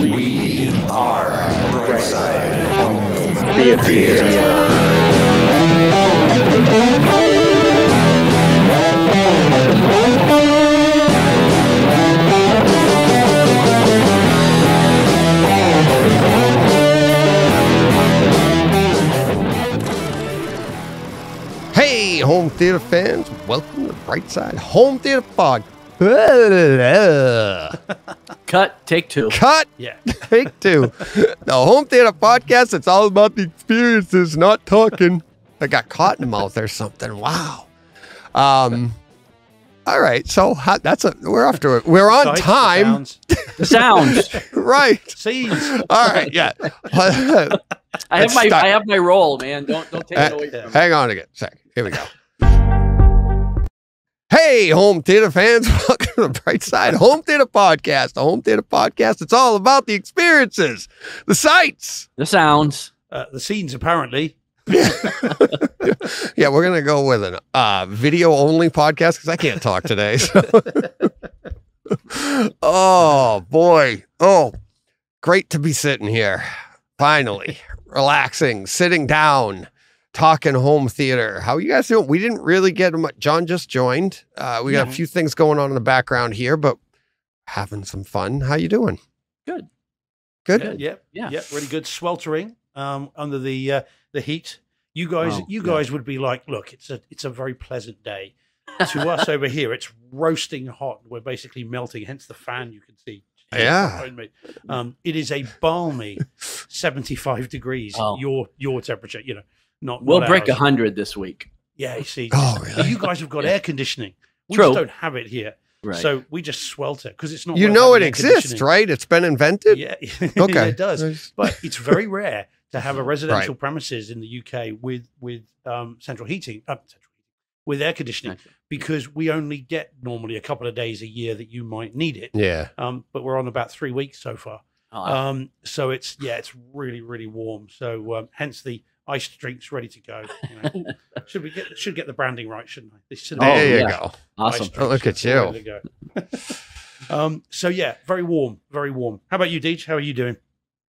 We are Brightside Home Theater. Hey, home theater fans, welcome to Brightside Home Theater Pod. Cut, take two. Cut, Yeah. take two. The home theater podcast, it's all about the experiences, not talking. I got caught in the mouth or something. Wow. All right, so we're off to it. We're on Sights, time. The sounds. Right. Scenes. All right, yeah. I have my role, man. Don't take it away from me. Hang on a sec. Here we go. Hey, home theater fans, welcome to the Brightside Home Theater Podcast. The Home Theater Podcast, it's all about the experiences, the sights. The sounds. The scenes, apparently. Yeah, we're going to go with a video-only podcast because I can't talk today. So. Oh, boy. Oh, great to be sitting here. Finally, relaxing, sitting down. Talking home theater. How you guys doing? We didn't really get much. John just joined. We got a few things going on in the background here, but having some fun. How you doing? Good. Good. Yeah. Really good. Sweltering under the heat. You Oh, guys would be like, look, it's a very pleasant day. To us over here, it's roasting hot. We're basically melting. Hence the fan you can see. Yeah. Behind me. It is a balmy 75 degrees. Oh. Your temperature. You know. We'll not break ours. 100 this week. Yeah, you see. Oh, really? You guys have got air conditioning. We True. just don't have it here. Right. So we just swelter because it's not. You worth know it having air exists, conditioning. right? It's been invented. Yeah, Okay. yeah, it does. But it's very rare to have a residential Right. premises in the UK with central heating, with air conditioning, because we only get normally a couple of days a year that you might need it. Yeah. But we're on about 3 weeks so far. Oh, So it's really, really warm. So hence the ice drinks ready to go. You know. Ooh, should get the branding right, shouldn't I? They should have There you yeah. go. awesome. ice drinks. Oh, look at you. Ready to go. So yeah, very warm, very warm. How about you, Deej? How are you doing?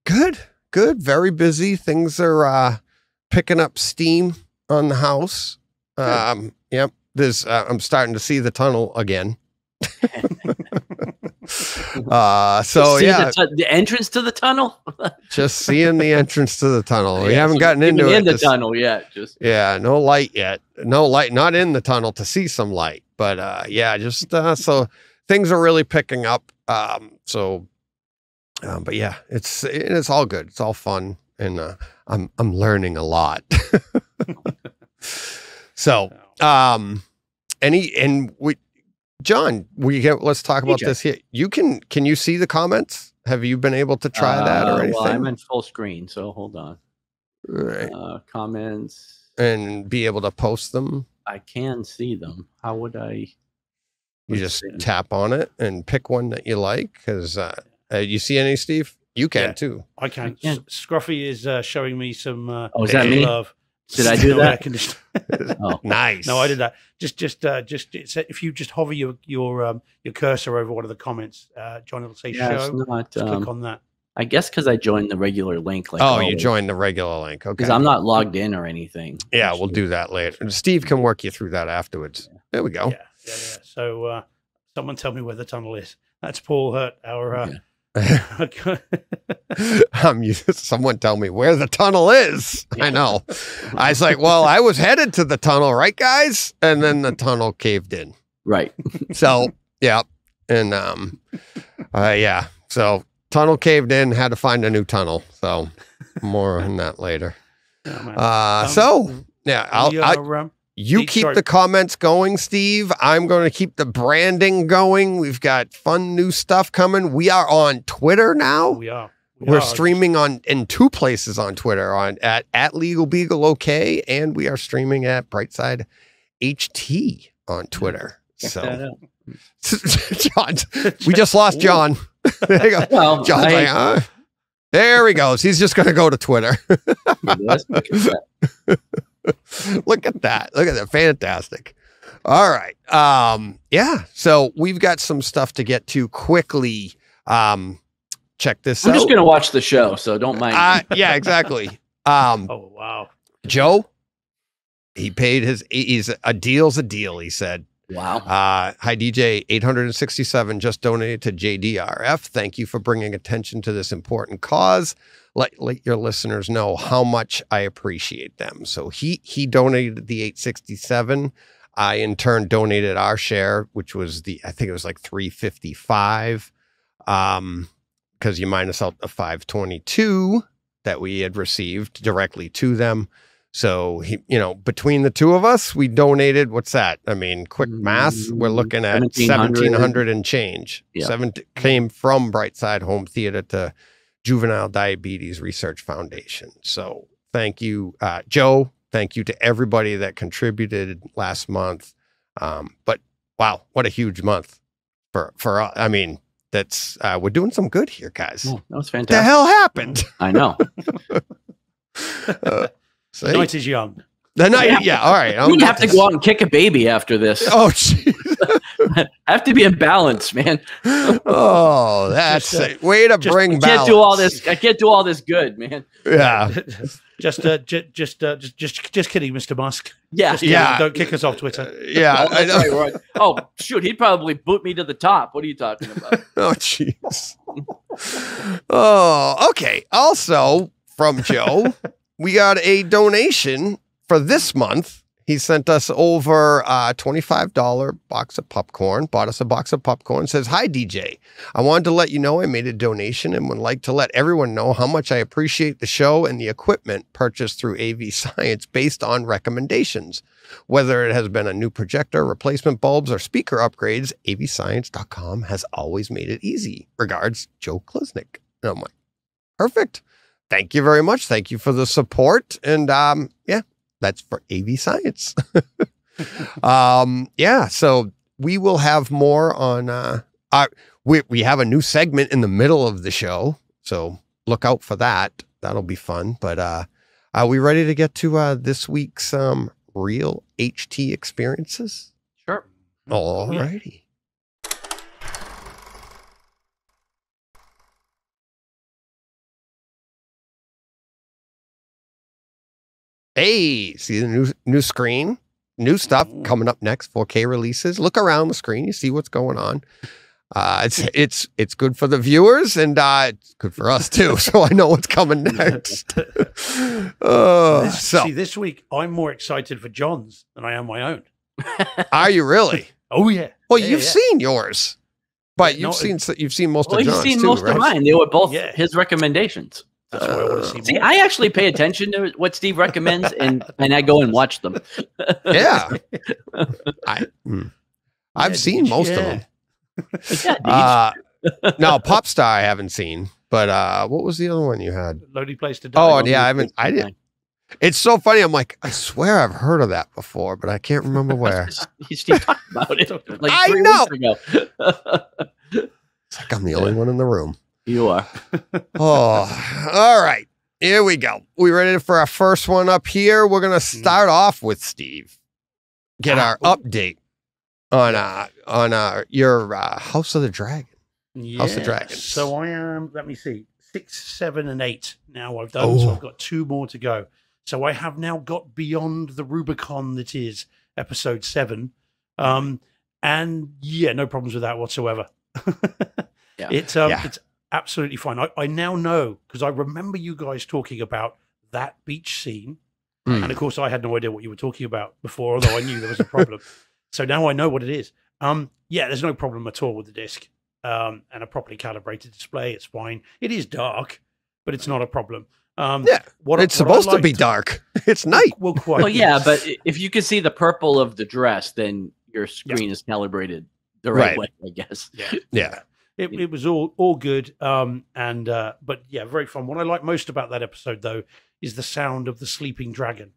Good. Good. Very busy. Things are picking up steam on the house. Yep. There's. I'm starting to see the tunnel again. So See yeah, the entrance to the tunnel. just seeing the entrance to the tunnel. We Yeah, haven't so gotten even into it. in the Just- tunnel yet. Just Yeah, no light yet. No light, not in the tunnel to see some light. But yeah, just so things are really picking up. But yeah, it's all good. It's all fun, and I'm learning a lot. So John, let's talk about Jeff. this here. Can you see the comments? Have you been able to try that or anything? Well, I'm in full screen, so hold on. Right. Comments. And be able to post them? I can see them. How would I? You Let's just see. tap on it and pick one that you like. Because you see any, Steve? You can Yeah. too. I can. Yeah. Scruffy is showing me some. Is that me? Love. Did I do No that? air conditioning. Oh, Nice. No, I did that. Just if you just hover your cursor over one of the comments, John, it'll say yeah, it's show. not. Just click on that. I guess because I joined the regular link. Like Oh, you joined the regular link. Okay. because I'm not logged in or anything. Yeah, we'll do that later. And Steve can work you through that afterwards. There we go. Yeah. So someone tell me where the tunnel is. That's Paul Hurt, our. Someone tell me where the tunnel is. I know. I was like, well, I was headed to the tunnel, right, guys? And then the tunnel caved in. Right. So, yeah. And yeah. So tunnel caved in, had to find a new tunnel. So more on that later. You keep the comments going, Steve. I'm going to keep the branding going. We've got fun new stuff coming. We are on Twitter now. We're streaming in two places on Twitter, at Legal Beagle OK, and we are streaming at Brightside HT on Twitter. Check So, that out. John, we just lost John. There you go. Well, John's like, there he goes. He's just going to go to Twitter. Look at that. Look at that. Fantastic. All right. Yeah. So we've got some stuff to get to quickly. check this out. I'm just going to watch the show, so don't mind. Yeah, exactly. Oh, wow. Joe, he paid he's a deal's a deal, he said. Wow. Hi, DJ 867 just donated to JDRF. Thank you for bringing attention to this important cause. Let your listeners know how much I appreciate them. So he donated the 867. I in turn donated our share, which was I think it was like 355. Because you minus out the 522 that we had received directly to them. So between the two of us, we donated, what's that? I mean, quick math, we're looking at 1,700 and change. Yeah. Came from Brightside Home Theater to Juvenile Diabetes Research Foundation. So thank you, Joe. Thank you to everybody that contributed last month. But wow, what a huge month for us. I mean, that's we're doing some good here, guys. Oh, that was fantastic. The hell happened? I know. The night is young. The night, yeah. All right. I'm gonna have to go out and kick a baby after this. Oh, geez. I have to be in balance, man. Oh, that's way to bring balance. I can't do all this good, man. Yeah. Just kidding, Mr. Musk. Yeah. Don't kick us off Twitter. Yeah. I know. Right. Oh, shoot. He'd probably boot me to the top. What are you talking about? Oh, jeez. Oh, okay. Also from Joe, we got a donation for this month. He sent us over a $25 box of popcorn, bought us a box of popcorn, says, "Hi, DJ. I wanted to let you know I made a donation and would like to let everyone know how much I appreciate the show and the equipment purchased through AV Science based on recommendations. Whether it has been a new projector, replacement bulbs, or speaker upgrades, avscience.com has always made it easy. Regards, Joe Klusnick." And I'm like, perfect. Thank you very much. Thank you for the support. And yeah, that's for AV Science. Yeah, so we will have more on we have a new segment in the middle of the show, so look out for that. That'll be fun. But are we ready to get to this week's real HT experiences? Sure. All righty. Hey, see the new screen, new stuff coming up next. 4K releases. Look around the screen, you see what's going on. It's good for the viewers and it's good for us too. So I know what's coming next. See, this week I'm more excited for John's than I am my own. Are you really? Oh yeah. Well, you've seen yours, but you've seen most of John's. You've seen too, most right? of mine. They were both his recrecommendations. That's what I want to see. See, I actually pay attention to what Steve recommends, and I go and watch them. Yeah, I've seen most of them. No, Popstar I haven't seen, but what was the other one you had? Lonely Place to Die. Oh yeah, I didn't. It's so funny. I'm like, I swear I've heard of that before, but I can't remember where. Steve talked about it like I 3 know. weeks ago. It's like I'm the only one in the room. You are. Oh, all right. Here we go. We ready for our first one up here? We're gonna start off with Steve. Get our update on your House of the Dragon. Yeah. House of Dragons. So I am. Let me see. 6, 7, and 8. Now I've done. So I've got 2 more to go. So I have now got beyond the Rubicon that is episode 7. And yeah, no problems with that whatsoever. Yeah. It's absolutely fine. I now know, because I remember you guys talking about that beach scene. And of course I had no idea what you were talking about before, although I knew there was a problem. So now I know what it is. Yeah, there's no problem at all with the disc. And a properly calibrated display. It's fine. It is dark, but it's not a problem. Yeah, it's supposed to be dark. It's night. Well, yeah, but if you can see the purple of the dress, then your screen is calibrated the right way, I guess. Yeah. It was all good. But yeah, very fun. What I like most about that episode, though, is the sound of the sleeping dragon.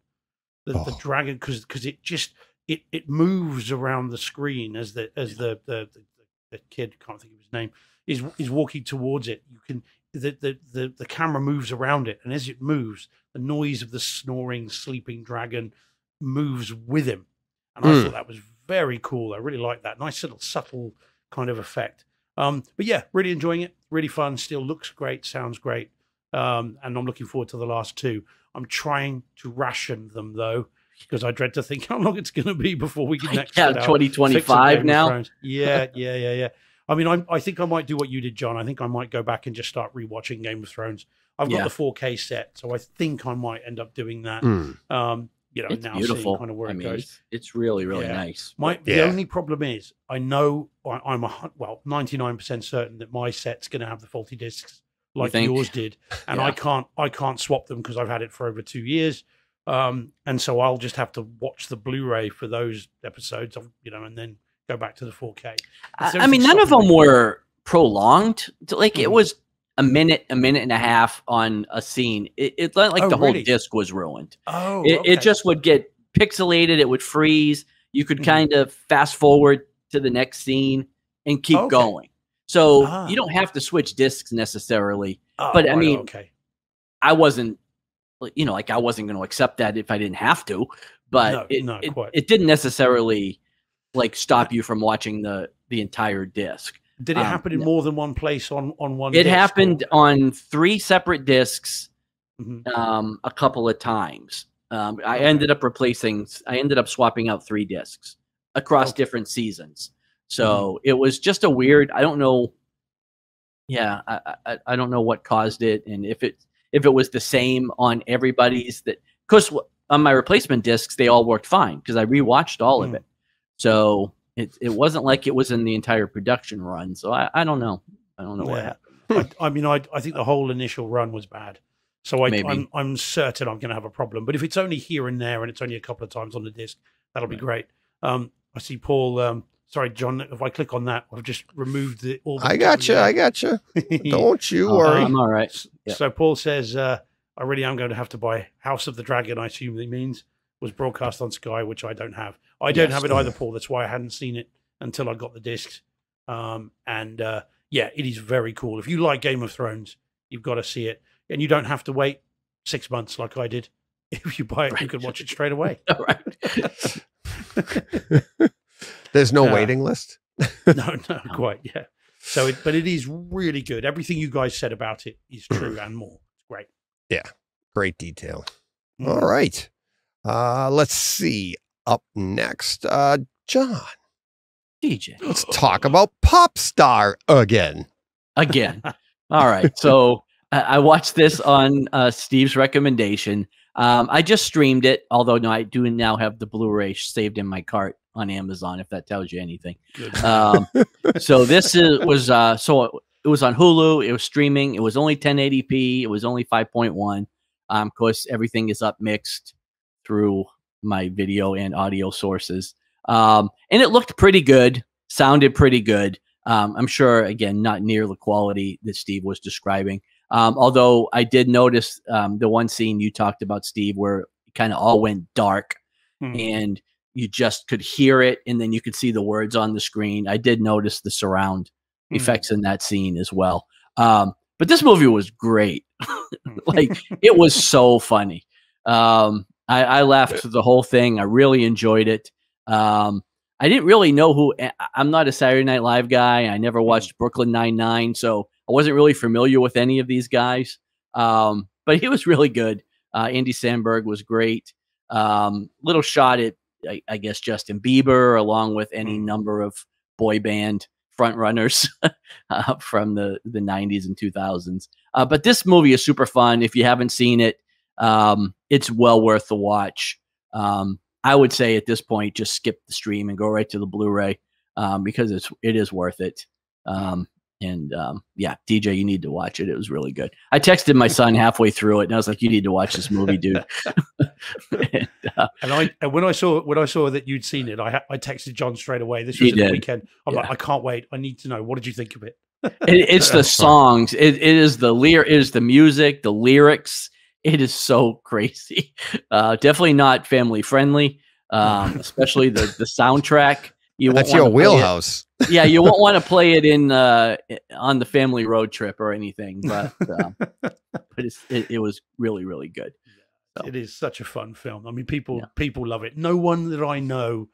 The dragon, because it just it moves around the screen as the kid, can't think of his name, is walking towards it. You can the camera moves around it, and as it moves, the noise of the snoring sleeping dragon moves with him. And I thought that was very cool. I really like that nice little subtle kind of effect. But yeah, really enjoying it. Really fun. Still looks great. Sounds great. And I'm looking forward to the last two. I'm trying to ration them though, because I dread to think how long it's going to be before we can next. Yeah, 2025 now. Yeah. I mean, I think I might do what you did, John. I think I might go back and just start rewatching Game of Thrones. I've got the 4K set, so I think I might end up doing that. You know, it's now beautiful. seeing kind of where it goes. It's really, really nice. The only problem is, I know I'm 99% certain that my set's going to have the faulty discs like yours did, and I can't swap them because I've had it for over 2 years. And so I'll just have to watch the Blu-ray for those episodes, you know, and then go back to the 4K. I mean, none of them were prolonged. Like it was a minute and a half on a scene. It's not like the whole disc was ruined. It just would get pixelated. It would freeze. You could kind of fast forward to the next scene and keep going. So you don't have to switch discs necessarily. But I mean, I wasn't, you know, like I wasn't going to accept that if I didn't have to. But it didn't necessarily like stop you from watching the entire disc. Did it happen in more than one place on one? It happened on 3 separate discs, a couple of times. I ended up swapping out 3 discs across different seasons. So it was just a weird. I don't know. Yeah, I don't know what caused it, and if it was the same on everybody's. That because on my replacement discs they all worked fine because I rewatched all of it. So it wasn't like it was in the entire production run. So I don't know. I don't know what happened. I mean, I think the whole initial run was bad. So I'm certain I'm going to have a problem. But if it's only here and there and it's only a couple of times on the disc, that'll be great. I see Paul. Sorry, John. If I click on that, I've just removed all. I got you. Don't you worry. I'm all right. So Paul says, "I really am going to have to buy House of the Dragon." I assume he means was broadcast on Sky, which I don't have. I don't have it either, Paul. That's why I hadn't seen it until I got the discs. Yeah, it is very cool. If you like Game of Thrones, you've got to see it, and you don't have to wait 6 months like I did. If you buy it, you can watch it straight away. There's no waiting list. No, quite. Yeah. So, but it is really good. Everything you guys said about it is true and more. It's great. Yeah, great detail. All right. Let's see. Up next, John. DJ. Let's talk about Popstar again. All right. So I watched this on Steve's recommendation. I just streamed it, although no, I do now have the Blu-ray saved in my cart on Amazon, if that tells you anything. So this was on Hulu. It was streaming. It was only 1080p. It was only 5.1. Of course, everything is up mixed through my video and audio sources. And it looked pretty good, sounded pretty good. I'm sure, again, not near the quality that Steve was describing. Although I did notice the one scene you talked about, Steve, where it kind of all went dark and you just could hear it and then you could see the words on the screen. I did notice the surround effects in that scene as well. But this movie was great. Like, it was so funny. I laughed through the whole thing. I really enjoyed it. I didn't really know who. I'm not a Saturday Night Live guy. I never watched Brooklyn Nine-Nine, so I wasn't really familiar with any of these guys. But he was really good. Andy Samberg was great. Little shot at, I guess, Justin Bieber, along with any number of boy band frontrunners from the 90s and 2000s. But this movie is super fun. If you haven't seen it, it's well worth the watch. I would say at this point, just skip the stream and go right to the Blu-ray because it is worth it. Yeah, DJ, you need to watch it. It was really good. I texted my son halfway through it, and I was like, "You need to watch this movie, dude." and when I saw that you'd seen it, I texted John straight away. This was the weekend. I'm like, I can't wait. I need to know. What did you think of it? It's the songs. It is the It is the music, the lyrics. It is so crazy. Definitely not family friendly, especially the soundtrack. That's your wheelhouse. Yeah, you won't want to play it in on the family road trip or anything, but it was really, really good. So. It is such a fun film. I mean, people love it. No one that I know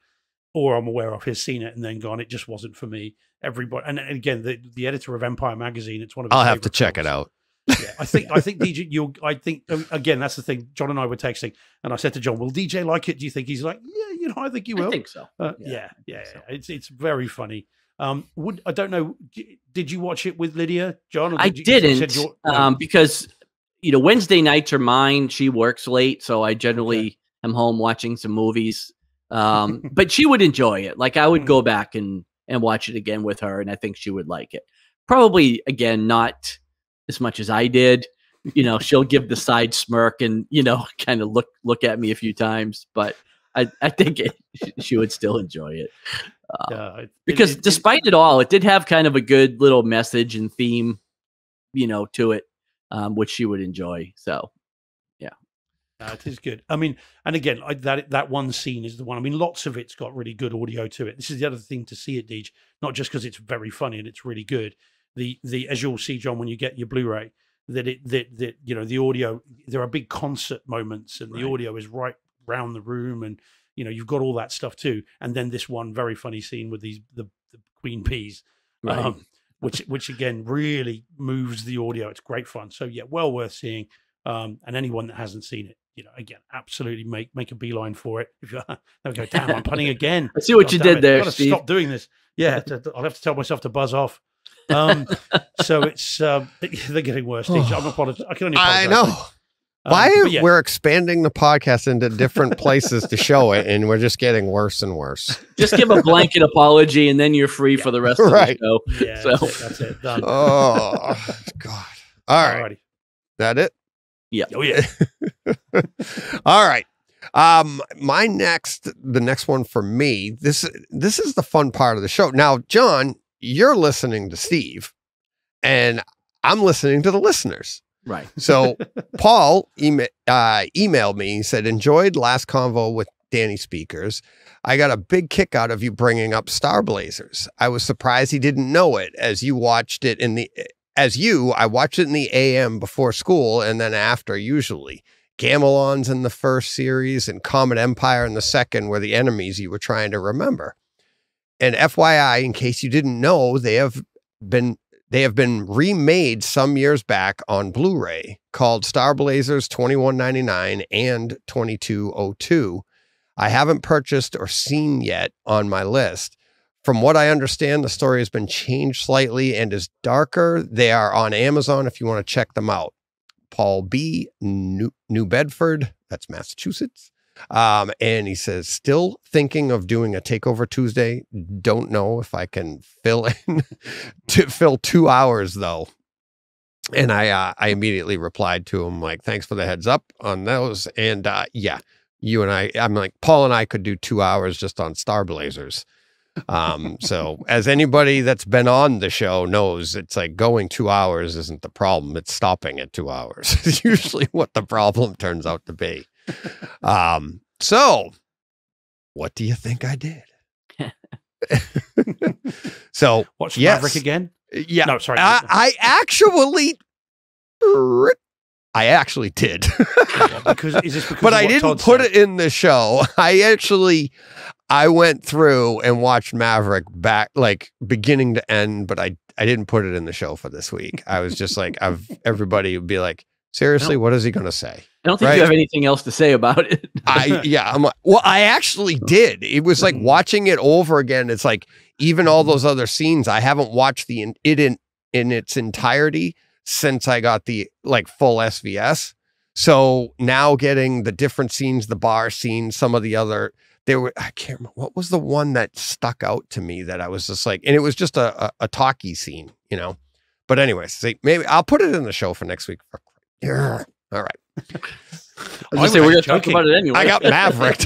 or I'm aware of has seen it and then gone, it just wasn't for me. Everybody, and again, the editor of Empire magazine, it's one of his I'll have to favorite check films. it out. Yeah, I think DJ, I think again, that's the thing. John and I were texting, and I said to John, "Will DJ like it? Do you think?" He's like, "Yeah, I think he will." I think so. Yeah. It's very funny. I don't know. Did you watch it with Lydia, John? Or I didn't, because Wednesday nights are mine. She works late, so I generally am home watching some movies. But she would enjoy it. Like, I would go back and watch it again with her, and I think she would like it. Probably again, not as much as I did. She'll give the side smirk and kind of look at me a few times, but I think she would still enjoy it. Because despite it all, it did have kind of a good little message and theme, to it, which she would enjoy. So, yeah. It is good. I mean, and again, that one scene is the one. I mean, lots of it's got really good audio to it. This is the other thing to see it, Deej, not just because it's very funny and it's really good. The as you'll see, John, when you get your Blu-ray, that the audio, there are big concert moments, and the audio is right round the room, and you've got all that stuff too. And then this one very funny scene with the Queen Peas, which again really moves the audio. It's great fun. So yeah, well worth seeing. And anyone that hasn't seen it, again, absolutely make a beeline for it. If you go, damn, I'm punning again. I see what you did there, Steve. Stop doing this. Yeah, I'll have to tell myself to buzz off. So it's they're getting worse. I'm apologizing. I can only apologize. I know. Why we're expanding the podcast into different places to show it, and we're just getting worse and worse. Just give a blanket apology, and then you're free for the rest of the show. Yeah, so. That's it. Done. Oh, God. All right. Alrighty. That it? Yeah. Oh, yeah. All right. The next one for me, this is the fun part of the show. Now, John, you're listening to Steve, and I'm listening to the listeners. Right. So Paul emailed me. He said, enjoyed last convo with Danny Speakers. I got a big kick out of you bringing up Star Blazers. I was surprised he didn't know it I watched it in the AM before school and then after usually. Gamelons in the first series and Comet Empire in the second were the enemies you were trying to remember. And FYI, in case you didn't know, they have been remade some years back on Blu-ray called Star Blazers 2199 and 2202. I haven't purchased or seen yet on my list. From what I understand, the story has been changed slightly and is darker. They are on Amazon if you want to check them out. Paul B., New Bedford, that's Massachusetts. And he says, still thinking of doing a Takeover Tuesday. Don't know if I can fill 2 hours though. And I immediately replied to him like, thanks for the heads up on those. And yeah, you and I'm like, Paul and I could do 2 hours just on Star Blazers. So as anybody that's been on the show knows, it's like going 2 hours isn't the problem. It's stopping at 2 hours. It's usually what the problem turns out to be. So what do you think I did? So watch Maverick again? Yeah. No, sorry. I actually did. Because is this because but I didn't put it in the show. I went through and watched Maverick back, like beginning to end, but I didn't put it in the show for this week. I was just like, everybody would be like, seriously, what is he going to say? I don't think you have anything else to say about it. I'm like, well, I actually did. It was like watching it over again. It's like, even all those other scenes, I haven't watched it in its entirety since I got the like full SVS. So now getting the different scenes, the bar scenes, some of the other, I can't remember, what was the one that stuck out to me that I was just like, and it was just a talkie scene, but anyways, see, maybe I'll put it in the show for next week. All right. I was say we're going to talk about it anyway. I got Maverick.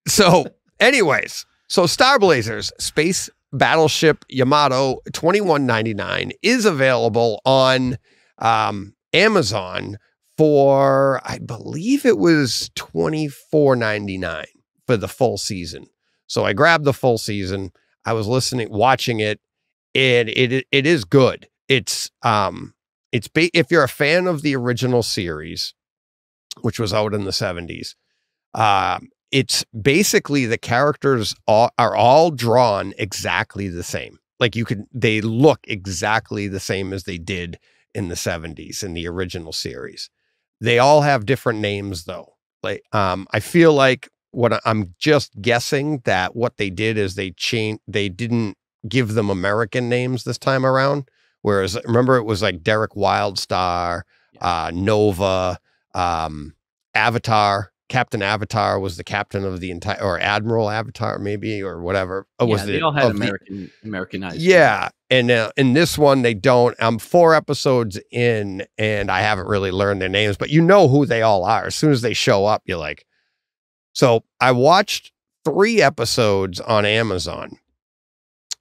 So anyways, so Star Blazers Space Battleship Yamato 2199 is available on Amazon for, I believe it was $24.99 for the full season. So I grabbed the full season. I was watching it, and it is good. It's if you're a fan of the original series, which was out in the 70s, it's basically the characters are all drawn exactly the same. Like they look exactly the same as they did in the 70s in the original series. They all have different names though. Like, I feel like I'm just guessing that what they did is they didn't give them American names this time around. Whereas remember it was like Derek Wildstar, Nova, Avatar. Captain Avatar was the captain of the entire, or Admiral Avatar maybe, or whatever. They all had Americanized. Yeah. And in this one, they don't. I'm 4 episodes in and I haven't really learned their names, but you know who they all are. As soon as they show up, you're like, so I watched 3 episodes on Amazon.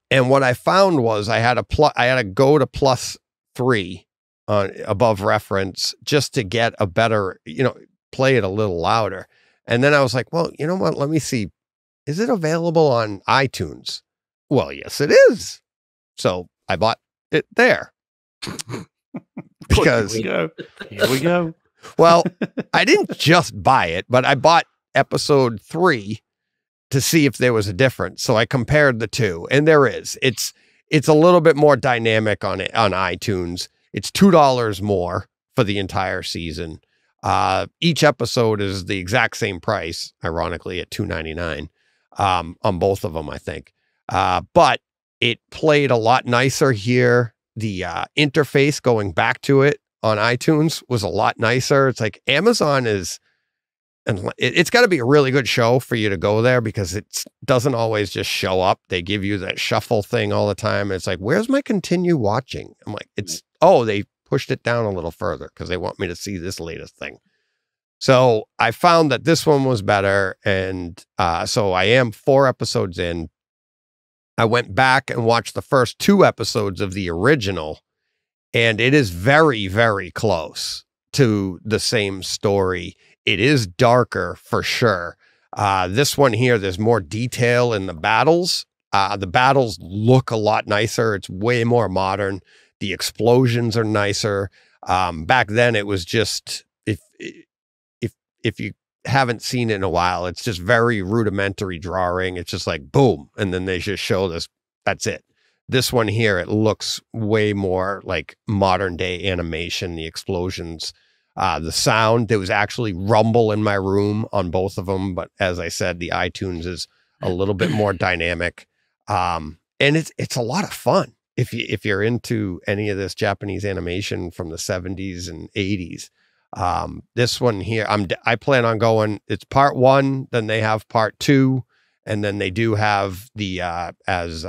And what I found was I had to go to +3 on above reference just to get a better, play it a little louder. And then I was like, well, you know what? Let me see. Is it available on iTunes? Well, yes, it is. So I bought it there. Because here we go. Well, I didn't just buy it, but I bought episode 3 to see if there was a difference. So I compared the two, and there is. It's a little bit more dynamic on iTunes. It's $2 more for the entire season. Each episode is the exact same price, ironically, at $2.99 on both of them, I think. But it played a lot nicer here. The interface going back to it on iTunes was a lot nicer. It's like Amazon is, and it's got to be a really good show for you to go there because it doesn't always just show up. They give you that shuffle thing all the time. It's like, where's my continue watching? I'm like, they pushed it down a little further because they want me to see this latest thing. So I found that this one was better. And so I am 4 episodes in. I went back and watched the first 2 episodes of the original, and it is very, very close to the same story. It is darker for sure. This one here, there's more detail in the battles. The battles look a lot nicer. It's way more modern. The explosions are nicer. Back then it was just, if you haven't seen it in a while, it's just very rudimentary drawing. It's just like boom, and then they just show this. That's it. This one here, it looks way more like modern day animation. The explosions, the sound. There was actually rumble in my room on both of them, but as I said, the iTunes is a little bit more dynamic, and it's a lot of fun if you're into any of this Japanese animation from the 70s and 80s. This one here, I plan on going. It's part 1, then they have part 2, and then they do have the as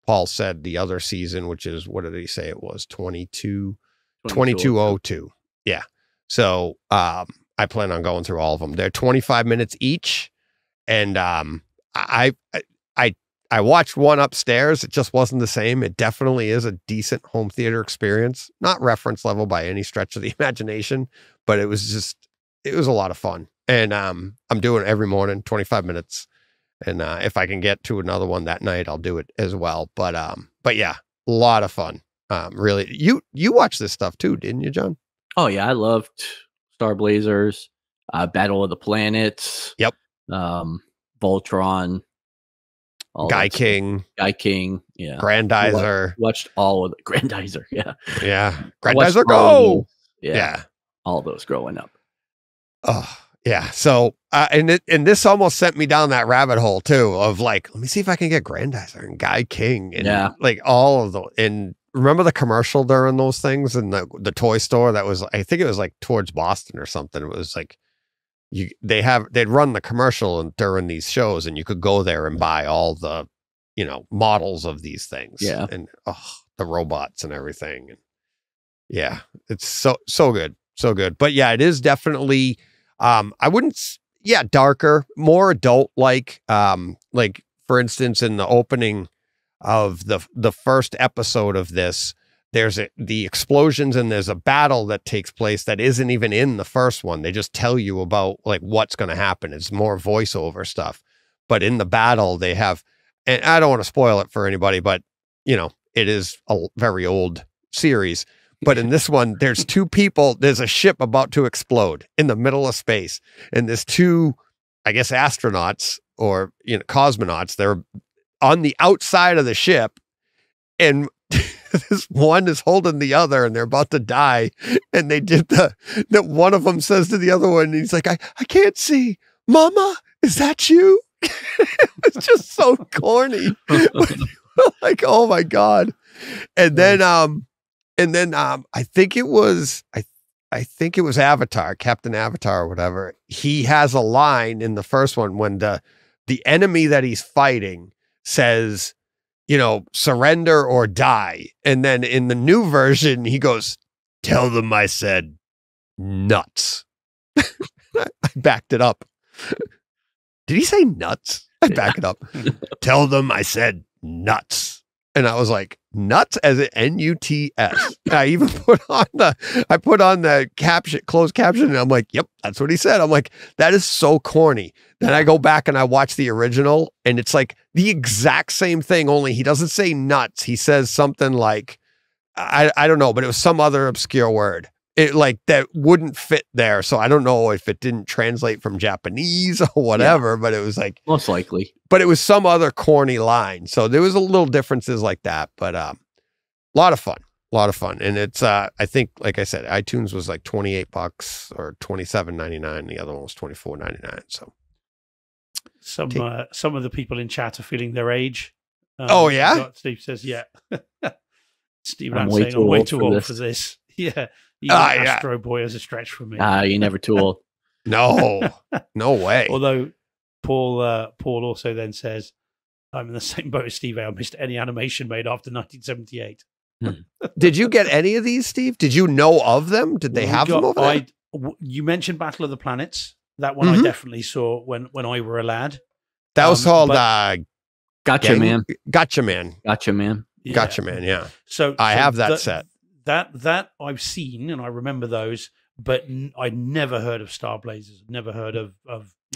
Paul said, the other season, which is, what did he say it was, 2202. Yeah. So I plan on going through all of them. They're 25 minutes each, and I watched one upstairs. It just wasn't the same. It definitely is a decent home theater experience. Not reference level by any stretch of the imagination, but it was a lot of fun. And I'm doing it every morning, 25 minutes. And if I can get to another one that night, I'll do it as well. But yeah, a lot of fun. Really, you watched this stuff too, didn't you, John? Oh yeah, I loved Star Blazers, Battle of the Planets. Yep. Voltron. Guy King, yeah. Grandizer. Watched all of the Grandizer, yeah. Yeah. Grandizer, go! Yeah. All those growing up. Oh, yeah. So, and this almost sent me down that rabbit hole too of like, let me see if I can get Grandizer and Guy King and like all of the, and remember the commercial during those things and the toy store that was, I think it was like towards Boston or something. It was like, they'd run the commercial during these shows and you could go there and buy all the, models of these things. Yeah. And the robots and everything. And yeah, it's so good. So good. But yeah, it is definitely, darker, more adult like for instance, in the opening of the first episode of this, there's the explosions and there's a battle that takes place that isn't even in the first one. They just tell you about like what's going to happen. It's more voiceover stuff, but in the battle they have, and I don't want to spoil it for anybody, but it is a very old series. But in this one, there's 2 people, there's a ship about to explode in the middle of space. And there's 2 I guess, astronauts or, you know, cosmonauts. They're on the outside of the ship, and this one is holding the other, and they're about to die. And they did that one of them says to the other one, and he's like, I can't see. Mama, is that you? It's just so corny. Like, oh my God. And then I think it was Avatar, Captain Avatar or whatever. He has a line in the first one when the enemy that he's fighting says, you know, surrender or die. And then in the new version, he goes, tell them I said nuts. I backed it up. Did he say nuts? I back it up. Tell them I said nuts. And I was like, nuts as in N-U-T-S. I even put on the caption, closed caption, and I'm like, yep, that's what he said. I'm like, that is so corny. Then I go back and I watch the original, and it's like the exact same thing, only he doesn't say nuts. He says something like, I don't know, but it was some other obscure word. It like that wouldn't fit there. So I don't know if it didn't translate from Japanese or whatever, but it was like most likely, but it was some other corny line. So there was a little differences like that, but a lot of fun. And it's I think, like I said, iTunes was like $28 or $27.99. The other one was $24.99. So some of the people in chat are feeling their age. Oh yeah, Steve says yeah. Steve, I'm saying I'm way too old for this. Yeah. Astro Boy is a stretch for me. You're never too old. No way. Although Paul also then says, I'm in the same boat as Steve. I missed any animation made after 1978. Did you get any of these, Steve? Did you know of them? Did they have them over there? You mentioned Battle of the Planets. That one I definitely saw when I were a lad. That was called Gotcha Man. Gotcha Man. Yeah. Gotcha Man, yeah. So I have that set. That I've seen and I remember those, but I never heard of Star Blazers. Never heard of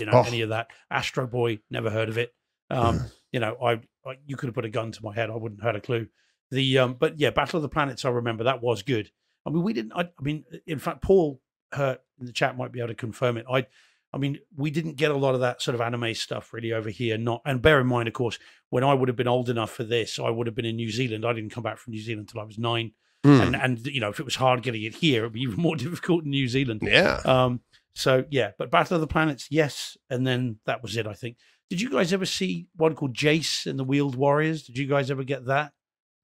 any of that. Astro Boy, never heard of it. You know, you could have put a gun to my head, I wouldn't have had a clue. But yeah, Battle of the Planets, I remember that was good. I mean, in fact, Paul in the chat might be able to confirm it. I mean, we didn't get a lot of that sort of anime stuff really over here. And bear in mind, of course, when I would have been old enough for this, I would have been in New Zealand. I didn't come back from New Zealand until I was 9. And you know, if it was hard getting it here, it'd be even more difficult in New Zealand. Yeah. So yeah, but Battle of the Planets, yes, and then that was it. I think. Did you guys ever see one called Jace and the Wheeled Warriors? Did you guys ever get that?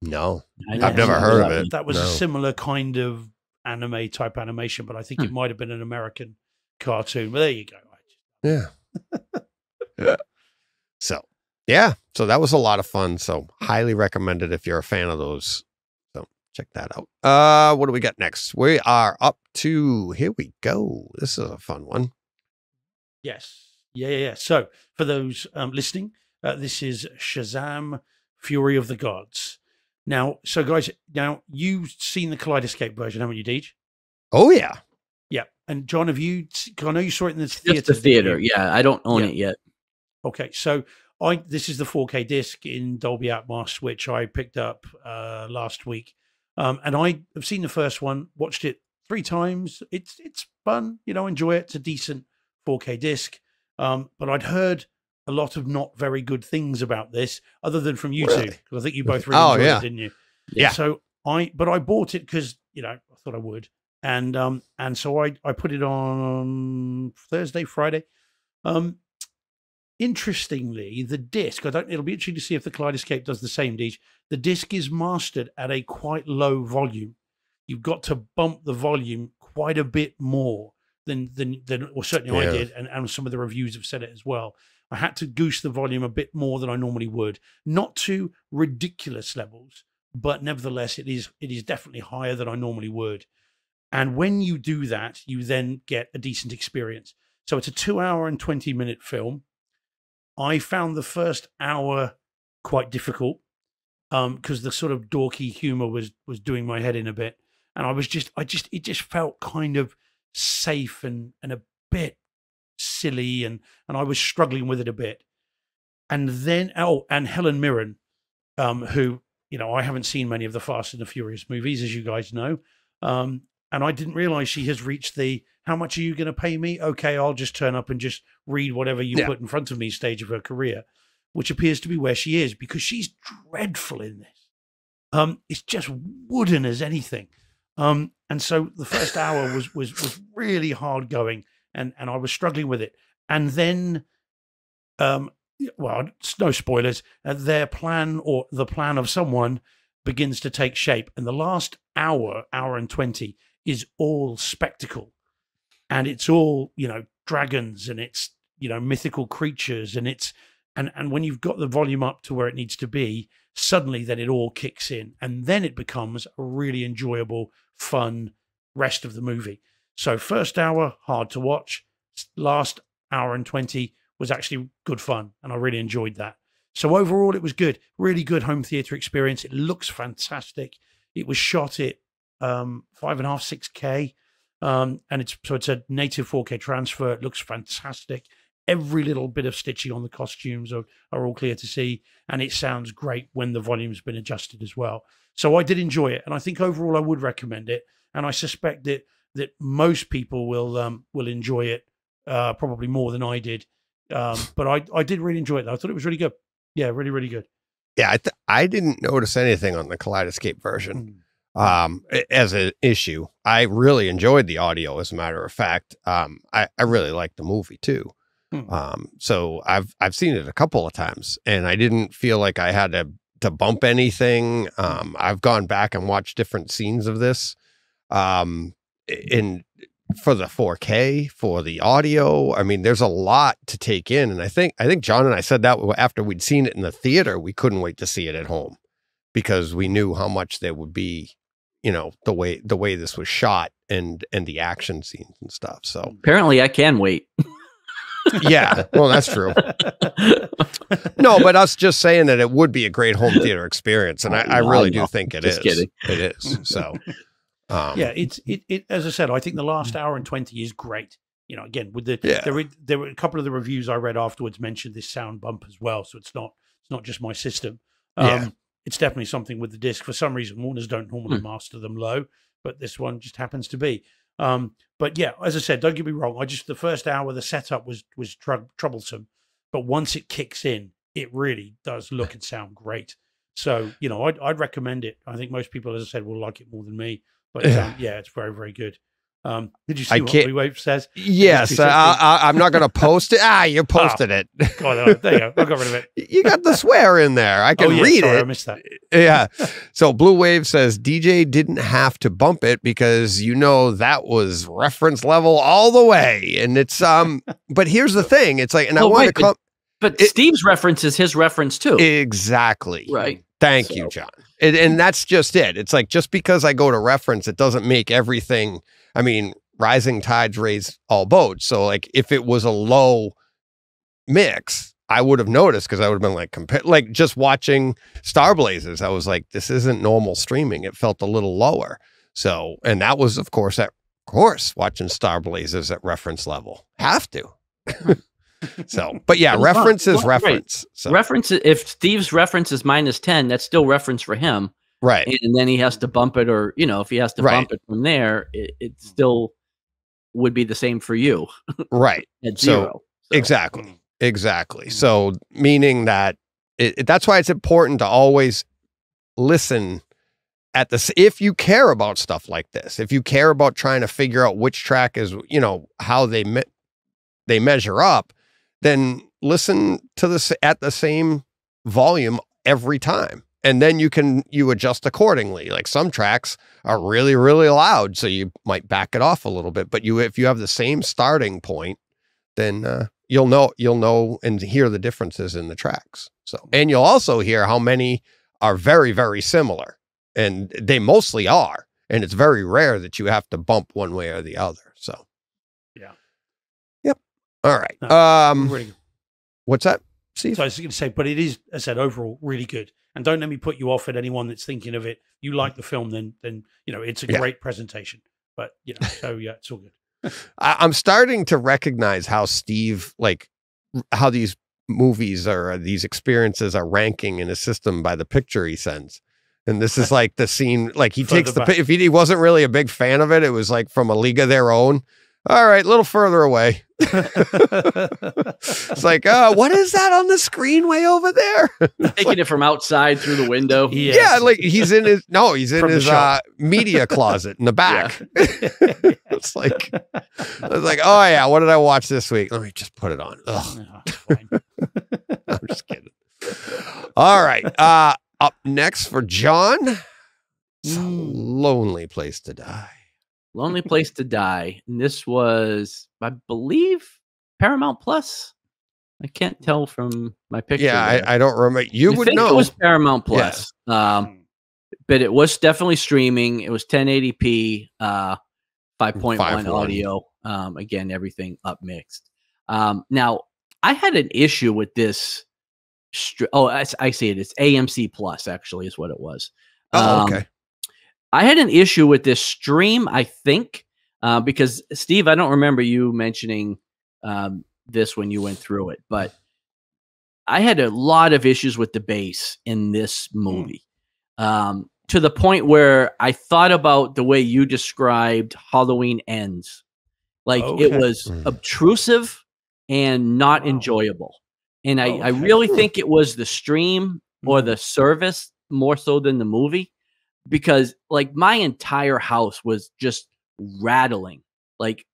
No, I've never heard of it. That was a similar kind of anime type animation, but I think it might have been an American cartoon. But there you go. Yeah. So that was a lot of fun. So highly recommended if you're a fan of those. Check that out. What do we got next? We are up to, here we go. This is a fun one. Yes. Yeah. So for those listening, this is SHAZAM, Fury of the Gods. Now, so guys, you've seen the Kaleidescape version, haven't you, Deej? Oh, yeah. Yeah. And John, I know you saw it in the theater. Just the theater. Yeah. I don't own it yet. Okay. So this is the 4K disc in Dolby Atmos, which I picked up last week. And I have seen the first one, watched it 3 times. It's fun, enjoy it. It's a decent 4K disc. But I'd heard a lot of not very good things about this, other than from you two, because I think you both really enjoyed it, didn't you? Yeah. So I bought it because I thought I would, and so I put it on Thursday, Friday. Interestingly, the disc, it'll be interesting to see if the Kaleidescape does the same, Deej. The disc is mastered at a quite low volume. You've got to bump the volume quite a bit more than or certainly I did, and some of the reviews have said it as well. I had to goose the volume a bit more than I normally would. Not to ridiculous levels, but nevertheless, it is definitely higher than I normally would. And when you do that, you then get a decent experience. So it's a 2-hour and 20-minute film. I found the first hour quite difficult because the sort of dorky humor was doing my head in a bit, and it just felt kind of safe and a bit silly, and I was struggling with it a bit. And then and Helen Mirren, who I haven't seen many of the Fast and the Furious movies, as you guys know, and I didn't realize she has reached the, how much are you going to pay me? Okay, I'll just turn up and just read whatever you put in front of me stage of her career, which appears to be where she is, because she's dreadful in this. It's just wooden as anything. And so the first hour was really hard going, and I was struggling with it. And then, well, no spoilers, their plan, or the plan of someone, begins to take shape. And the last hour and 20 is all spectacle. And it's all, dragons, and it's, mythical creatures, and it's, and when you've got the volume up to where it needs to be, suddenly then it all kicks in, and then it becomes a really enjoyable, fun rest of the movie. So first hour, hard to watch. Last hour and 20 was actually good fun, and I really enjoyed that. So overall, it was good. Really good home theater experience. It looks fantastic. It was shot at 5.5, 6K. And it's a native 4K transfer. It looks fantastic. Every little bit of stitching on the costumes are all clear to see, and it sounds great when the volume's been adjusted as well. So I did enjoy it, and I think overall I would recommend it, and I suspect that most people will enjoy it probably more than I did. But I did really enjoy it, though. I thought it was really good. Yeah, really, really good. Yeah, I didn't notice anything on the Kaleidescape version as an issue. I really enjoyed the audio, as a matter of fact. I really liked the movie too. So I've seen it a couple of times, and I didn't feel like I had to bump anything. I've gone back and watched different scenes of this, for the 4K, for the audio. I mean, there's a lot to take in, and I think John and I said that after we'd seen it in the theater, we couldn't wait to see it at home, because we knew how much there would be, the way this was shot and the action scenes and stuff. So apparently, I can wait. Yeah, well, that's true. No, but us just saying that it would be a great home theater experience, and I really do think it is. Kidding. It is. So, yeah, it. As I said, I think the last hour and 20 is great. Again, with there were a couple of the reviews I read afterwards mentioned this sound bump as well, so it's not just my system. It's definitely something with the disc. For some reason, Warners don't normally master them low, but this one just happens to be. But yeah, as I said, don't get me wrong. The first hour, the setup was troublesome, but once it kicks in, it really does look and sound great. So, I'd recommend it. I think most people, as I said, will like it more than me, but yeah, it's very, very good. Did you see what Blue Wave says? Yes, I'm not going to post it. You posted it. God, there you go. I got rid of it. You got the swear in there. I can read it. I missed that. Yeah. So Blue Wave says DJ didn't have to bump it because that was reference level all the way. And it's but here's the thing. It's like, and I want to come. But Steve's reference is his reference too. Exactly. Right. Thank you, John. And that's just it. It's like, just because I go to reference, it doesn't make everything. I mean, rising tides raise all boats. So like, if it was a low mix, I would have noticed, because I would have been like just watching Star Blazers. I was like, this isn't normal streaming. It felt a little lower. So, and that was, of course, watching Star Blazers at reference level. Have to. So, but yeah, reference is reference. So. Reference, if Steve's reference is -10, that's still reference for him. Right. And then he has to bump it, or, if he has to bump it from there, it still would be the same for you. Right. At 0. So. Exactly. So meaning that that's why it's important to always listen at if you care about stuff like this, if you care about trying to figure out which track is, how they measure up, then listen to this at the same volume every time. And then you adjust accordingly. Like, some tracks are really, really loud, so you might back it off a little bit. But if you have the same starting point, then you'll know and hear the differences in the tracks. So, and you'll also hear how many are very, very similar, and they mostly are. And it's very rare that you have to bump one way or the other. So, yeah. Yep. All right. Really good. What's that, Steve? So I was going to say, but it is, as I said, overall really good. And don't let me put you off at anyone that's thinking of it. You like the film, then it's a great presentation. But so yeah, it's all good. I'm starting to recognize how Steve, like, how these movies or these experiences are ranking in a system by the picture he sends. And this is like the scene, like he takes Further the, if he wasn't really a big fan of it, it was like from A League of Their Own. All right, a little further away. It's like, what is that on the screen way over there? Taking it from outside through the window. Yes. Yeah, like he's in his From the shop. media closet in the back. It's like, I was like, oh yeah, what did I watch this week? Let me just put it on. Ugh. Oh, fine. I'm just kidding. All right. Up next for John, it's a Lonely Place to Die. Lonely Place to Die. And this was, I believe, Paramount Plus. I can't tell from my picture. Yeah, I don't remember. You would think know. it was Paramount Plus. But it was definitely streaming. It was 1080p, 5.1 audio. Again, everything up mixed. Now, I had an issue with this. I see it. It's AMC Plus, actually, is what it was. Oh, okay. I had an issue with this stream, I think, because, Steve, I don't remember you mentioning this when you went through it, but I had a lot of issues with the bass in this movie, to the point where I thought about the way you described Halloween Ends. Like, it was obtrusive and not enjoyable. And I really think it was the stream or the service more so than the movie, because like my entire house was just rattling like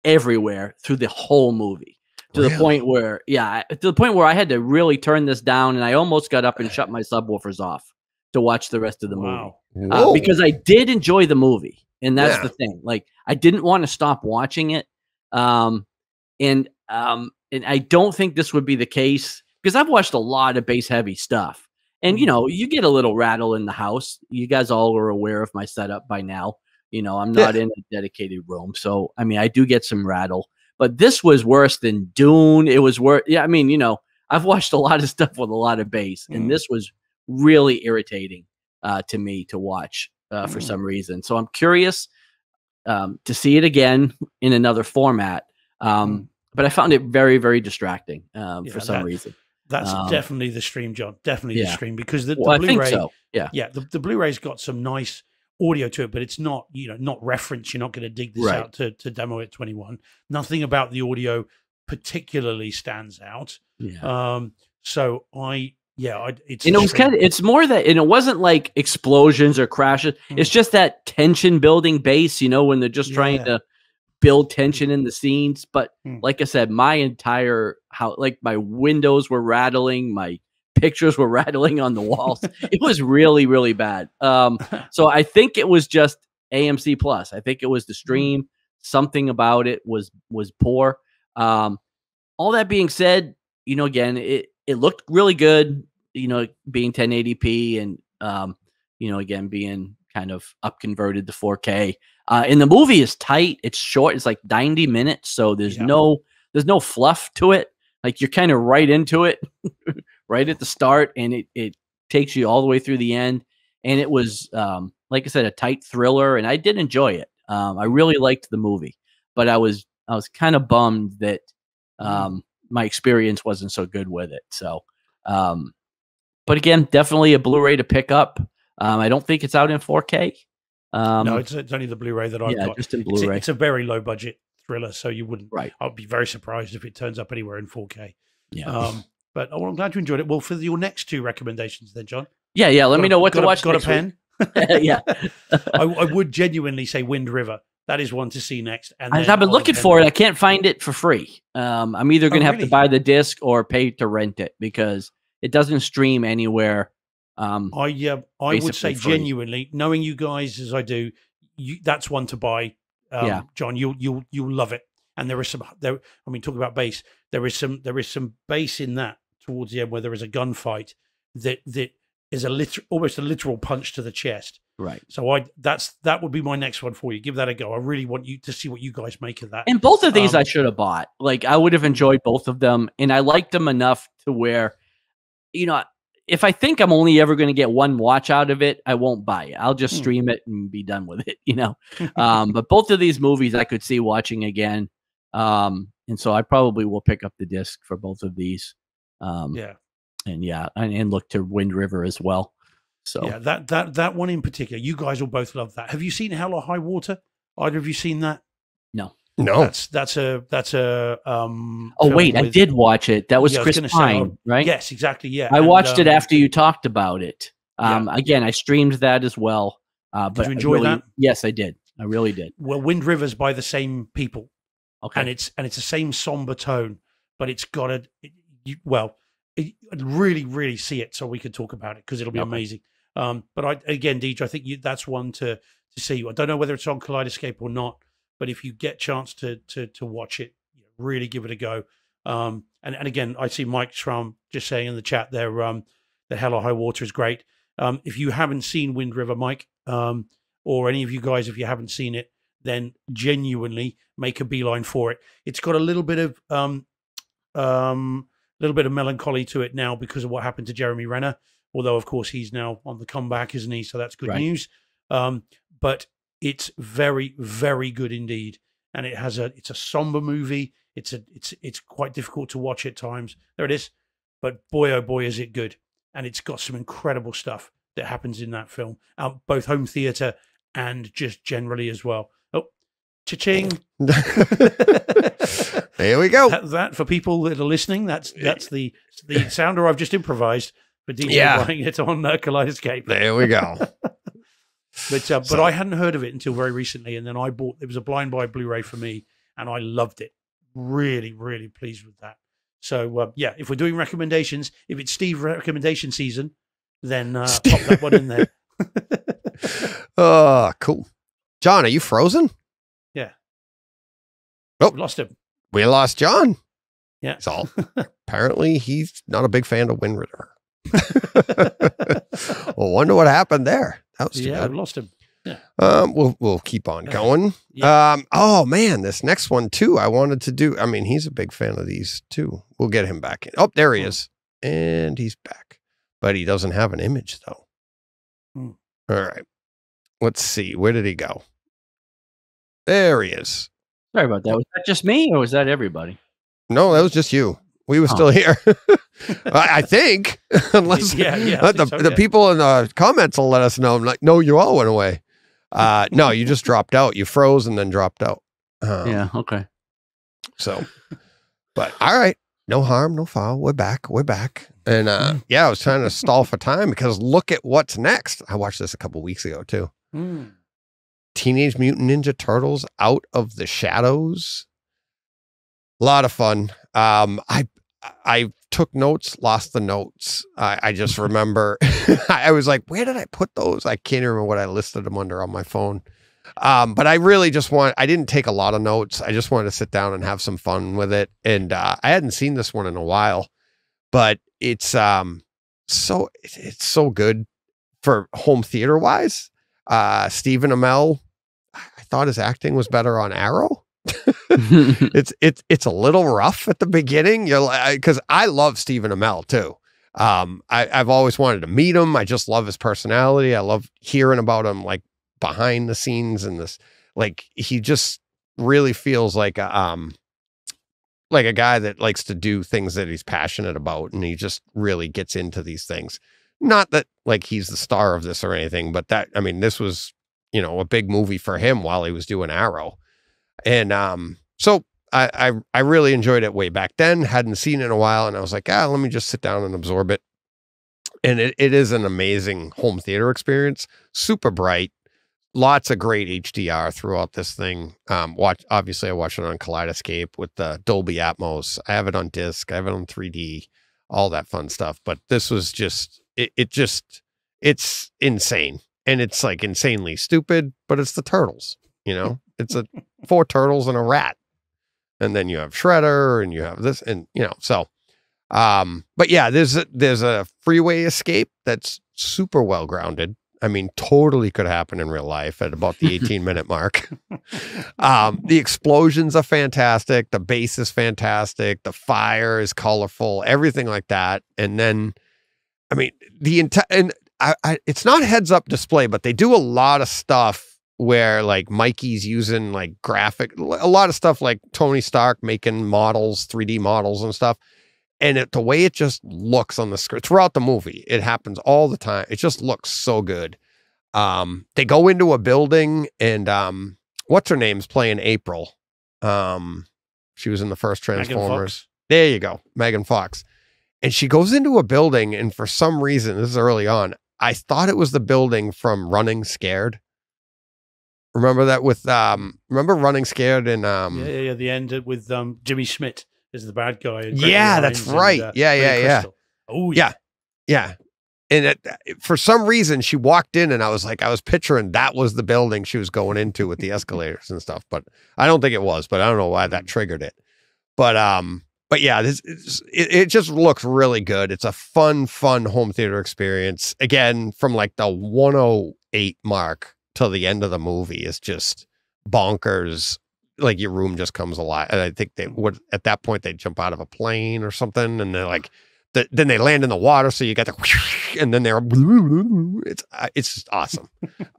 everywhere through the whole movie to the point where, I had to really turn this down, and I almost got up and shut my subwoofers off to watch the rest of the movie because I did enjoy the movie. And that's the thing. Like, I didn't want to stop watching it. And I don't think this would be the case, because I've watched a lot of bass heavy stuff, and you get a little rattle in the house. You guys all are aware of my setup by now. I'm not in a dedicated room, so I mean, I do get some rattle. But this was worse than Dune. It was worse. Yeah, I mean, I've watched a lot of stuff with a lot of bass, and this was really irritating to me to watch for some reason. So I'm curious to see it again in another format. But I found it very, very distracting for some reason. That's definitely the stream, John. Definitely the stream, because the Blu-ray. I think Blu-ray, so. Yeah, the Blu-ray's got some nice audio to it, but it's not, not reference. You're not going to dig this out to demo it 21. Nothing about the audio particularly stands out. Yeah. So it's more that, and it wasn't like explosions or crashes. It's just that tension building bass, when they're just trying to build tension in the scenes. But like I said, my entire house, like my windows were rattling, my pictures were rattling on the walls. It was really, really bad. So I think it was just AMC Plus. I think it was the stream. Something about it was poor. All that being said, again, it looked really good, being 1080p and, again, being kind of up converted to 4K. And the movie is tight. It's short. It's like 90 minutes. So there's no fluff to it. Like, you're kind of right into it right at the start, and it takes you all the way through the end. And it was, like I said, a tight thriller, and I did enjoy it. I really liked the movie, but I was kind of bummed that my experience wasn't so good with it. So, but again, definitely a Blu-ray to pick up. I don't think it's out in 4K. No, it's only the Blu-ray that I've got. Just in Blu-ray. It's a very low budget thriller, so you wouldn't. Right. I'd be very surprised if it turns up anywhere in 4K. Yeah. But I'm glad you enjoyed it. Well, for your next two recommendations, then, John. Yeah. Let me know what to watch. Got a pen? Yeah. I would genuinely say Wind River. That is one to see next. And I've been looking for it. I can't find it for free. I'm either going to have to buy the disc or pay to rent it, because it doesn't stream anywhere. I would say free. Genuinely, knowing you guys as I do, that's one to buy. John, you'll love it. And there is some. Talk about bass. There is some bass in that towards the end where there is a gunfight that is almost a literal punch to the chest. Right. So that would be my next one for you. Give that a go. I really want you to see what you guys make of that. And both of these I should have bought. Like, I would have enjoyed both of them, and I liked them enough to where, if I think I'm only ever going to get one watch out of it, I won't buy it. I'll just stream it and be done with it, But both of these movies I could see watching again. And so I probably will pick up the disc for both of these. And look to Wind River as well. So yeah, that one in particular, you guys will both love that. Have you seen Hell or High Water? Either of you seen that? no. That's a Oh wait, I did watch it. That was Chris Pine, right? Yes, exactly. Yeah, I watched it after you talked about it. Again, I streamed that as well. But did you enjoy that? Yes, I did. I really did. Well, Wind River's by the same people. Okay, and it's the same somber tone, but it's got really see it so we can talk about it because it'll be amazing. But Deej, I think that's one to see. I don't know whether it's on Kaleidescape or not, but if you get a chance to watch it, really give it a go. And again, I see Mike Schramm just saying in the chat there, the Hell or High Water is great. If you haven't seen Wind River, Mike, or any of you guys, if you haven't seen it, then genuinely make a beeline for it. It's got a little bit of melancholy to it now because of what happened to Jeremy Renner. Although, of course, he's now on the comeback, isn't he? So that's good news. But it's very, very good indeed, and it's a somber movie. It's quite difficult to watch at times. There it is, but boy, oh boy, is it good! And it's got some incredible stuff that happens in that film, both home theater and just generally as well. Oh, cha-ching! There we go. That for people that are listening, that's the sounder I've just improvised for DJ buying it on Kaleidescape. There we go. But I hadn't heard of it until very recently, and then I bought. It was a blind buy Blu-ray for me, and I loved it. Really, really pleased with that. So if we're doing recommendations, if it's Steve recommendation season, then pop that one in there. Cool. John, are you frozen? Yeah. Oh, we lost him. We lost John. Yeah. So apparently he's not a big fan of Wind River. Well, wonder what happened there. That was too bad. We lost him. Yeah. We'll keep on going. Yeah. Oh man, this next one too. I wanted to do. I mean, he's a big fan of these too. We'll get him back in. Oh, there he is, and he's back, but he doesn't have an image though. All right. Let's see. Where did he go? There he is. Sorry about that. Was that just me, or was that everybody? No, that was just you. We were still here. I think, unless the people in the comments will let us know. I'm like, no, you all went away. No, you just dropped out. You froze and then dropped out. Yeah. Okay. So, but all right. No harm, no foul. We're back. We're back. And I was trying to stall for time because look at what's next. I watched this a couple weeks ago too. Teenage Mutant Ninja Turtles Out of the Shadows. A lot of fun. I took notes, lost the notes. I just remember I was like, where did I put those? I can't remember what I listed them under on my phone. But I really just I didn't take a lot of notes. I just wanted to sit down and have some fun with it. And I hadn't seen this one in a while, but it's so good for home theater wise. Stephen Amell, I thought his acting was better on Arrow. It's a little rough at the beginning. Because I love Stephen Amell too. I've always wanted to meet him. I just love his personality. I love hearing about him, like behind the scenes and this. Like he just really feels like a guy that likes to do things that he's passionate about, and he just really gets into these things. Not that like he's the star of this or anything, but this was a big movie for him while he was doing Arrow. And so I really enjoyed it way back then, hadn't seen it in a while, and I was like, let me just sit down and absorb it. And it is an amazing home theater experience, super bright, lots of great HDR throughout this thing. Obviously I watched it on Kaleidescape with the Dolby Atmos. I have it on disc, I have it on 3D, all that fun stuff. But this was just, it's insane. And it's like insanely stupid, but it's the Turtles, it's 4 turtles and a rat. And then you have Shredder and you have this and, so, but yeah, there's a freeway escape that's super well grounded. I mean, totally could happen in real life at about the 18-minute mark. The explosions are fantastic. The bass is fantastic. The fire is colorful, everything like that. And then, I mean, it's not heads-up display, but they do a lot of stuff where like Mikey's using like a lot of stuff like Tony Stark making models, 3D models and stuff. And the way it just looks on the screen throughout the movie, it happens all the time. It just looks so good. They go into a building and what's her name's playing April. She was in the first Transformers. There you go, Megan Fox. And she goes into a building, and for some reason, this is early on, I thought it was the building from Running Scared. Remember that with remember Running Scared and yeah, the end with Jimmy Schmidt is the bad guy. Yeah, that's right. And, yeah. Oh yeah. And for some reason, she walked in, and I was picturing that was the building she was going into with the escalators and stuff. But I don't think it was. But I don't know why that triggered it. But yeah, it just looks really good. It's a fun home theater experience. Again, from like the 108 mark till the end of the movie is just bonkers. Like your room just comes alive. And I think they would at that point they'd jump out of a plane or something, and they're like, then they land in the water. So you got the, and then they're, it's just awesome,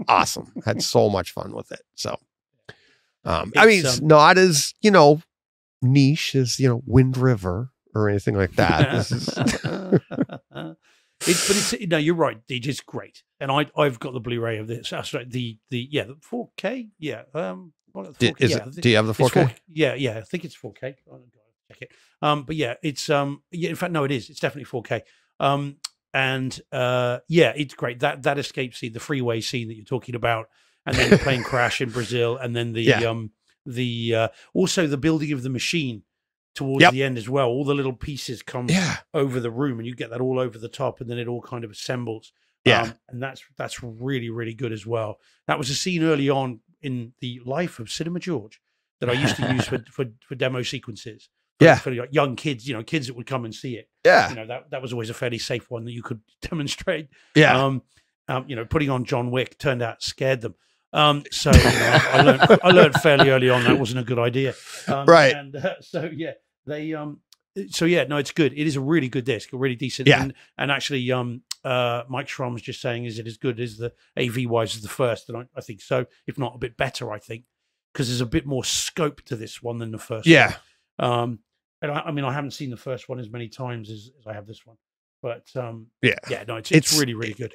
awesome. Had so much fun with it. So, I mean, it's not as niche as Wind River or anything like that. This is. It's no, you're right, DJ. It's great, and I've got the Blu-ray of this. The 4K. Yeah. Do you have the 4K? Yeah. I think it's 4K. I'll check it. But yeah, it's In fact, no, it is. It's definitely 4K. It's great. That escape scene, the freeway scene that you're talking about, and then the plane crash in Brazil, and then also the building of the machine towards the end as well. All the little pieces come over the room, and you get that all over the top, and then it all kind of assembles. And that's really, really good as well. That was a scene early on in the life of Cinema George that I used to use for demo sequences. For like young kids, kids that would come and see it. That was always a fairly safe one that you could demonstrate. Putting on John Wick turned out scared them. So I learned fairly early on that wasn't a good idea. Right. And it's good. It is a really good disc, a really decent. And actually, Mike Schramm's just saying, is it as good as the AV wise as the first? And I think so, if not a bit better, I think, because there's a bit more scope to this one than the first one. And I haven't seen the first one as many times as I have this one. But it's really, really good.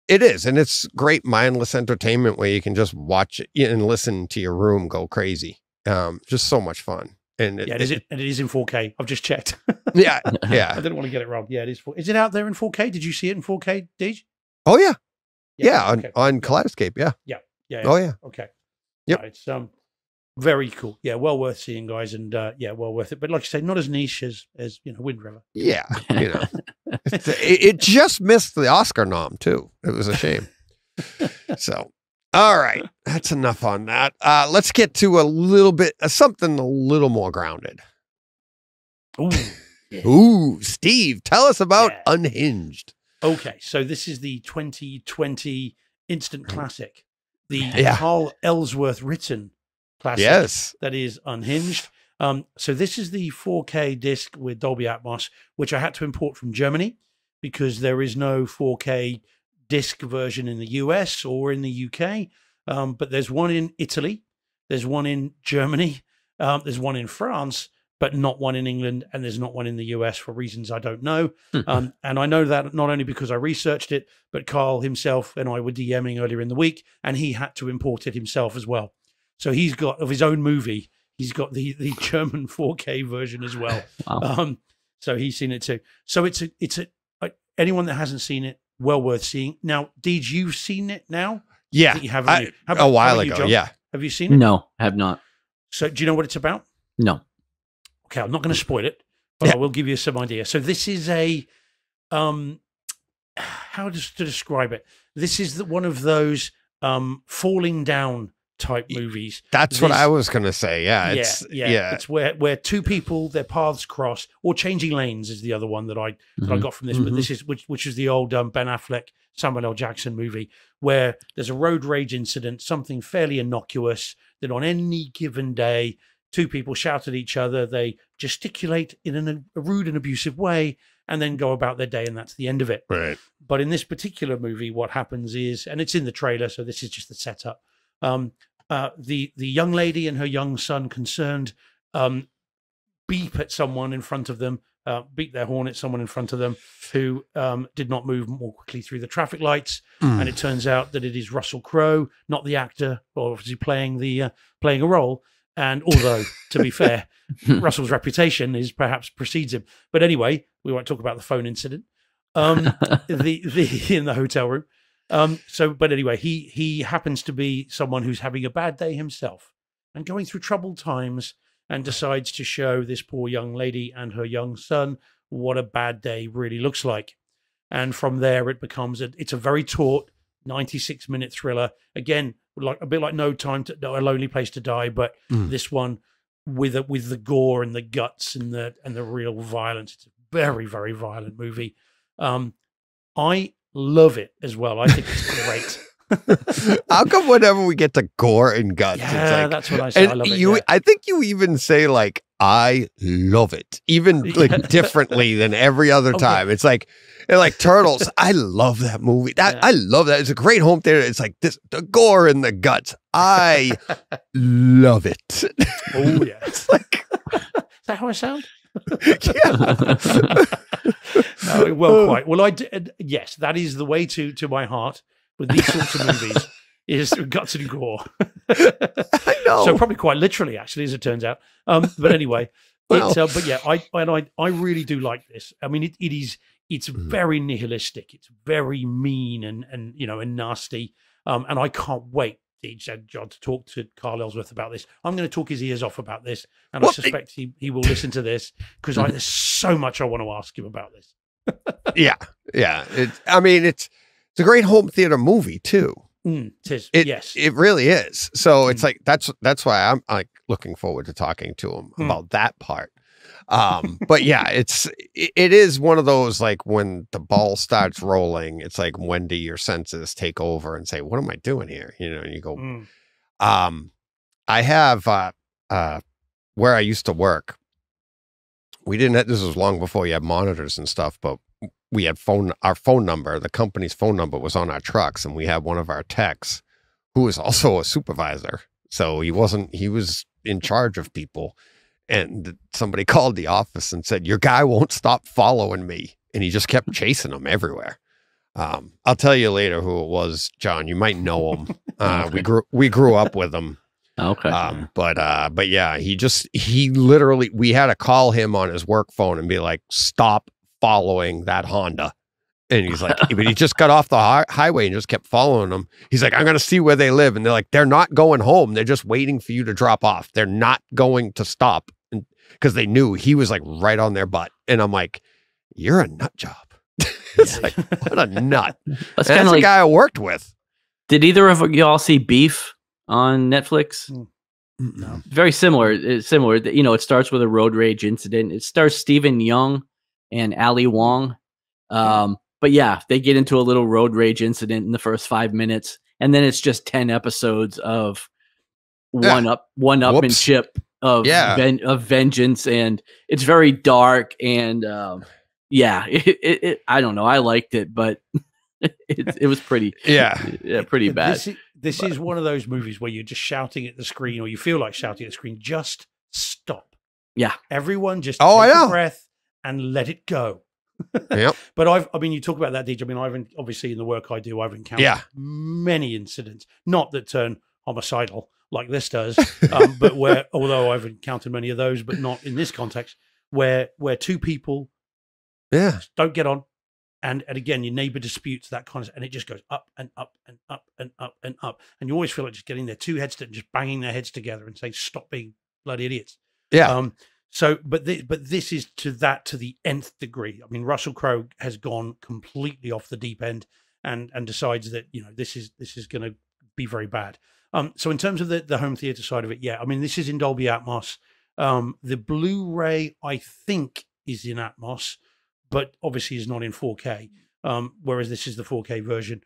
It is, and it's great mindless entertainment where you can just watch it and listen to your room go crazy. Just so much fun. And it is in 4K. I've just checked. Yeah. I didn't want to get it wrong. Yeah, it is. Is it out there in 4K? Did you see it in 4K, Deej? Oh yeah. On Kaleidescape. Yeah. Oh yeah. Okay. Yep. It's very cool. Yeah, well worth seeing, guys, and well worth it. But like you say, not as niche as Wind River. Yeah, it just missed the Oscar nom too. It was a shame. So, all right, that's enough on that. Let's get to a little bit something a little more grounded. Ooh, Steve, tell us about Unhinged. Okay, so this is the 2020 instant classic, the Carl Ellsworth written classic that is Unhinged. So this is the 4K disc with Dolby Atmos, which I had to import from Germany because there is no 4K disc version in the US or in the UK. But there's one in Italy, there's one in Germany, there's one in France, but not one in England, and there's not one in the US for reasons I don't know. And I know that not only because I researched it, but Carl himself and I were DMing earlier in the week, and he had to import it himself as well. So he's got, of his own movie, he's got the German 4K version as well. Wow. So he's seen it too. So it's anyone that hasn't seen it, well worth seeing. Now, Deej, you've seen it now? Yeah. You haven't. A while ago, yeah. Have you seen it? No, I have not. So do you know what it's about? No. Okay, I'm not going to spoil it, but I will give you some idea. So this is a, how to describe it? This is one of those falling down type movies. That's what I was going to say. Yeah. It's where two people, their paths cross, or changing lanes is the other one that I got from this. But this is which is the old Ben Affleck, Samuel L. Jackson movie, where there's a road rage incident, something fairly innocuous that on any given day, two people shout at each other, they gesticulate in a rude and abusive way, and then go about their day, and that's the end of it. Right. But in this particular movie, what happens is, and it's in the trailer, so this is just the setup. The young lady and her young son concerned beep at someone in front of them, beat their horn at someone in front of them who did not move more quickly through the traffic lights. And it turns out that it is Russell Crowe, not the actor, or obviously playing a role. And although, to be fair, Russell's reputation precedes him. But anyway, we won't talk about the phone incident in the hotel room. But anyway, he happens to be someone who's having a bad day himself and going through troubled times, and decides to show this poor young lady and her young son what a bad day really looks like. And from there, it becomes it's a very taut 96-minute thriller. Again, like a bit like No A Lonely Place to Die, but this one with the gore and the guts and the real violence. It's a very, very violent movie. I love it as well. I think it's great. How come whenever we get to gore and guts, Yeah, it's like, that's what I say. I love it. Yeah. I think you even say like, I love it, even like differently than every other time. It's like Turtles. I love that movie. I love that. It's a great home theater. It's like the gore and the guts. I love it. Oh yeah. It's like, is that how I sound? Yeah. No, well, quite. Well, yes, that is the way to my heart with these sorts of movies is guts and gore. I know. So probably quite literally, actually, as it turns out. But anyway, Well. but yeah, I really do like this. I mean, it's very nihilistic. It's very mean and nasty. And I can't wait, John, to talk to Carl Ellsworth about this. I'm going to talk his ears off about this, and I suspect he will listen to this because there's so much I want to ask him about this. Yeah. It's a great home theater movie too. It is. Yes, it really is. So it's like that's why I'm like looking forward to talking to him about that part. But yeah, it is one of those like when the ball starts rolling, it's like when do your senses take over and say, what am I doing here? And you go, I have where I used to work. We didn't have, this was long before you had monitors and stuff, but we had our phone number, the company's phone number was on our trucks, and we had one of our techs who was also a supervisor. So he was in charge of people. And somebody called the office and said, your guy won't stop following me. And he just kept chasing them everywhere. I'll tell you later who it was, John. You might know him. We grew up with him. Okay. But yeah, he literally, we had to call him on his work phone and be like, stop following that Honda. And he's like, but he just got off the highway and just kept following them. He's like, I'm going to see where they live. And they're like, they're not going home. They're just waiting for you to drop off. They're not going to stop. Because they knew he was like right on their butt. And I'm like, you're a nut job. It's like, what a nut. That's kind of the guy I worked with. Did either of y'all see Beef on Netflix? No. Very similar. It's similar. It starts with a road rage incident. It stars Stephen Young and Ali Wong. But yeah, they get into a little road rage incident in the first 5 minutes, and then it's just 10 episodes of one-upmanship of vengeance, and it's very dark. And I don't know. I liked it, but it was pretty pretty bad. This is one of those movies where you're just shouting at the screen, or you feel like shouting at the screen. Just stop. Yeah, everyone just take a breath and let it go. Yep. But you talk about that, DJ. I mean, I've obviously in the work I do, I've encountered many incidents, not that turn homicidal like this does, but although I've encountered many of those, but not in this context, where two people don't get on, and again your neighbor disputes, that kind of, and it just goes up and up and up and up and up, and you always feel like just getting their two heads and just banging their heads together and saying, stop being bloody idiots. So, but this is to the nth degree. I mean, Russell Crowe has gone completely off the deep end and decides that this is going to be very bad. So in terms of the home theater side of it, I mean, this is in Dolby Atmos. The Blu-ray, I think, is in Atmos, but obviously is not in 4K. Whereas this is the 4K version,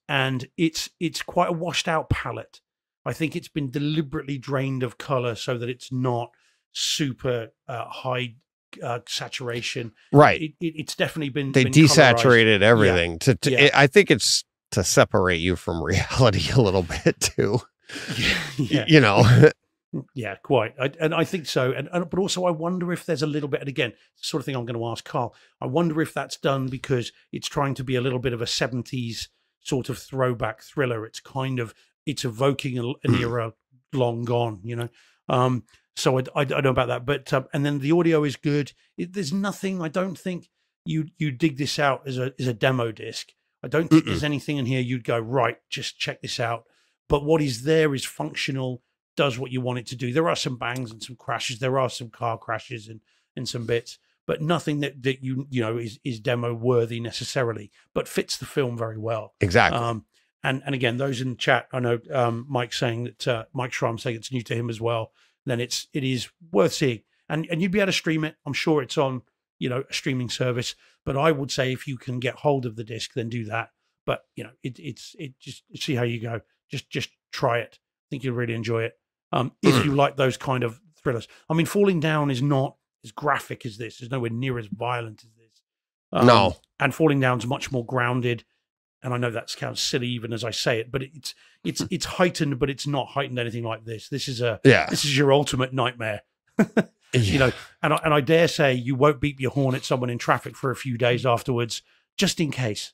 and it's quite a washed out palette. I think it's been deliberately drained of color so that it's not super high saturation. Right. It's definitely been. They desaturated everything I think it's to separate you from reality a little bit too. Yeah, quite. And I think so. But also I wonder if there's a little bit, and again, the sort of thing I'm going to ask Carl, I wonder if that's done because it's trying to be a little bit of a 70s sort of throwback thriller. It's evoking an era long gone, you know? So I don't know about that, but, and then the audio is good. There's nothing, I don't think you dig this out as a demo disc. I don't think there's anything in here you'd go, right, just check this out. But what is there is functional, does what you want it to do. There are some bangs and some crashes. There are some car crashes and some bits, but nothing that you know is demo worthy necessarily, but fits the film very well. Exactly. And again, those in the chat, I know Mike saying that Mike Schramm saying it's new to him as well. Then it is worth seeing, and you'd be able to stream it. I'm sure it's on, you know, a streaming service. But I would say if you can get hold of the disc, then do that. But you know, it's just see how you go. Just try it. I think you'll really enjoy it. If you like those kind of thrillers. I mean, Falling Down is not as graphic as this. It's nowhere near as violent as this. No. And Falling Down's much more grounded. And I know that sounds silly even as I say it, but it's heightened, but it's not heightened anything like this. This is this is your ultimate nightmare. You know, and I dare say you won't beep your horn at someone in traffic for a few days afterwards, just in case.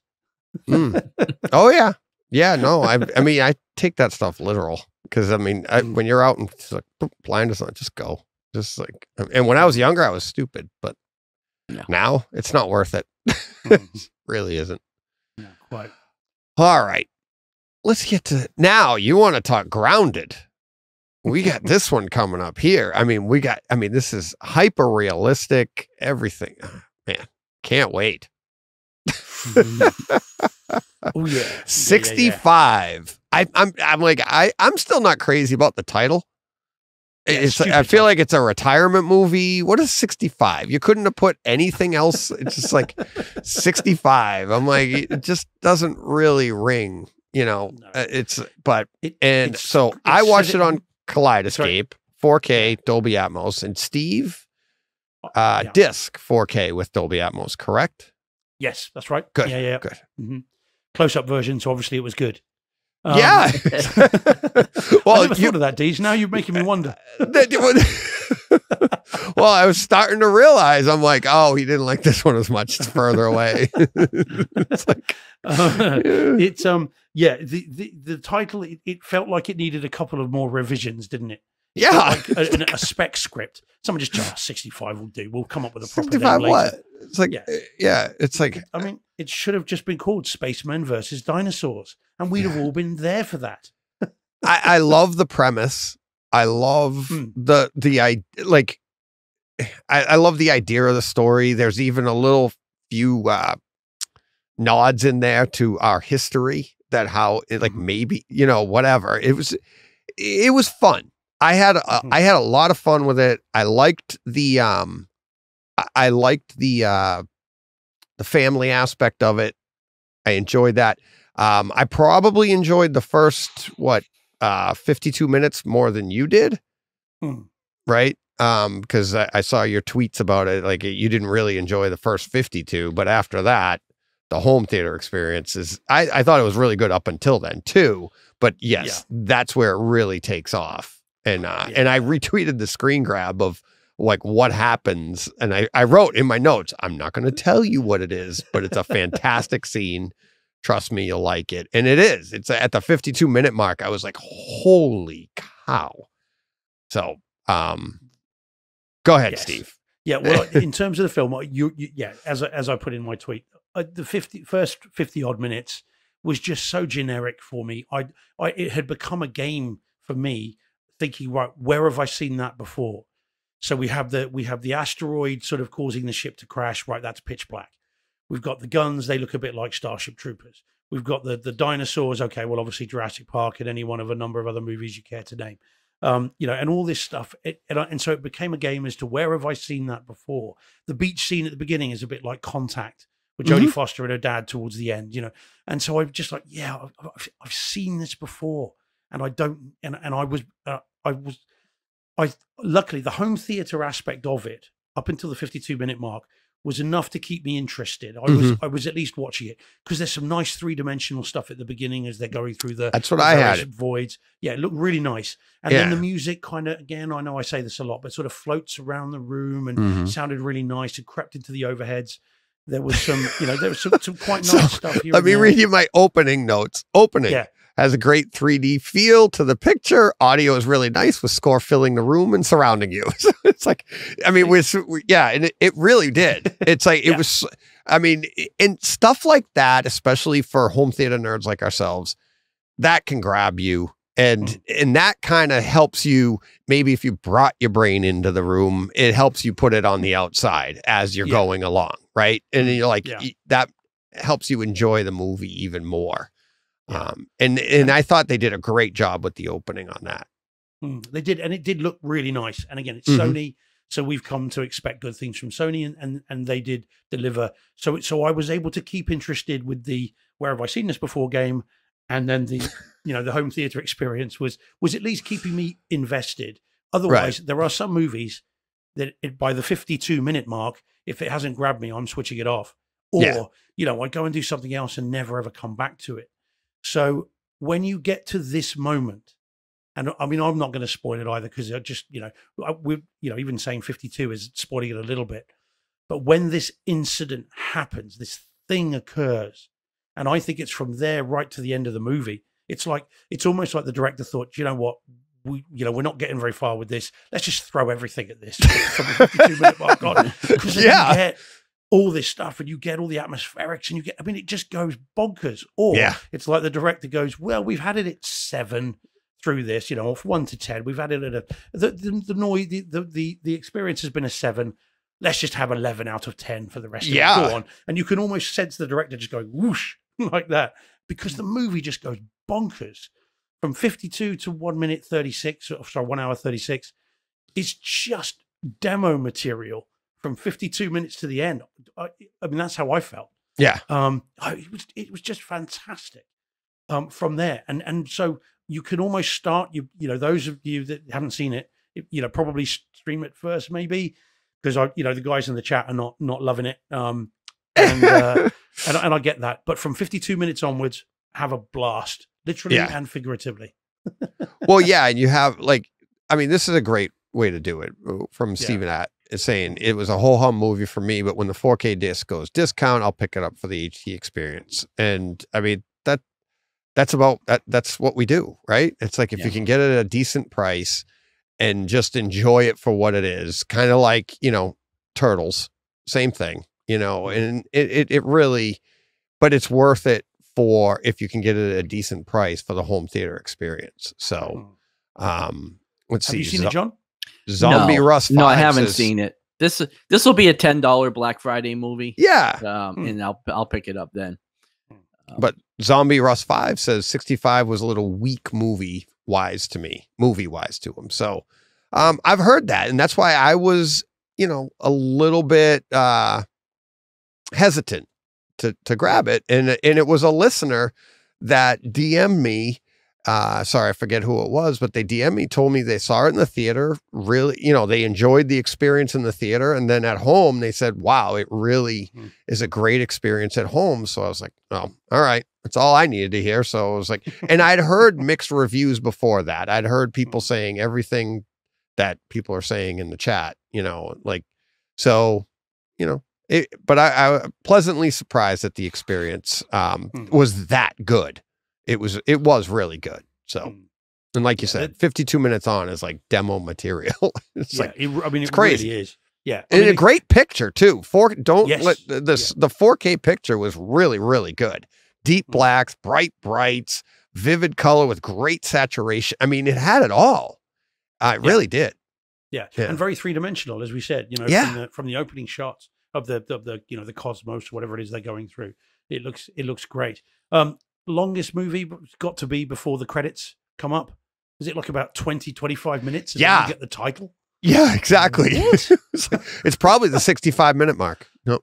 Oh yeah. Yeah, no, I mean, I take that stuff literal because I mean, when you're out and it's like blind is not, just go, just like. And when I was younger, I was stupid, but now it's not worth it. It really isn't. No, quite. All right, let's get to now. You want to talk grounded? We got this one coming up here. I mean, this is hyper realistic. Everything, man, can't wait. Oh yeah, 65. I'm still not crazy about the title. I feel like it's a retirement movie. What is 65? You couldn't have put anything else. It's just like 65. I'm like, it just doesn't really ring, you know. No. So I watched it on Kaleidescape, 4K, Dolby Atmos, and Steve, disc 4K with Dolby Atmos, correct? Yes, that's right. Good. Yeah. Good. Mm-hmm. Close-up version, so obviously it was good. Yeah. Well, I never thought of that, Deez. Now you're making me wonder. Well, I was starting to realize, I'm like, oh, he didn't like this one as much. It's further away. It's like, the title, it felt like it needed a couple of more revisions, didn't it? Yeah. Like a spec script. Someone just, 65 will do. We'll come up with a proper 65 name what? later. It's like, it's like, I mean, it should have just been called Spacemen versus Dinosaurs, and we'd have all been there for that. I love the premise. I love I love the idea of the story. There's even a little few nods in there to our history that how it, like, maybe, you know, whatever. It was fun. I had a lot of fun with it. I liked the family aspect of it. I enjoyed that. I probably enjoyed the first 52 minutes more than you did. Right? Because I saw your tweets about it. Like, you didn't really enjoy the first 52, but after that, the home theater experience is, I thought it was really good up until then too. But yes, that's where it really takes off. And I retweeted the screen grab of like what happens. And I wrote in my notes, I'm not going to tell you what it is, but it's a fantastic scene. Trust me, you'll like it. And it is. It's at the 52-minute mark. I was like, holy cow. So, go ahead, Steve. Yeah. Well, in terms of the film, as I put in my tweet, the first 50 odd minutes was just so generic for me. It had become a game for me, thinking, right, where have I seen that before? So we have the asteroid sort of causing the ship to crash. Right, that's pitch black. We've got the guns; they look a bit like Starship Troopers. We've got the dinosaurs. Okay, well, obviously Jurassic Park and any one of a number of other movies you care to name. You know, and all this stuff. And so it became a game as to where have I seen that before? The beach scene at the beginning is a bit like Contact with Jodie Foster and her dad towards the end, you know. And so I'm just like, I've seen this before, and I don't. And I luckily the home theater aspect of it up until the 52-minute mark was enough to keep me interested. I was at least watching it because there's some nice 3-dimensional stuff at the beginning as they're going through the that's what I had voids. Yeah, it looked really nice. And then the music kind of, again, I know I say this a lot, but sort of floats around the room and sounded really nice. It crept into the overheads. There was some, there was some quite nice stuff here. Let me read you my opening notes. Has a great 3D feel to the picture. Audio is really nice with score filling the room and surrounding you. So it's like, I mean, and it really did. It's like, it was, I mean, and stuff like that, especially for home theater nerds like ourselves, that can grab you. And that kind of helps you, maybe if you brought your brain into the room, it helps you put it on the outside as you're going along, right? And you're like, that helps you enjoy the movie even more. And I thought they did a great job with the opening on that. They did, and it did look really nice. And again, it's Sony, so we've come to expect good things from Sony, and they did deliver. So I was able to keep interested with the "Where have I seen this before?" game, and then the the home theater experience was at least keeping me invested. Otherwise, there are some movies that by the 52-minute mark, if it hasn't grabbed me, I'm switching it off, or I go and do something else and never ever come back to it. So when you get to this moment, and I mean, I'm not going to spoil it either because I just, even saying 52 is spoiling it a little bit. But when this incident happens, this thing occurs, and I think it's from there right to the end of the movie. It's almost like the director thought, you know what, we're not getting very far with this. Let's just throw everything at this from the 52-minute mark on, because you get all this stuff and you get all the atmospherics and it just goes bonkers. Or it's like the director goes, well, we've had it at 7 through this, off 1 to 10. We've had it at the noise, the experience has been a 7. Let's just have 11 out of 10 for the rest of it. Go on. And you can almost sense the director just going whoosh like that, because the movie just goes bonkers from 52 to 1 minute 36, 1 hour 36. It's just demo material. From 52 minutes to the end, I mean, that's how I felt. Yeah. It was just fantastic. From there, and so you can almost start. Those of you that haven't seen it, probably stream it first, maybe, because the guys in the chat are not loving it. And I get that, but from 52 minutes onwards, have a blast, literally and figuratively. Well, and you have this is a great way to do it from Stephen Att. Is saying it was a whole hum movie for me, but when the 4K disc goes discount, I'll pick it up for the HD experience. And I mean, that's about that. That's what we do, right? It's like, if you can get it at a decent price and just enjoy it for what it is, kind of like, Turtles, same thing, and it really, but it's worth it if you can get it at a decent price for the home theater experience. So, let's see. Have you seen it, John? Zombie Rust 5 No, I haven't seen it. This will be a $10 Black Friday movie. Yeah. And I'll pick it up then. But Zombie Rust 5 says 65 was a little weak movie-wise to him. So I've heard that, and that's why I was, a little bit hesitant to grab it. And it was a listener that DM'd me. Sorry, I forget who it was, but they DM'd me, told me they saw it in the theater. Really, they enjoyed the experience in the theater. And then at home, they said, wow, it really is a great experience at home. So I was like, oh, all right. That's all I needed to hear. So I was like, and I'd heard mixed reviews before that. I'd heard people saying everything that people are saying in the chat, but I pleasantly surprised that the experience was that good. It was really good. So, and like you said, 52 minutes on is like demo material. It's it crazy. Really is. Yeah. And a great picture too. The 4K picture was really, really good. Deep blacks, bright brights, vivid color with great saturation. I mean, it had it all. It really did. Yeah. And very 3-dimensional, as we said, from the opening shots of the cosmos, whatever it is they're going through. It looks great. Longest movie got to be before the credits come up. Is it like about 20-25 minutes? And then you get the title. Yeah, exactly. It's probably the 65-minute mark. No.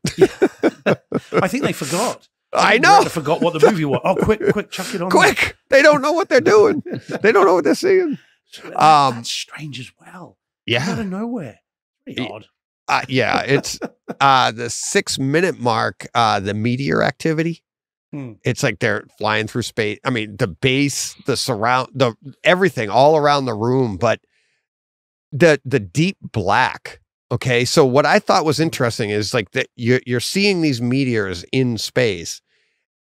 I think they forgot. I know. They forgot what the movie was. Oh, quick, chuck it on. Quick. They don't know what they're doing. They don't know what they're seeing. That's strange as well. Yeah. Out of nowhere. Pretty odd. Yeah, it's the 6-minute mark, the meteor activity. It's like they're flying through space. I mean, the bass, the surround, everything all around the room, but the deep black. Okay, so what I thought was interesting is like that you're seeing these meteors in space,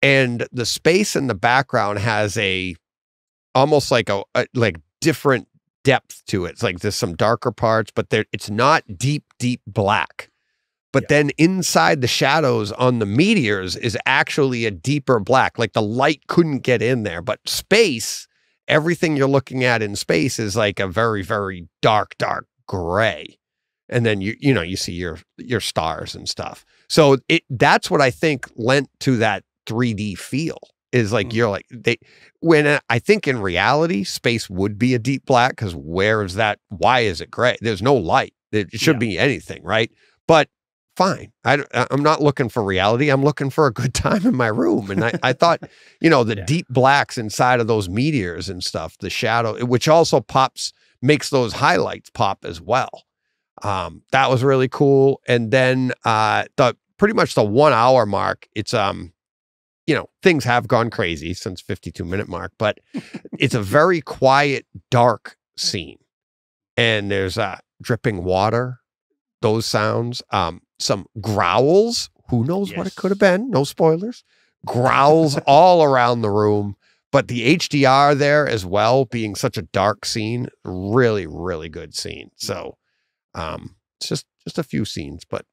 and the space in the background has almost like a different depth to it. It's like there's some darker parts, but it's not deep black. But then inside the shadows on the meteors is actually a deeper black. Like the light couldn't get in there, but space, everything you're looking at in space is like a very, very dark gray. And then you see your stars and stuff. So that's what I think lent to that 3D feel, is like you're like I think in reality space would be a deep black, because where is that? Why is it gray? There's no light. It should be anything, right? But fine. I'm not looking for reality. I'm looking for a good time in my room. And I thought, the deep blacks inside of those meteors and stuff, the shadow, which also makes those highlights pop as well. That was really cool. And then pretty much the 1 hour mark, it's things have gone crazy since 52-minute mark, but it's a very quiet, dark scene. And there's dripping water, those sounds, some growls. Who knows what it could have been? No spoilers. Growls all around the room. But the HDR there as well, being such a dark scene, really, really good scene. So it's just a few scenes, but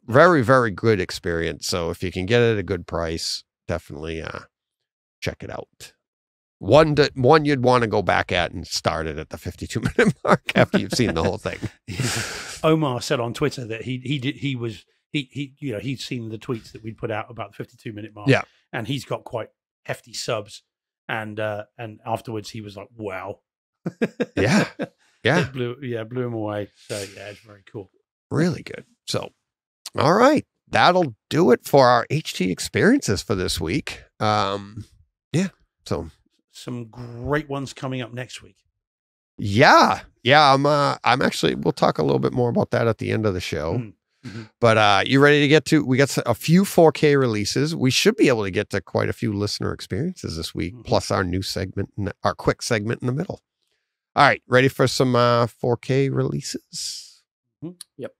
very, very good experience. So if you can get it at a good price, definitely check it out. One you'd want to go back at and start it at the 52-minute mark after you've seen the whole thing. Omar said on Twitter that he'd seen the tweets that we'd put out about the 52-minute mark. Yeah. And he's got quite hefty subs. And afterwards he was like, wow. Yeah. It blew him away. So yeah, it's very cool. Really good. So, all right. That'll do it for our HT experiences for this week. So some great ones coming up next week. Yeah. I'm actually, we'll talk a little bit more about that at the end of the show. Mm-hmm. But you ready to we got a few 4K releases. We should be able to get to quite a few listener experiences this week, plus our new segment, our quick segment in the middle. All right, ready for some 4K releases? Yep.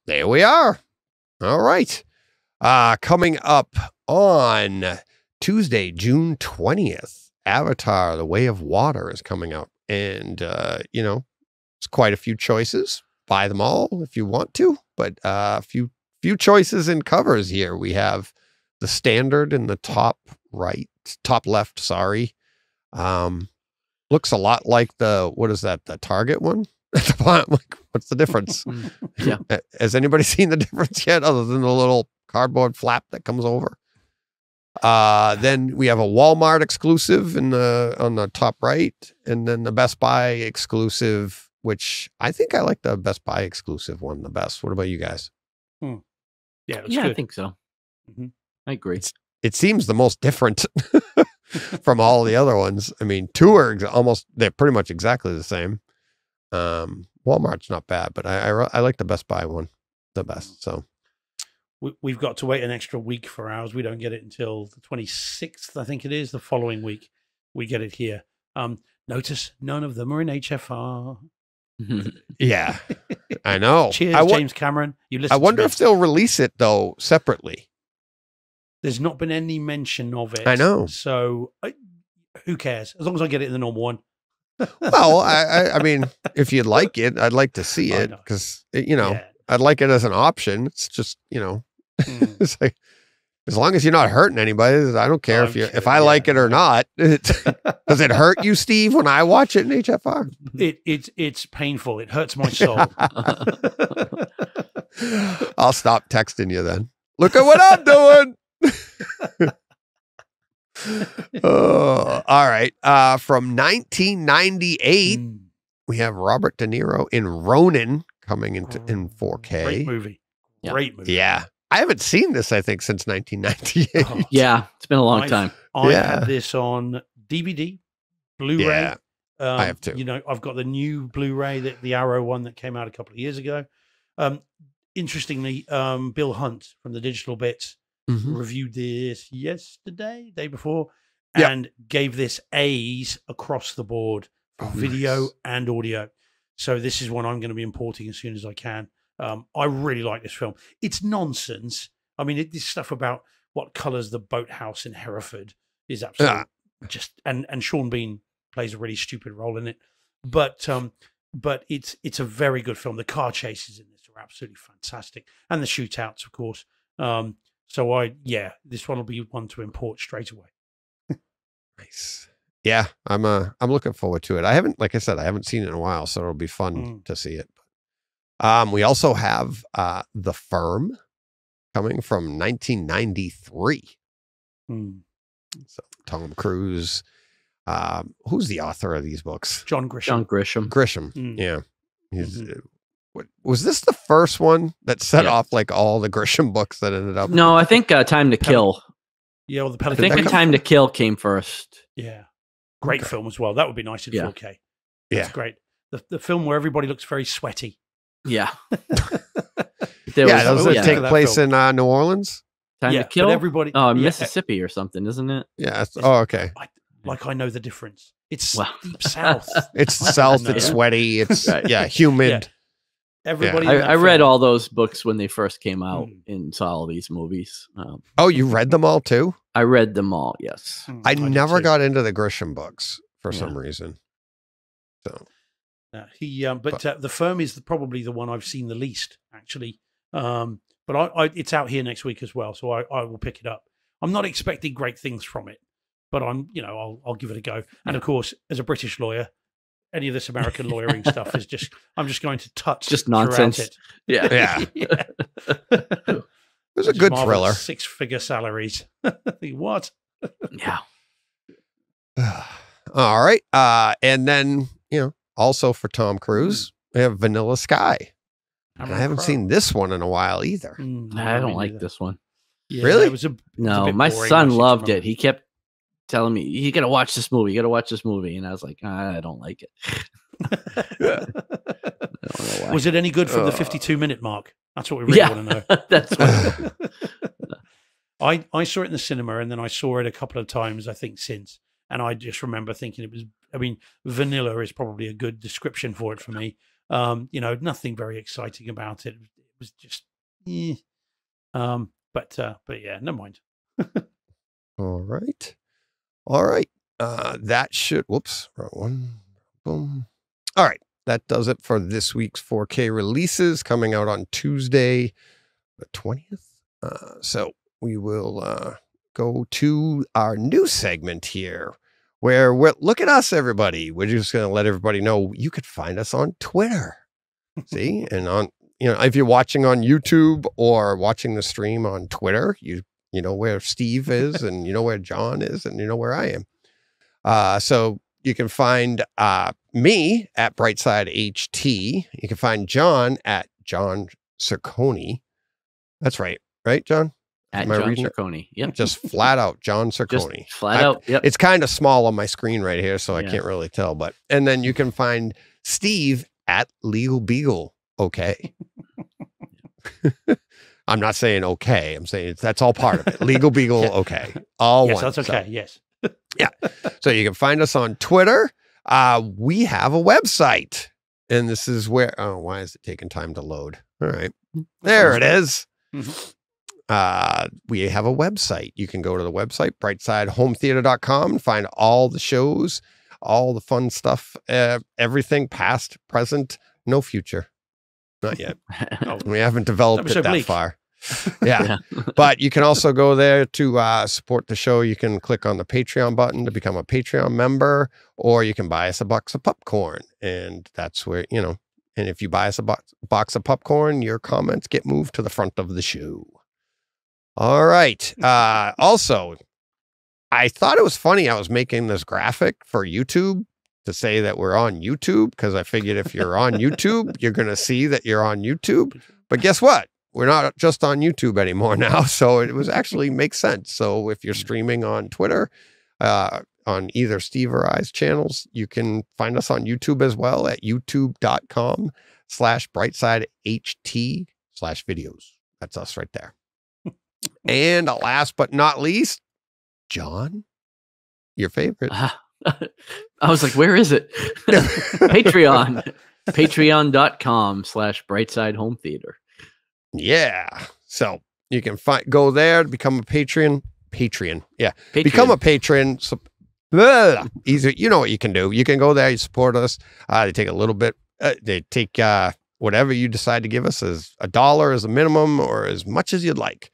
There we are. All right. Coming up on Tuesday, June 20th, Avatar, The Way of Water is coming out. And, it's quite a few choices. Buy them all if you want to, but a few choices in covers here. We have the standard in the top left, sorry. Looks a lot like the Target one at the bottom. Like, what's the difference? Yeah. Has anybody seen the difference yet, other than the little cardboard flap that comes over? Then we have a Walmart exclusive on the top right, and then the Best Buy exclusive, which I think I like the Best Buy exclusive one the best. What about you guys? Yeah, good. I think so. Mm-hmm. I agree. It seems the most different from all the other ones. I mean, they're pretty much exactly the same. Walmart's not bad, but I like the Best Buy one the best. So we've got to wait an extra week for ours. We don't get it until the 26th, I think it is, the following week. We get it here. Notice none of them are in HFR. Yeah, I know. Cheers, James Cameron. I wonder if they'll release it though separately. There's not been any mention of it. I know. So who cares? As long as I get it in the normal one. Well, I mean, if you'd like it, I'd like to see it, because I'd like it as an option. It's just it's like, as long as you're not hurting anybody, I don't care if I like it or not. Does it hurt you, Steve, when I watch it in HFR? It's painful. It hurts my soul. I'll stop texting you then. Look at what I'm doing. All right. From 1998, we have Robert De Niro in Ronin coming in 4K. Great movie. Yeah. I haven't seen this, I think, since 1998. Oh, Yeah, it's been a long time. I had this on DVD, Blu-ray. Yeah, I have too. You know, I've got the new Blu-ray, the Arrow one that came out a couple of years ago. Interestingly, Bill Hunt from the Digital Bits reviewed this yesterday, day before, and gave this A's across the board for video and audio. So this is one I'm going to be importing as soon as I can. I really like this film. It's nonsense. I mean, this stuff about what colours the boathouse in Hereford is absolutely just, and Sean Bean plays a really stupid role in it. But it's a very good film. The car chases in this are absolutely fantastic, and the shootouts, of course. So this one will be one to import straight away. Nice. Yeah, I'm looking forward to it. I haven't, like I said, I haven't seen it in a while, so it'll be fun to see it. We also have The Firm coming from 1993. So Tom Cruise. Who's the author of these books? John Grisham. John Grisham. Grisham. Yeah. He's, was this the first one that set off like all the Grisham books that ended up? No, I think Time to Kill. Yeah, well, I think Time to Kill came first. Yeah. Great film as well. That would be nice in 4K. That's great. The film where everybody looks very sweaty. Yeah. Does it take place in New Orleans? Time to Kill? Everybody, Mississippi or something, isn't it? Yeah. Oh, okay. I know the difference. It's deep south. It's south. It's sweaty. It's humid. Everybody. I read all those books when they first came out and saw all these movies. You read them all too? I read them all. Yes. I never got into the Grisham books for some reason. So. The Firm is probably the one I've seen the least, actually. But it's out here next week as well, so I will pick it up. I'm not expecting great things from it, but I'll give it a go. And of course, as a British lawyer, any of this American lawyering stuff is I'm just going to touch just nonsense. It. Yeah. It was a good thriller. 6-figure salaries. What? Yeah. All right. And then, also for Tom Cruise, we have Vanilla Sky. I haven't seen this one in a while either. I don't like this one. Yeah, really? It was no, my son loved it. He kept telling me, you got to watch this movie. You got to watch this movie. And I was like, I don't like it. I don't know why. Was it any good from the 52-minute mark? That's what we really want to know. That's what I saw it in the cinema, and then I saw it a couple of times, I think, since. And I just remember thinking vanilla is probably a good description for it for me. Nothing very exciting about it. It was just, but yeah, never mind. All right. That should, whoops, wrong one. Boom. All right. That does it for this week's 4K releases coming out on Tuesday, the 20th. So we will go to our new segment here where look at us, everybody. We're just going to let everybody know you could find us on Twitter. See? And on, if you're watching on YouTube or watching the stream on Twitter, you know where Steve is and you know where John is and you know where I am. So you can find me at Brightside HT. You can find John at John Circoni. That's right. Right, John? At John Circoni. Yep. Just flat out John Circoni. Just flat out. Yep. It's kind of small on my screen right here, so I can't really tell. And then you can find Steve at Legal Beagle. Okay. I'm not saying okay. I'm saying that's all part of it. Legal Beagle. Okay. All yes, one. That's okay. So, yes. Yeah. So you can find us on Twitter. We have a website, and this is where, why is it taking time to load? All right. There it is. We have a website. You can go to the website, brightsidehometheater.com, and find all the shows, all the fun stuff, everything past, present, no future. Not yet. We haven't developed it that far. Yeah. But you can also go there to support the show. You can click on the Patreon button to become a Patreon member, or you can buy us a box of popcorn. And that's where, and if you buy us a box of popcorn, your comments get moved to the front of the show. All right. Also, I thought it was funny. I was making this graphic for YouTube to say that we're on YouTube, because I figured if you're on YouTube, you're going to see that you're on YouTube. But guess what? we're not just on YouTube anymore now. So it was actually makes sense. So if you're streaming on Twitter, on either Steve or I's channels, you can find us on YouTube as well at youtube.com/brightside.ht/videos. That's us right there. And last but not least, John, your favorite. I was like, where is it? Patreon. Patreon.com/brightside home theater. Yeah. So you can go there to become a Patreon. Yeah. Patreon. Become a patron. So, easy. You know what you can do. You can go there. You support us. They take a little bit. They take whatever you decide to give us as $1 as a minimum or as much as you'd like.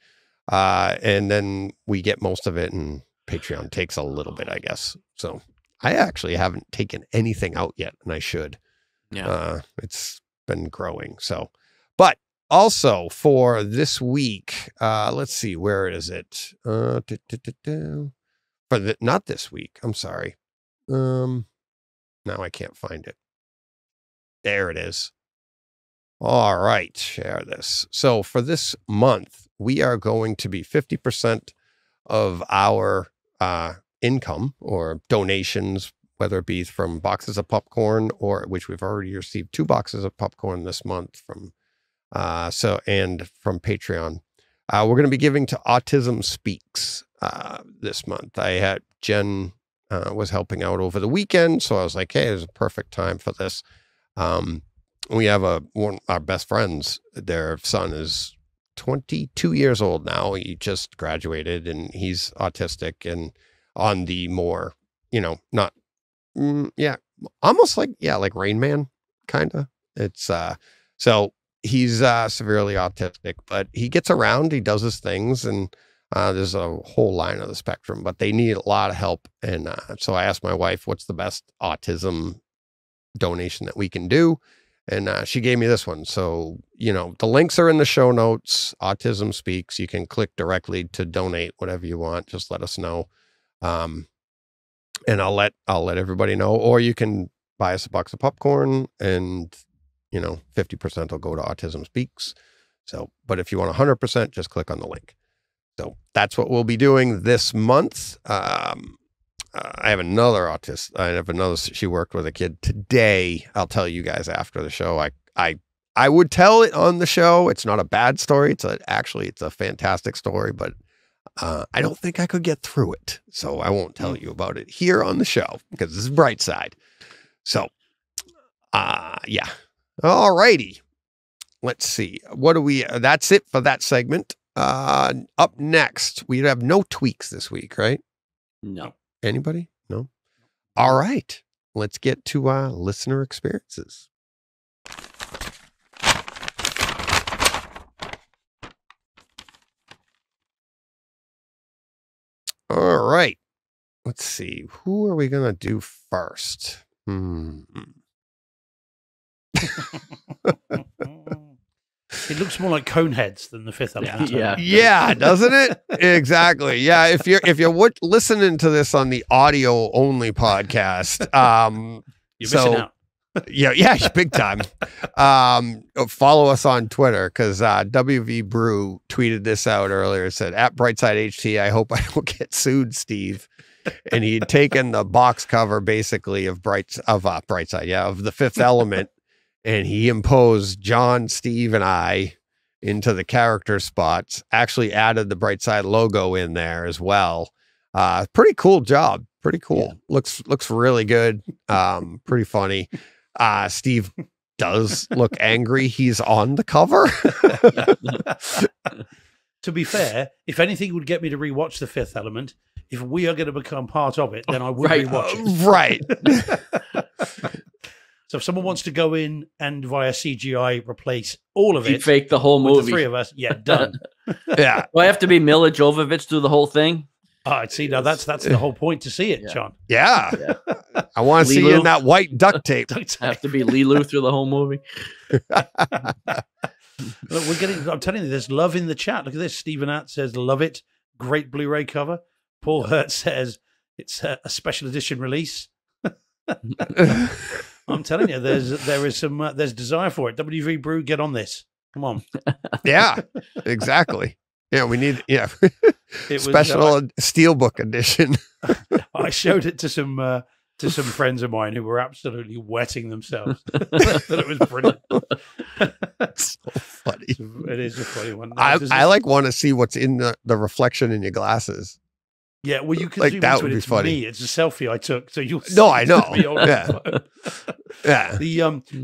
And then we get most of it, and Patreon takes a little bit, I guess. So I actually haven't taken anything out yet, and I should. Yeah. It's been growing. So, but also for this week, let's see, where is it? For not this week. I'm sorry. Now I can't find it. There it is. All right, share this. So for this month, we are going to be 50% of our income or donations, whether it be from boxes of popcorn, or which we've already received 2 boxes of popcorn this month from and from Patreon. We're going to be giving to Autism Speaks this month. I had Jen was helping out over the weekend, so I was like, hey, it's a perfect time for this. We have one of our best friends. Their son is 22 years old now. He just graduated, and he's autistic and on the more, not, almost like Rain Man, kind of. It's so he's severely autistic, but he gets around, he does his things, and there's a whole line of the spectrum, but they need a lot of help. And so I asked my wife, what's the best autism donation that we can do? And she gave me this one. So, the links are in the show notes. Autism Speaks. You can click directly to donate whatever you want. Just let us know. And I'll let everybody know, or you can buy us a box of popcorn and, 50% will go to Autism Speaks. So, but if you want 100%, just click on the link. So that's what we'll be doing this month. I have another autist. She worked with a kid today. I'll tell you guys after the show. I would tell it on the show. It's not a bad story. It's a fantastic story, but I don't think I could get through it. So I won't tell you about it here on the show because this is Brightside. So, yeah. All righty. Let's see. That's it for that segment. Up next, we have no tweaks this week, right? No. Anybody? No? All right. Let's get to listener experiences. All right. Let's see. Who are we going to do first? It looks more like Coneheads than the Fifth Element. Yeah, doesn't it? Exactly. Yeah, if you're listening to this on the audio only podcast, you're missing out. yeah, big time. Follow us on Twitter because WV Brew tweeted this out earlier. It said, at Brightside HT, I hope I don't get sued, Steve. And he'd taken the box cover basically of Brightside, of the Fifth Element. And he imposed John, Steve, and I into the character spots, actually added the Brightside logo in there as well. Pretty cool job. Pretty cool. Yeah. Looks really good. Pretty funny. Steve does look angry. He's on the cover. To be fair, if anything would get me to rewatch The Fifth Element, if we are going to become part of it, then I would rewatch it. Right. So if someone wants to go in and via CGI replace all of it, fake the whole movie, the 3 of us, done. Yeah. Do I have to be Mila Jovovich through the whole thing? See, now that's the whole point to see it, John. Yeah. I want to see you in that white duct tape. I have to be Lilu through the whole movie. Look, I'm telling you, there's love in the chat. Look at this. Stephen Att says, love it. Great Blu-ray cover. Paul Hurt says it's a special edition release. I'm telling you, there's desire for it. WV Brew, get on this. Come on. Yeah, exactly. Yeah, we need It special steelbook edition. I showed it to some friends of mine who were absolutely wetting themselves. That it was brilliant. So funny. It is a funny one. I like want to see what's in the reflection in your glasses. Yeah, well, you can like zoom that into would it. be It's funny. me. It's a selfie I took, so you'll. No, I know. Yeah. Yeah.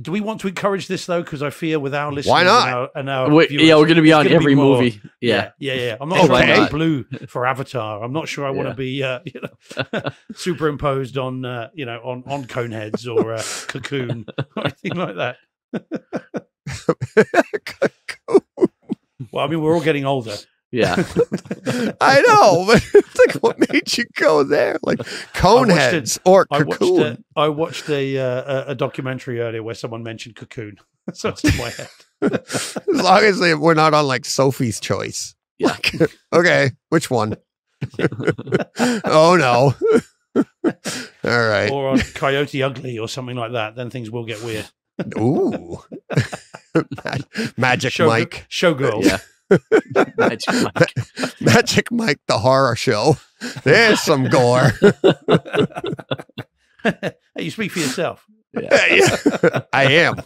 Do we want to encourage this though? Because I fear with our listeners, Why not? and our we're viewers, going to be on it's gonna every be more. movie. Yeah. I'm not sure I Okay. want Blue for Avatar. I'm not sure I want to be superimposed on on Coneheads or Cocoon or anything like that. Well, I mean, we're all getting older. Yeah. I know, but it's like, what made you go there? Like Coneheads or Cocoon? I watched a documentary earlier where someone mentioned Cocoon, so it's in my head. As long as we're not on like Sophie's Choice. Yeah. Okay, which one? Oh no. All right. Or on Coyote Ugly or something like that. Then things will get weird. Ooh. Magic Mike. Showgirls. Yeah. Magic Mike. Magic Mike, the horror show. There's some gore. Hey, you speak for yourself. Yeah, I am.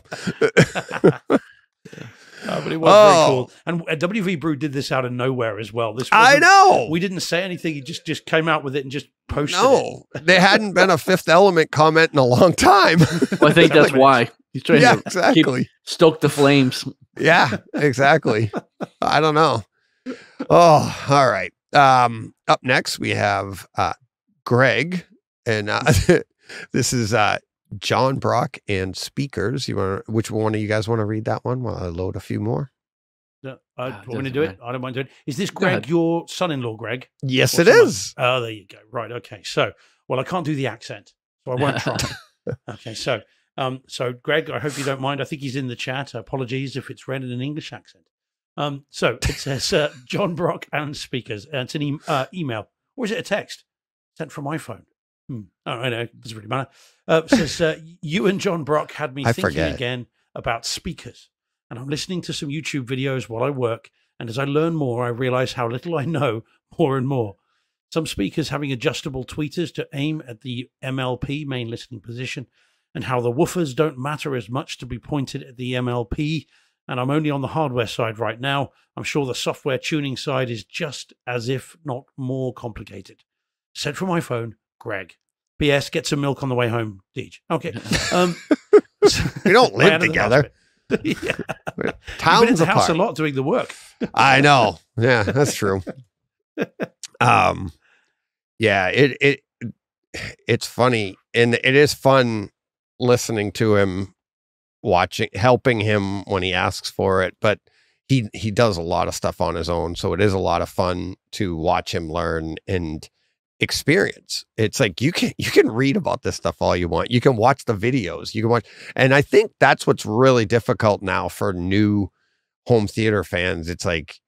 But it was very cool. And WV Brew did this out of nowhere as well. I know. We didn't say anything. He just came out with it and just posted it. No, there hadn't been a Fifth Element comment in a long time. Well, I think that's why he's trying to exactly. stoke the flames. Yeah, exactly. I don't know. Oh, all right. Up next we have Greg, and this is John Brock and Speakers. Which one of you guys want to read that one while I load a few more? No, I'm going to do it. I don't mind doing it. Is this Greg, your son-in-law, Greg? Yes, it is. Oh, there you go. Right. Okay. So, well, I can't do the accent, so I won't try. Okay. So Greg, I hope you don't mind. I think he's in the chat. Apologies if it's read in an English accent. So it says John Brock and Speakers. It's an email, or is it a text sent from my phone? Oh, I know. It doesn't really matter. It says, you and John Brock had me thinking again about speakers. And I'm listening to some YouTube videos while I work. And as I learn more, I realize how little I know more and more. Some speakers having adjustable tweeters to aim at the MLP, main listening position, and how the woofers don't matter as much to be pointed at the MLP. And I'm only on the hardware side right now. I'm sure the software tuning side is just as if not more complicated. Sent from my phone, Greg. P.S. Get some milk on the way home, Deej. Okay. We don't live together. Yeah. Towns You've been in the apart. house a lot doing the work. I know. Yeah, that's true. Yeah, it's funny, and it is fun listening to him, helping him when he asks for it, but he does a lot of stuff on his own, so it is a lot of fun to watch him learn and experience. It's like you can read about this stuff all you want. You can watch the videos. You can watch, and I think that's what's really difficult now for new home theater fans. It's like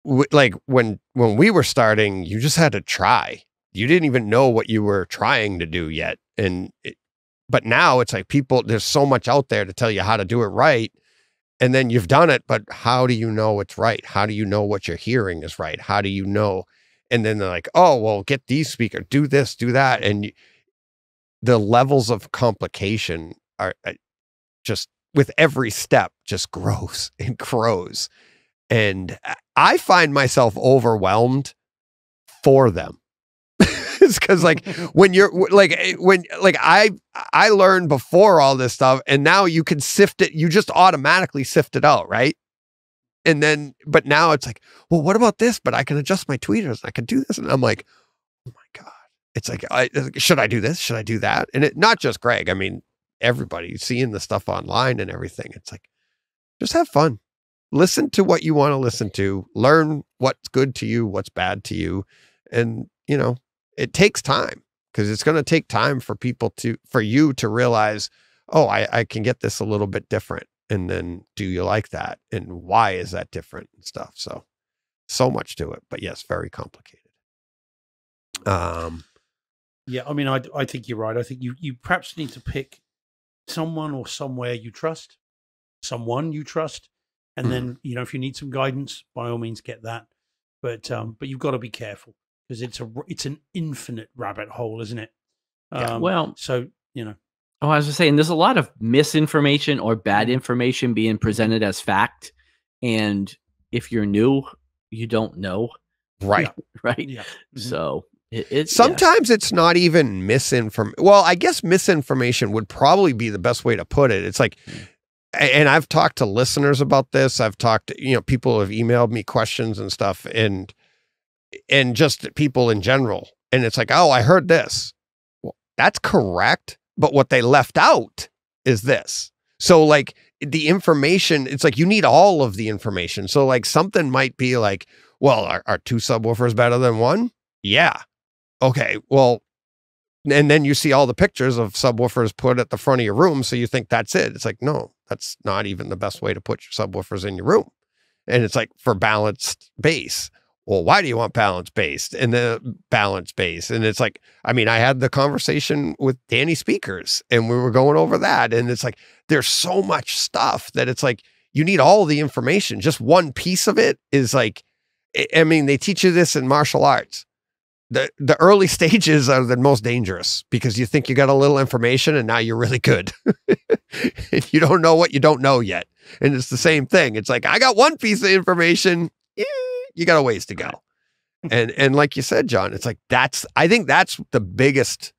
when we were starting, you just had to try. You didn't even know what you were trying to do yet, but now it's like there's so much out there to tell you how to do it right. And then you've done it, but how do you know it's right? How do you know what you're hearing is right? How do you know? And then they're like, oh, well, get these speakers, do this, do that. And the levels of complication are just with every step just grows and grows. And I find myself overwhelmed for them. It's because like when I learned before all this stuff, and now you can sift it, you just automatically sift it out, right? And then, but now it's like, well, what about this? But I can adjust my tweeters. I can do this. And I'm like, oh my God. It's like, should I do this? Should I do that? And not just Greg. I mean, everybody seeing the stuff online and everything. It's like, just have fun. Listen to what you want to listen to. Learn what's good to you, what's bad to you. And, it takes time, because it's going to take time for you to realize, oh, I can get this a little bit different. And then, do you like that? And why is that different and stuff? So much to it, but yes, very complicated. Yeah, I mean, I think you're right. I think you perhaps need to pick someone or somewhere you trust, someone you trust, And then, you know, if you need some guidance, by all means get that. But you've got to be careful because it's an infinite rabbit hole, isn't it? So, you know. Oh, I was just saying, there's a lot of misinformation or bad information being presented as fact. And if you're new, you don't know. Right. Right. Yeah. So it's sometimes it's not even misinformation. Well, I guess misinformation would probably be the best way to put it. It's like, and I've talked to listeners about this. I've talked to, you know, people have emailed me questions and stuff and just people in general. And it's like, oh, I heard this. Well, that's correct. But what they left out is this. So like the information, it's like you need all of the information. So like something might be like, well, are 2 subwoofers better than 1? Yeah. Okay. Well, and then you see all the pictures of subwoofers put at the front of your room. So you think that's it. It's like, no, that's not even the best way to put your subwoofers in your room. And it's like for balanced bass. Well, why do you want balanced bass and the balanced bass? And it's like, I mean, I had the conversation with Danny Speakers and we were going over that. And it's like, there's so much stuff that it's like, you need all the information. Just one piece of it is like, I mean, they teach you this in martial arts. The early stages are the most dangerous because you think you got a little information and now you're really good. And you don't know what you don't know yet. And it's the same thing. It's like, I got one piece of information. You got a ways to go. And like you said, John, it's like, I think that's the biggest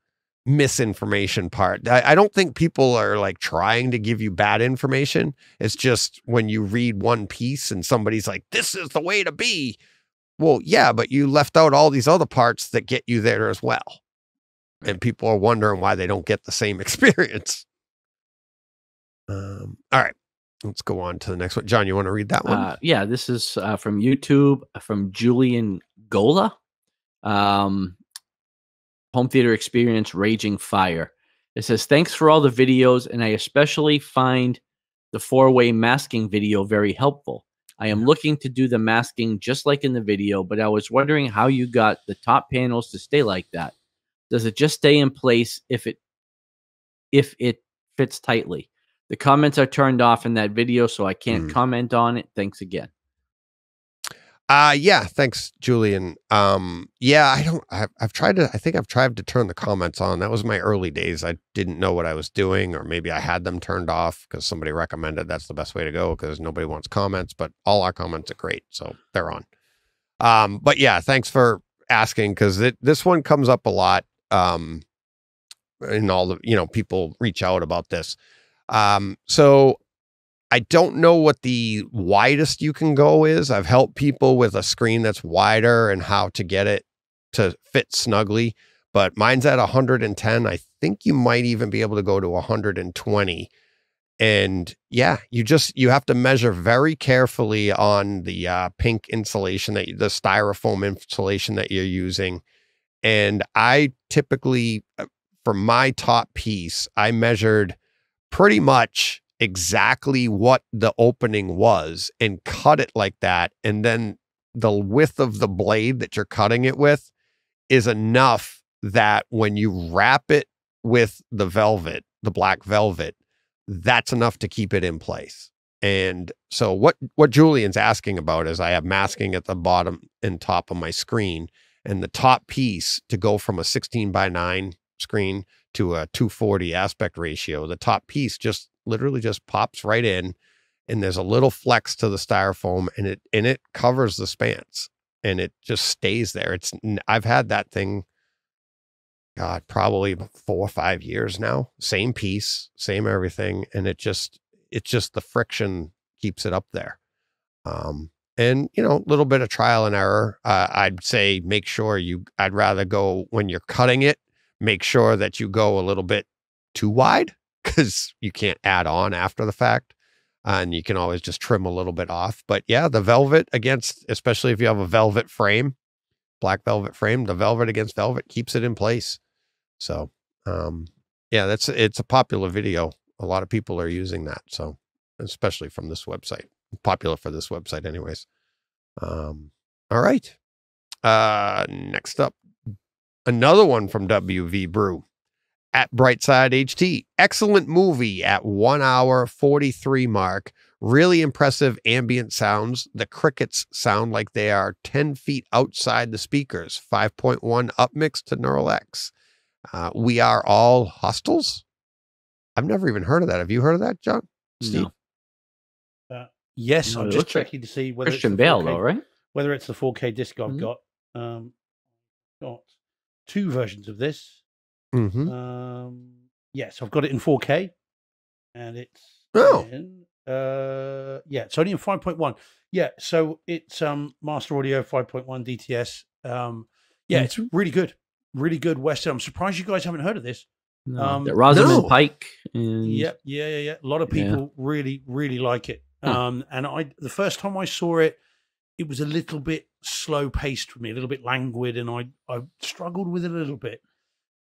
misinformation part. I don't think people are like trying to give you bad information. It's just when you read one piece and somebody's like, this is the way to be. Well, yeah, but you left out all these other parts that get you there as well. And people are wondering why they don't get the same experience. All right. Let's go on to the next one. John, you want to read that one? Yeah, this is from YouTube, from Julian Gola. Home Theater Experience Raging Fire. It says, thanks for all the videos, and I especially find the 4-way masking video very helpful. I am looking to do the masking just like in the video, but I was wondering how you got the top panels to stay like that. Does it just stay in place if it fits tightly? The comments are turned off in that video, so I can't comment on it. Thanks again. Yeah, thanks, Julian. Yeah, I've tried to, I think I've tried to turn the comments on. That was my early days. I didn't know what I was doing, or maybe I had them turned off because somebody recommended that's the best way to go because nobody wants comments, but all our comments are great. So they're on. But yeah, thanks for asking because this one comes up a lot. And all the, you know, people reach out about this. So I don't know what the widest you can go is. I've helped people with a screen that's wider and how to get it to fit snugly, but mine's at 110. I think you might even be able to go to 120. And yeah, you have to measure very carefully on the pink insulation the styrofoam insulation that you're using. And I typically, for my top piece, I measured pretty much exactly what the opening was and cut it like that. And then the width of the blade that you're cutting it with is enough that when you wrap it with the velvet, the black velvet, that's enough to keep it in place. And so what Julian's asking about is I have masking at the bottom and top of my screen, and the top piece to go from a 16:9 screen to a 240 aspect ratio, the top piece just literally just pops right in, and there's a little flex to the styrofoam, and it covers the spans, and it just stays there. I've had that thing, God, probably 4 or 5 years now. Same piece, same everything, and it's just the friction keeps it up there. And you know, a little bit of trial and error. I'd say make sure I'd rather go when you're cutting it, make sure that you go a little bit too wide, because you can't add on after the fact, and you can always just trim a little bit off. But yeah, the velvet especially if you have a velvet frame, black velvet frame, the velvet against velvet keeps it in place. So, yeah, it's a popular video. A lot of people are using that. So, especially from this website, popular for this website anyways. All right. Next up, another one from WV Brew. At Brightside HT, excellent movie at 1 hour 43 mark. Really impressive ambient sounds. The crickets sound like they are 10 feet outside the speakers. 5.1 upmix to Neural X. We are all hostels. I've never even heard of that. Have you heard of that, John? Steve? No. Yes, No, I'm it just looks like checking to see whether Christian it's the Bale, 4K, though, right? whether it's the 4K disc I've Mhm. got. Got 2 versions of this. Mm-hmm. Yes, I've got it in 4K, and it's it's only in 5.1. Yeah, so it's Master Audio 5.1 DTS. It's really good Western. I'm surprised you guys haven't heard of this. That Rosamund Pike. And... Yeah. A lot of people really like it. And the first time I saw it, it was a little bit slow paced for me, a little bit languid, and I struggled with it a little bit.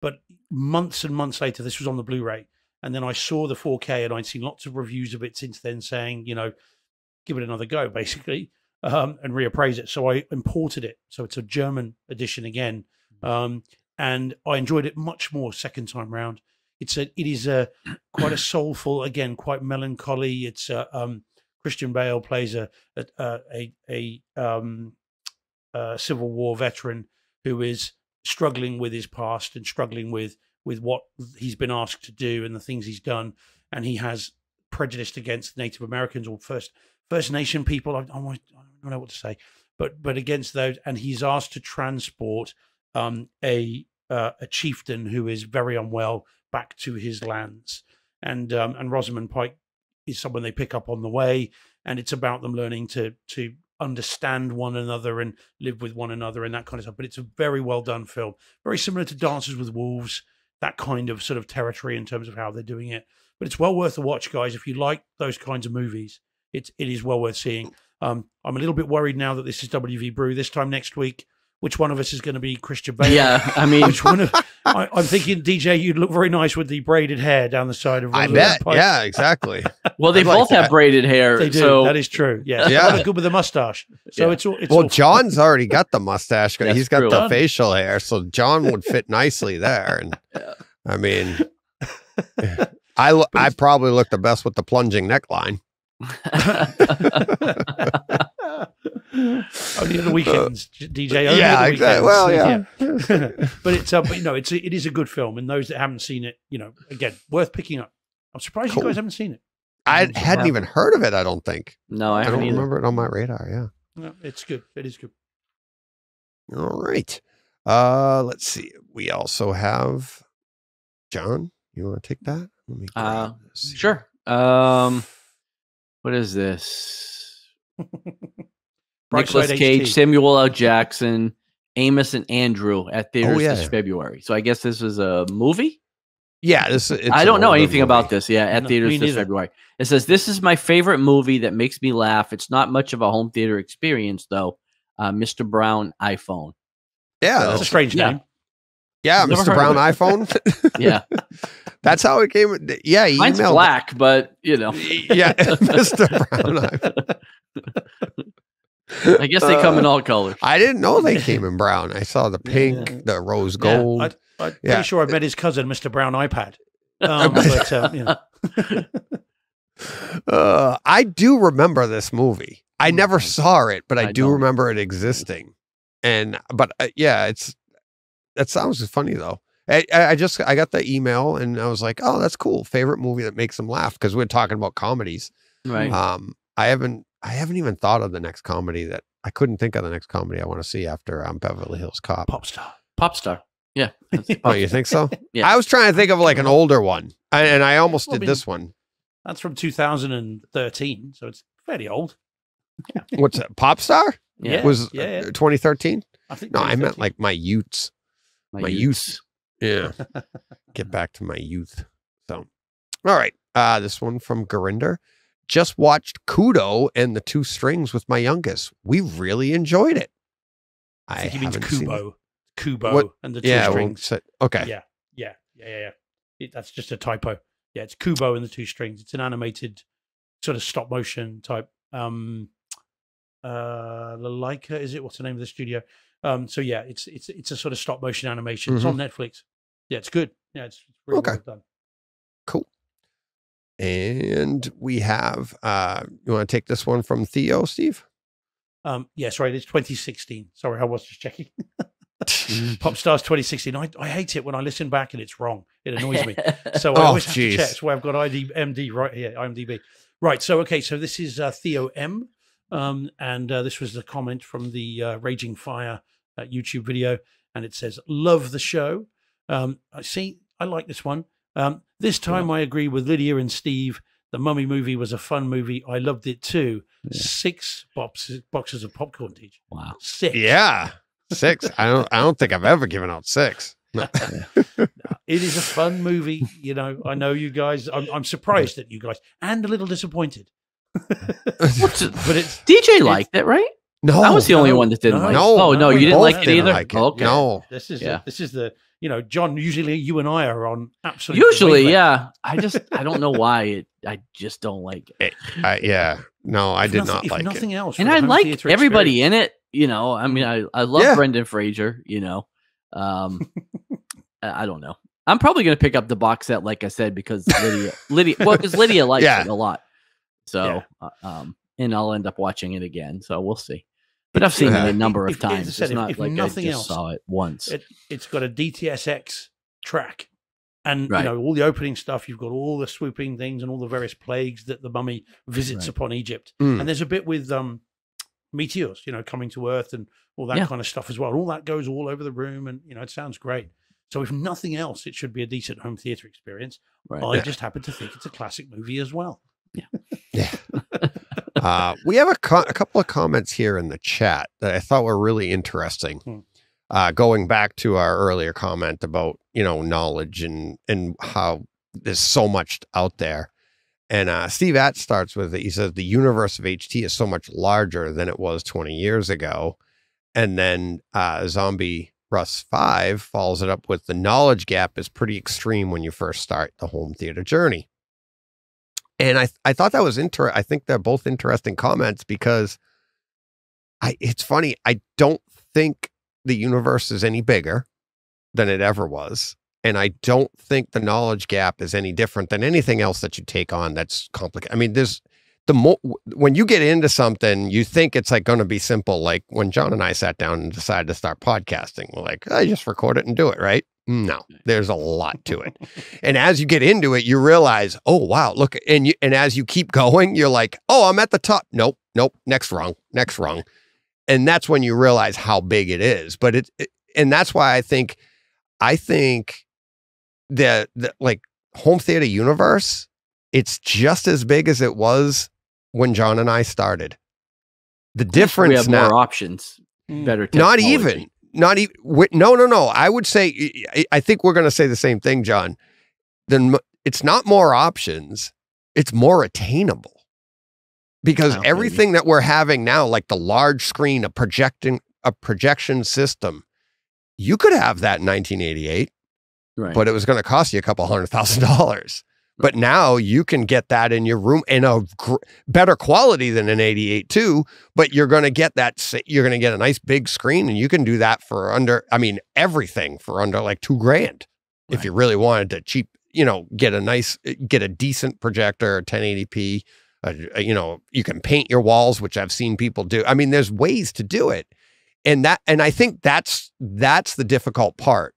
But months and months later, this was on the Blu-ray, and then I saw the 4K, and I'd seen lots of reviews of it since then, saying, give it another go, basically, and reappraise it. So I imported it, so it's a German edition again. And I enjoyed it much more second time round. It is quite a soulful, again, quite melancholy. It's Christian Bale plays a Civil War veteran who is struggling with his past and struggling with what he's been asked to do and the things he's done, and he has prejudice against Native Americans or First Nation people. I don't know what to say, but against those, and he's asked to transport a chieftain who is very unwell back to his lands, and Rosamund Pike is someone they pick up on the way, and it's about them learning to understand one another and live with one another and that kind of stuff. But it's a very well done film, very similar to Dances with Wolves, that kind of sort of territory in terms of how they're doing it. But it's well worth a watch, guys. If you like those kinds of movies, it is well worth seeing. I'm a little bit worried now that this is WV Brew. This time next week, which one of us is going to be Christian Bale? Yeah, I mean, which one? I'm thinking, DJ, you'd look very nice with the braided hair down the side of. I bet. Pike. Yeah, exactly. Well, they both have braided hair. They do. So... That is true. Yeah. Good with the mustache. So it's all. John's already got the mustache. He's got the true. facial hair, so John would fit nicely there. And I mean, I probably look the best with the plunging neckline. Only on the weekends, DJ. Only yeah, on the exactly. Well, yeah. But it is a good film, and those that haven't seen it, again, worth picking up. I'm surprised you guys haven't seen it. I hadn't even heard of it. I don't think. No, I don't remember it on my radar. Yeah. No, it's good. It is good. All right. Let's see. We also have John. You want to take that? Let me grab this. Sure. What is this? Nicolas Cage, Samuel L. Jackson, Amos and Andrew at theaters this February. So I guess this is a movie? Yeah, I don't know anything about this. Yeah, at theaters this February. It says, this is my favorite movie that makes me laugh. It's not much of a home theater experience, though. Mr. Brown iPhone. Yeah, that's a strange name. Yeah, Mr. Brown iPhone. Yeah. That's how it came. Yeah, he mine's black, but Yeah, Mr. Brown iPhone. I guess they come in all colors. I didn't know they came in brown. I saw the pink, the rose gold. I'm pretty sure I met his cousin, Mr. Brown iPad. I do remember this movie. I never saw it, but I do remember it existing. But that sounds funny though. I got the email and I was like, oh, that's cool. Favorite movie that makes them laugh, because we're talking about comedies. Right. I haven't even thought of the next comedy I couldn't think of the next comedy I want to see after Beverly Hills Cop. Popstar. Yeah. Oh, you think so? Yeah. I was trying to think of like an older one, and I almost did this one. That's from 2013, so it's fairly old. Yeah. What's that? Popstar? Yeah. Was 2013? I think. No, I meant like my youths. My youth. Yeah. Get back to my youth. So, all right. This one from Gurinder. Just watched Kudo and the Two Strings with my youngest. We really enjoyed it. I think he means Kubo. Kubo and the Two Strings. Okay. Yeah. That's just a typo. Yeah, it's Kubo and the Two Strings. It's an animated sort of stop motion type. Leica, is it? What's the name of the studio? So yeah, it's a sort of stop motion animation. It's on Netflix. Yeah, it's good. Yeah, it's really well done. Cool. And we have, you want to take this one from Theo, Steve? Yes, right. It's 2016. Sorry, I was just checking. Popstars 2016. I hate it when I listen back and it's wrong. It annoys me. So I always have to check. That's why I've got IMDb right here. IMDb. Right. So, okay. So this is Theo M. And this was the comment from the Raging Fire YouTube video. And it says, love the show. I like this one. This time I agree with Lydia and Steve. The Mummy movie was a fun movie. I loved it too. 6 boxes of popcorn, teacher. Wow. 6. Yeah. 6. I don't think I've ever given out 6. No. It is a fun movie. You know, I know you guys, I'm surprised at you guys and a little disappointed. But it's DJ liked it, right? No, I was the only one that didn't like it. Oh, no, you didn't like it either? Okay. No. This is the, you know, John, usually you and I are on absolutely. Usually, yeah. I don't know why. I just don't like it. Yeah. No, I did not like it. Nothing else. And I like everybody in it. You know, I mean, I love Brendan Fraser, you know. I don't know. I'm probably going to pick up the box set, like I said, because because Lydia likes it a lot. So, and I'll end up watching it again. So we'll see. But I've seen it a number of times. It's not like I just saw it once. It's got a DTSX track. And, you know, all the opening stuff, you've got all the swooping things and all the various plagues that the mummy visits upon Egypt. And there's a bit with meteors, you know, coming to Earth and all that kind of stuff as well. All that goes all over the room and, you know, it sounds great. So if nothing else, it should be a decent home theater experience. Right. I just happen to think it's a classic movie as well. Yeah. We have a couple of comments here in the chat that I thought were really interesting. Going back to our earlier comment about, you know, knowledge and how there's so much out there. And Steve Att starts with it. He says the universe of HT is so much larger than it was 20 years ago. And then Zombie Russ 5 follows it up with the knowledge gap is pretty extreme when you first start the home theater journey. And I thought that was I think they're both interesting comments because it's funny. I don't think the universe is any bigger than it ever was. And I don't think the knowledge gap is any different than anything else that you take on that's complicated. I mean, when you get into something, you think it's like going to be simple. Like when John and I sat down and decided to start podcasting, we're like, I just record it and do it, right? No, there's a lot to it. And as you get into it, you realize, oh, wow, look. And as you keep going, you're like, oh, I'm at the top. Nope. Next rung. And that's when you realize how big it is. But and that's why I think the like home theater universe, it's just as big as it was when John and I started. The difference we have now, more options, better technology. Not even. No. I would say, I think we're going to say the same thing, John. Then it's not more options. It's more attainable because everything that we're having now, like the large screen, a projection system, you could have that in 1988, but it was going to cost you a couple $100,000. But now you can get that in your room in a better quality than an 88 too. But you're going to get that. You're going to get a nice big screen, and you can do that for everything for under like $2,000 if you really wanted to cheap. You know, get a decent projector, 1080p. You can paint your walls, which I've seen people do. I mean, there's ways to do it, and I think that's the difficult part.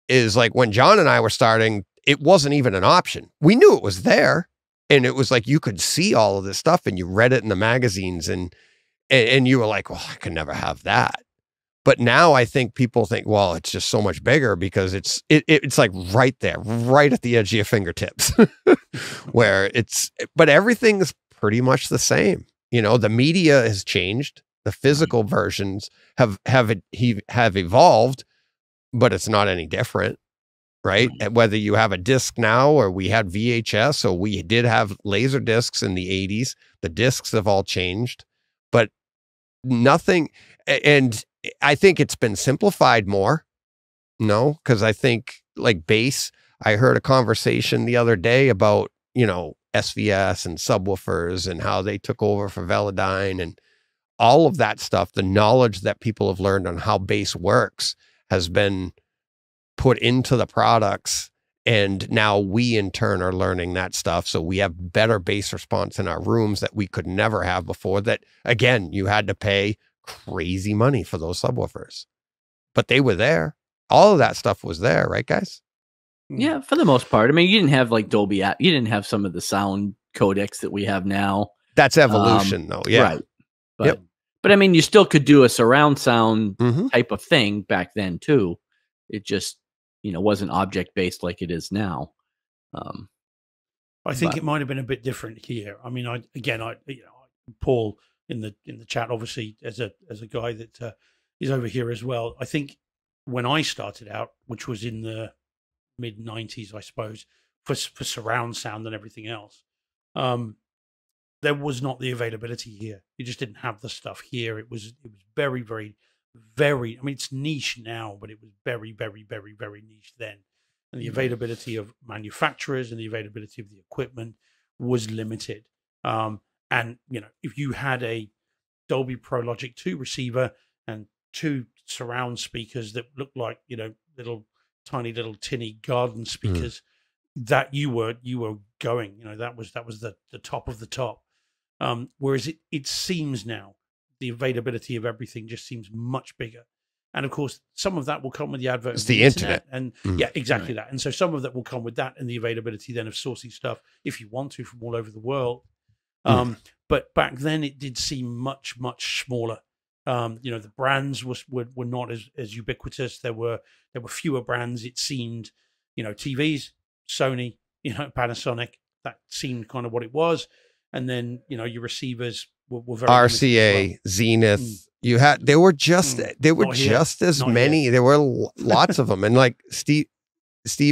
Is like when John and I were starting. It wasn't even an option. We knew it was there, and it was like you could see all of this stuff, and you read it in the magazines, and you were like, "Well, I could never have that." But now I think people think, "Well, it's just so much bigger because it's like right there, right at the edge of your fingertips." But everything's pretty much the same. You know, the media has changed. The physical versions have evolved, but it's not any different. Right? Whether you have a disc now or we had VHS or we did have laser discs in the 80s, the discs have all changed, but nothing. And I think it's been simplified more. No, because I think like bass, I heard a conversation the other day about, you know, SVS and subwoofers and how they took over for Velodyne and all of that stuff. The knowledge that people have learned on how bass works has been put into the products, And now we in turn are learning that stuff. So we have better bass response in our rooms that we could never have before. That, again, you had to pay crazy money for those subwoofers, but they were there. All of that stuff was there, right, guys? Yeah, for the most part. I mean, you didn't have like Dolby. You didn't have some of the sound codecs that we have now. That's evolution, though. Yeah. Right. But I mean, you still could do a surround sound type of thing back then, too. It just, wasn't object based like it is now. I think it might have been a bit different here. I mean, Paul in the chat, obviously, as a guy that is over here as well. I think when I started out, which was in the mid 90s, I suppose, for surround sound and everything else, there was not the availability here. You just didn't have the stuff here. It was very, very, very, I mean, it's niche now, but it was very, very, very, very niche then. And the availability of manufacturers and the availability of the equipment was limited. And, if you had a Dolby Pro Logic 2 receiver and 2 surround speakers that looked like, little tiny little tinny garden speakers, that you were going, that was the top of the top. Whereas it seems now the availability of everything just seems much bigger. And of course, some of that will come with the advert. It's the internet. And yeah, exactly that. And so some of that will come with that and the availability then of sourcing stuff if you want to from all over the world. But back then it did seem much, much smaller. The brands were not as ubiquitous. There were fewer brands. It seemed, TVs, Sony, Panasonic, that seemed kind of what it was. And then, your receivers were very RCA, well. Zenith. There were just as many. There were lots of them. And like Steve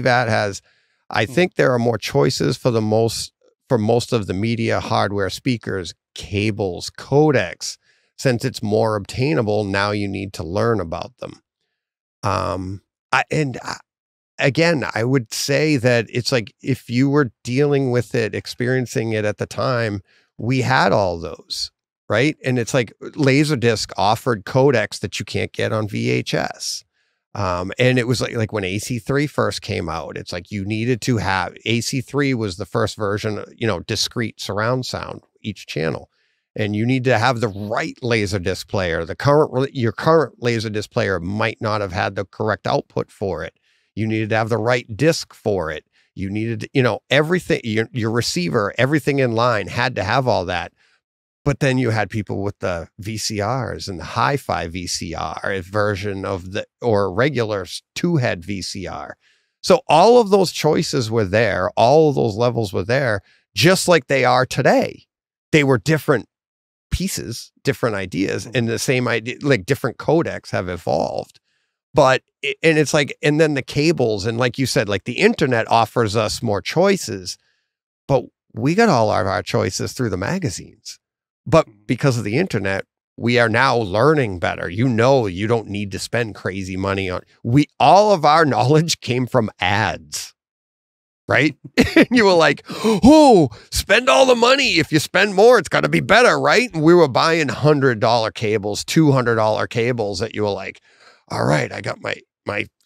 has, I think there are more choices for most of the media, hardware, speakers, cables, codecs. Since it's more obtainable, now you need to learn about them. Again, I would say that it's like, if you were dealing with it, experiencing it at the time, we had all those, right? And it's like Laserdisc offered codecs that you can't get on VHS. And it was like when AC3 first came out, it's like you needed to have, AC3 was the first version, discrete surround sound, each channel. And you need to have the right Laserdisc player. Your current Laserdisc player might not have had the correct output for it. You needed to have the right disc for it. You needed, everything, your receiver, everything in line had to have all that. But then you had people with the VCRs and the hi-fi VCR version or regular 2-head VCR. So all of those choices were there. All of those levels were there, just like they are today. They were different pieces, different ideas, and the same idea, like different codecs have evolved. And it's like, and then the cables, and like you said, like the internet offers us more choices, but we got all of our choices through the magazines. But because of the internet, we are now learning better. You don't need to spend crazy money on, all of our knowledge came from ads, right? And you were like, oh, spend all the money. If you spend more, it's got to be better, right? And we were buying $100 cables, $200 cables that you were like, all right, I got my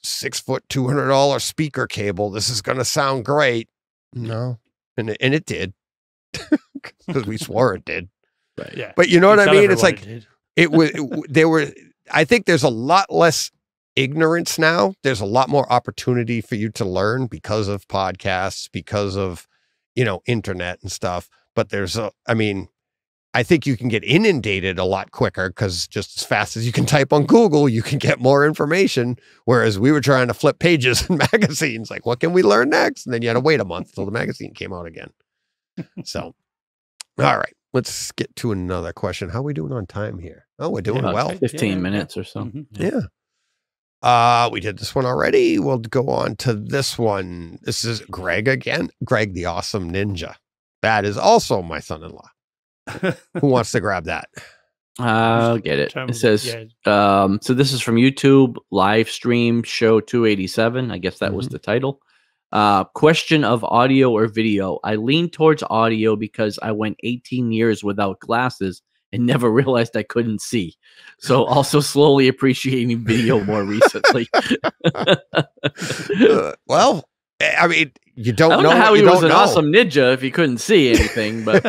6-foot, $200 speaker cable. This is going to sound great. No. And it did, because we swore it did. Right. Yeah. But you know what I mean? It's like, I think there's a lot less ignorance now. There's a lot more opportunity for you to learn because of podcasts, because of, internet and stuff. But I think you can get inundated a lot quicker, because just as fast as you can type on Google, you can get more information. Whereas we were trying to flip pages in magazines, like, what can we learn next? And then you had to wait a month till the magazine came out again. So, all right, let's get to another question. How are we doing on time here? Oh, we're doing well. 15 minutes or so. Yeah. We did this one already. We'll go on to this one. This is Greg again. Greg, the awesome ninja. That is also my son-in-law. Who wants to grab that? I'll get it. It says, so this is from YouTube, live stream show 287. I guess that was the title. Question of audio or video. I lean towards audio because I went 18 years without glasses and never realized I couldn't see. So also slowly appreciating video more recently. Well, I mean, you don't I don't know how he was an awesome ninja if he couldn't see anything, but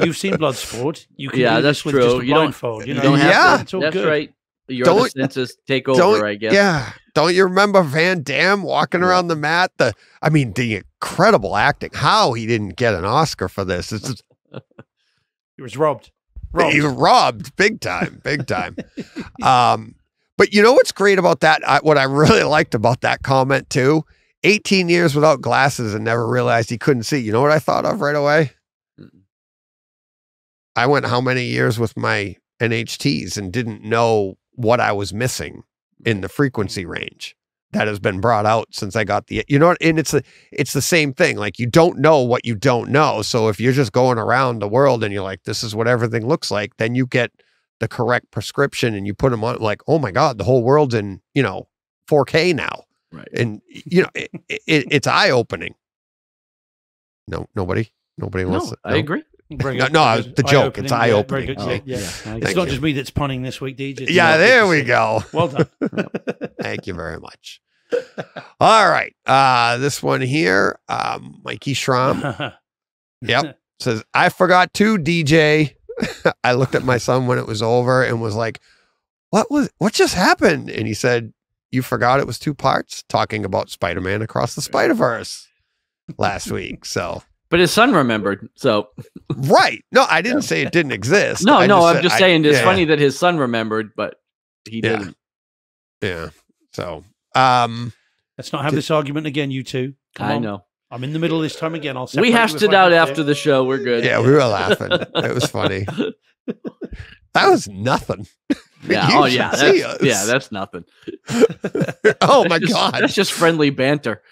you've seen Bloodsport. You can yeah, do that's this with true. just a You don't blindfold. You know, don't have to, it's all that's good. right. Your other senses take over, I guess. Yeah. Don't you remember Van Damme walking around the mat? The incredible acting. How he didn't get an Oscar for this. It's just, he was robbed. He was robbed big time, big time. But you know what's great about that? What I really liked about that comment too, 18 years without glasses and never realized he couldn't see. You know what I thought of right away? I went how many years with my NHTs and didn't know what I was missing in the frequency range that has been brought out since I got the, you know what? And it's the same thing. Like, you don't know what you don't know. So if you're just going around the world and you're like, this is what everything looks like, then you get the correct prescription and you put them on, like, oh my God, the whole world's in, 4K now. Right. And it's eye opening. Nobody wants to. I agree. No, the joke. It's eye opening. Yeah. It's not just me that's punning this week, DJ. There we go. Well done. Thank you very much. All right. This one here, Mikey Schramm. Yep. Says, I forgot to DJ. I looked at my son when it was over and was like, what just happened? And he said, you forgot it was 2 parts, talking about Spider-Man Across the Spider-Verse last week. So, but his son remembered. So, right. No, I didn't say it didn't exist. No, I'm just saying it's funny that his son remembered, but he didn't. Yeah. So, let's not have this argument again, you two. I know. I'm in the middle this time again. We hashed it out after the show. We're good. Yeah, we were laughing. It was funny. That was nothing. Yeah. That's nothing. Oh my God. That's just friendly banter.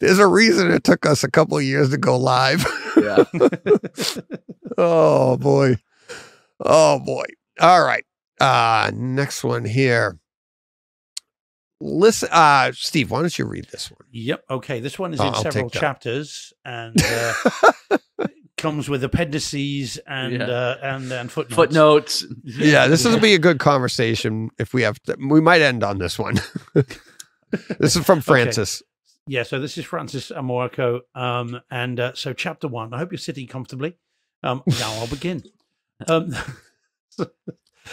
There's a reason it took us a couple of years to go live. Yeah. Oh boy. All right. Next one here. Listen, Steve, why don't you read this one? Yep. Okay. This one is in several chapters and comes with appendices and footnotes. Footnotes. Yeah, this will be a good conversation if we have to. We might end on this one. This is from Francis. Okay. Yeah, so this is Francis Amoako. So chapter 1. I hope you're sitting comfortably. Now I'll begin.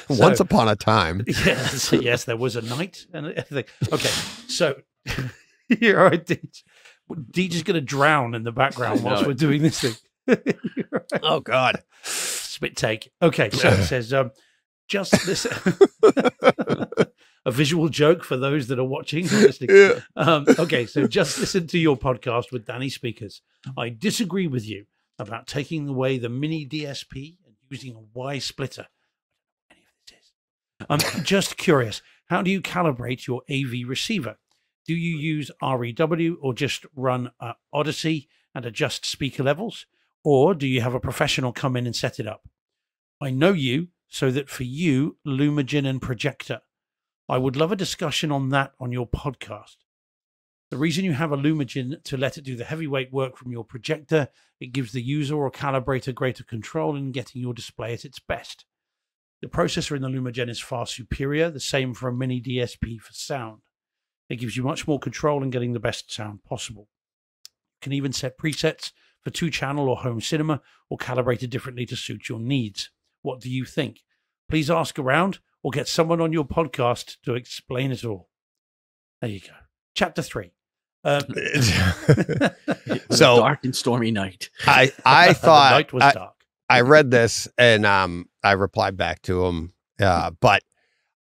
Once upon a time. Yes, there was a night and everything. Okay, so you're all right, Deej. Deej is going to drown in the background whilst we're doing this thing. Right. Oh, God. Spit take. Okay, so it says, just this. A visual joke for those that are watching. Yeah. Okay, so just listen to your podcast with Danny Speakers. I disagree with you about taking away the mini DSP and using a Y splitter. I'm just curious, how do you calibrate your AV receiver? Do you use REW or just run Odyssey and adjust speaker levels? Or do you have a professional come in and set it up? I know you, so that for you, Lumagen and projector. I would love a discussion on that on your podcast. The reason you have a Lumagen to let it do the heavyweight work from your projector, it gives the user or calibrator greater control in getting your display at its best. The processor in the Lumagen is far superior, the same for a mini DSP for sound. It gives you much more control in getting the best sound possible. You can even set presets for 2-channel or home cinema or calibrate it differently to suit your needs. What do you think? Please ask around or get someone on your podcast to explain it all. There you go. Chapter 3. So dark and stormy night. I thought the night was dark. I read this and I replied back to him, but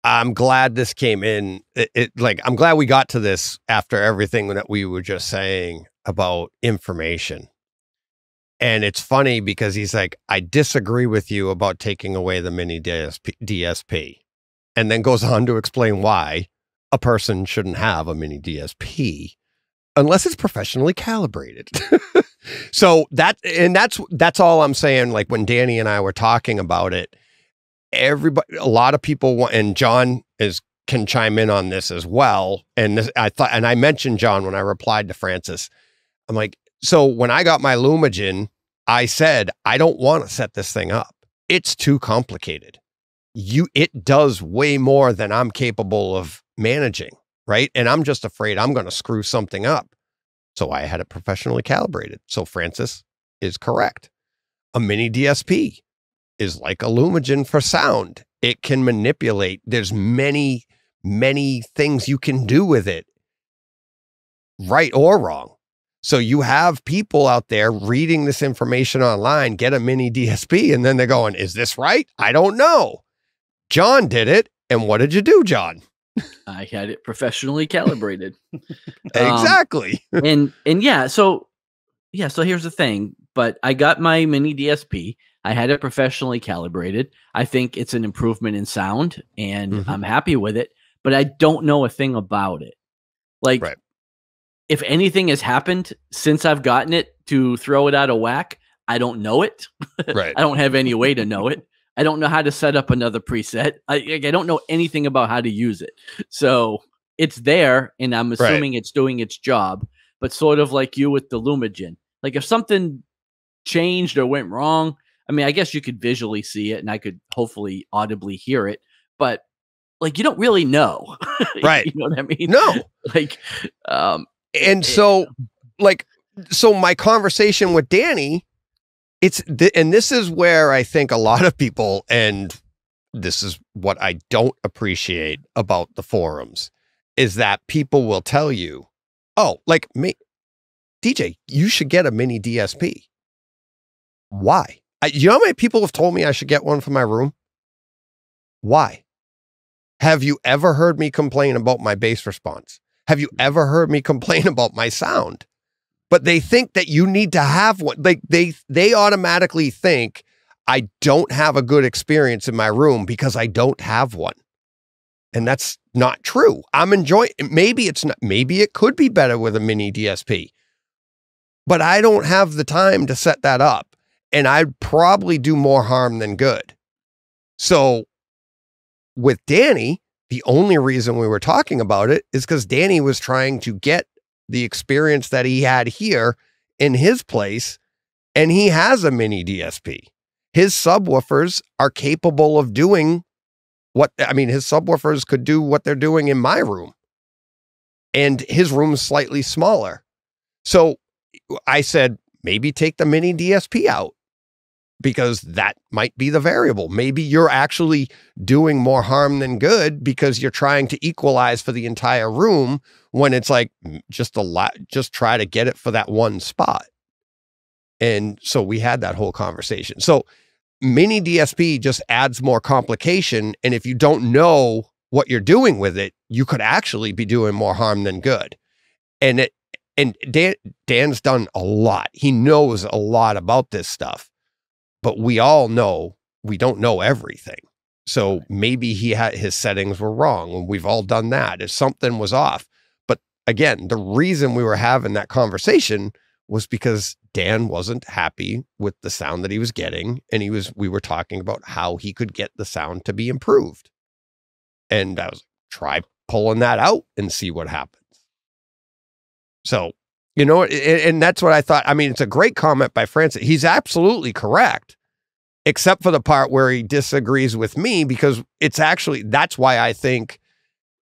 I'm glad this came in. I'm glad we got to this after everything that we were just saying about information. And it's funny because he's like, I disagree with you about taking away the mini DSP, and then goes on to explain why a person shouldn't have a mini DSP unless it's professionally calibrated. So that's all I'm saying. Like when Danny and I were talking about it, a lot of people want, and John can chime in on this as well. And I mentioned John when I replied to Francis. I'm like, so when I got my Lumagen, I said, I don't want to set this thing up. It's too complicated. it does way more than I'm capable of managing, right? And I'm just afraid I'm going to screw something up. So I had it professionally calibrated. So Francis is correct. A mini DSP is like a Lumagen for sound. It can manipulate. There's many, many things you can do with it, right or wrong. So you have people out there reading this information online, get a mini DSP, and then they're going, is this right? I don't know. John did it. And what did you do, John? I had it professionally calibrated. Exactly. And so here's the thing. But I got my mini DSP. I had it professionally calibrated. I think it's an improvement in sound, and I'm happy with it. But I don't know a thing about it. Like, if anything has happened since I've gotten it to throw it out of whack, I don't know it. Right. I don't have any way to know it. I don't know how to set up another preset. I don't know anything about how to use it. So it's there, and I'm assuming it's doing its job. But sort of like you with the Lumagen. Like, if something changed or went wrong, I mean, I guess you could visually see it, and I could hopefully audibly hear it. But, like, you don't really know. Right. You know what I mean? No. Like, so my conversation with Danny, and this is where I think a lot of people, and this is what I don't appreciate about the forums, is that people will tell you, oh, like me, DJ, you should get a mini DSP. Why? You know how many people have told me I should get one for my room? Why? Have you ever heard me complain about my bass response? Have you ever heard me complain about my sound? But they think that you need to have one. Like they automatically think I don't have a good experience in my room because I don't have one. And that's not true. I'm enjoying it. Maybe it's not, maybe it could be better with a mini DSP, but I don't have the time to set that up, and I'd probably do more harm than good. So with Danny, the only reason we were talking about it is because Danny was trying to get the experience that he had here in his place, and he has a mini DSP. His subwoofers are capable of doing his subwoofers could do what they're doing in my room, and his room is slightly smaller. So I said, maybe take the mini DSP out, because that might be the variable. Maybe you're actually doing more harm than good because you're trying to equalize for the entire room when it's like just try to get it for that one spot. And so we had that whole conversation. So mini DSP just adds more complication. And if you don't know what you're doing with it, you could actually be doing more harm than good. And Dan's done a lot. He knows a lot about this stuff. But we all know we don't know everything. So maybe his settings were wrong, and we've all done that if something was off. But again, the reason we were having that conversation was because Dan wasn't happy with the sound that he was getting, and we were talking about how he could get the sound to be improved. And I was try pulling that out and see what happens. So, you know, and that's what I thought. I mean, it's a great comment by Francis. He's absolutely correct, except for the part where he disagrees with me, because that's why I think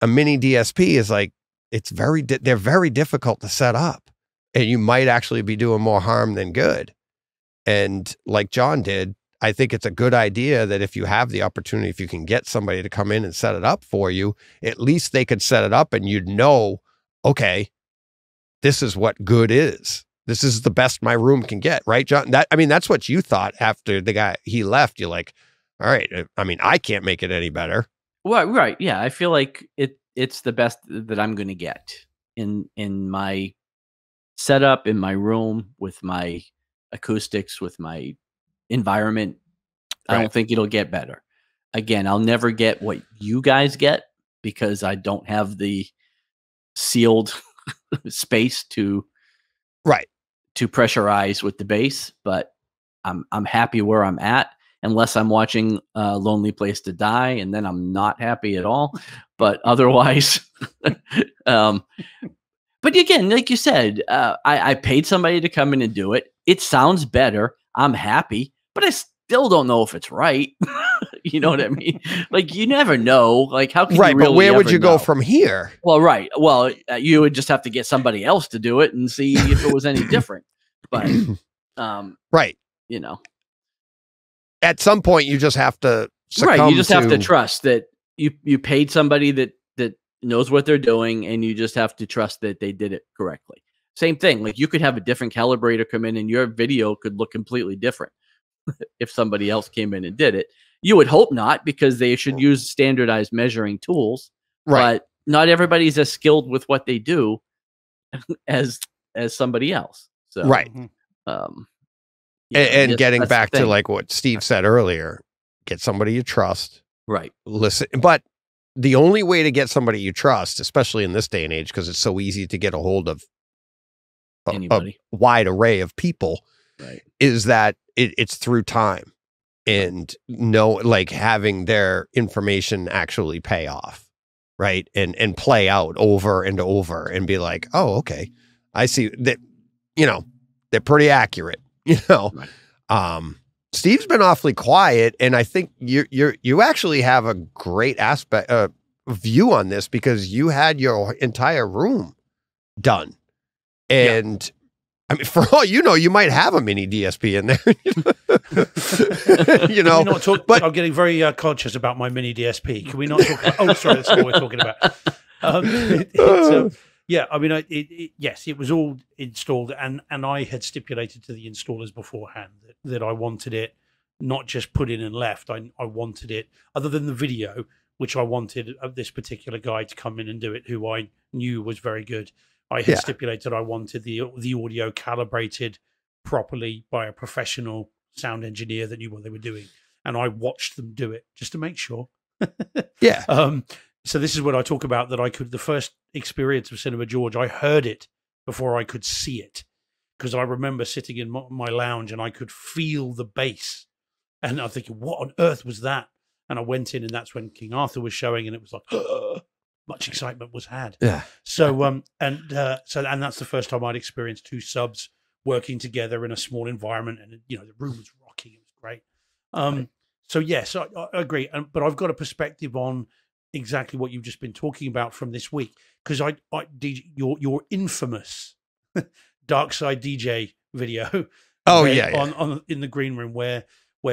a mini DSP is like, they're very difficult to set up, and you might actually be doing more harm than good. And like John did, I think it's a good idea that if you have the opportunity, if you can get somebody to come in and set it up for you, at least they could set it up and you'd know, okay, this is what good is. This is the best my room can get, right, John? That's what you thought after he left. You're like, all right, I can't make it any better. Well, right. Yeah. I feel like it's the best that I'm going to get in my setup, in my room, with my acoustics, with my environment. Right. I don't think it'll get better. Again, I'll never get what you guys get because I don't have the sealed space to pressurize with the bass, but I'm happy where I'm at, unless I'm watching Lonely Place to Die, and then I'm not happy at all. But otherwise, but again, like you said, I paid somebody to come in and do it. It sounds better. I'm happy, but I still don't know if it's right. You know what I mean? Like, you never know. Like, how can right, you really but where would you know? go from here? Well, right. Well, you would just have to get somebody else to do it and see if it was any different. But, right. You know, at some point you just have to succumb right. You just have to trust that you paid somebody that knows what they're doing, and you just have to trust that they did it correctly. Same thing. Like, you could have a different calibrator come in and your video could look completely different if somebody else came in and did it. You would hope not, because they should use standardized measuring tools. Right. But not everybody's as skilled with what they do as somebody else. So, right. And getting back to like what Steve said earlier, get somebody you trust. Right. Listen, but the only way to get somebody you trust, especially in this day and age, because it's so easy to get a hold of a wide array of people, right, is that it's through time and like having their information actually pay off, right, and play out over and over and be like, oh, okay, I see that, they're pretty accurate, Right. Steve's been awfully quiet, and I think you actually have a great view on this, because you had your entire room done. And I mean, for all you know, you might have a mini DSP in there. But I'm getting very conscious about my mini DSP. Can we not talk about? Oh, sorry, that's not what we're talking about. Yeah, I mean, yes, it was all installed, and I had stipulated to the installers beforehand that I wanted it not just put in and left. I wanted it, other than the video, which I wanted this particular guy to come in and do it, who I knew was very good. I had stipulated I wanted the audio calibrated properly by a professional sound engineer that knew what they were doing, and I watched them do it just to make sure. Yeah. So this is what I talk about, that the first experience of Cinema George, I heard it before I could see it, because I remember sitting in my lounge and I could feel the bass, and I'm thinking, what on earth was that? And I went in, and that's when King Arthur was showing, and it was like, much excitement was had. Yeah. So and that's the first time I'd experienced two subs working together in a small environment, and the room was rocking. It was great. So yes, I agree. But I've got a perspective on exactly what you've just been talking about from this week, because your infamous Dark Side DJ video. Oh on in the green room where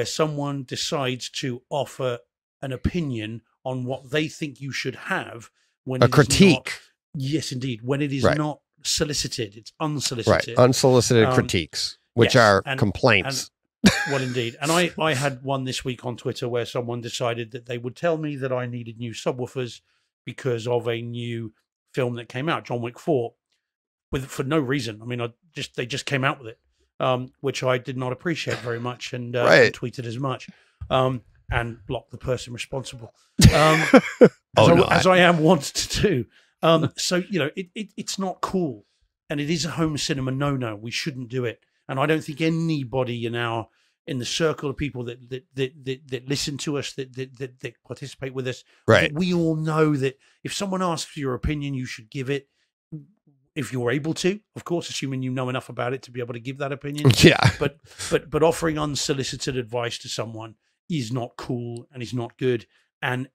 someone decides to offer an opinion on what they think you should have when a critique. Yes, indeed. When it is not solicited, it's unsolicited. Right, unsolicited critiques, which are complaints. Well, indeed. And I had one this week on Twitter where someone decided that they would tell me that I needed new subwoofers because of a new film that came out, John Wick 4, for no reason. I mean, they just came out with it, which I did not appreciate very much, and tweeted as much, and blocked the person responsible, as I am wont to do. So it's not cool, and it is a home cinema no. We shouldn't do it. And I don't think anybody in the circle of people that listen to us, that participate with us, right, we all know that if someone asks for your opinion, you should give it, if you're able to, of course, assuming you know enough about it to be able to give that opinion. Yeah. But offering unsolicited advice to someone is not cool and is not good, and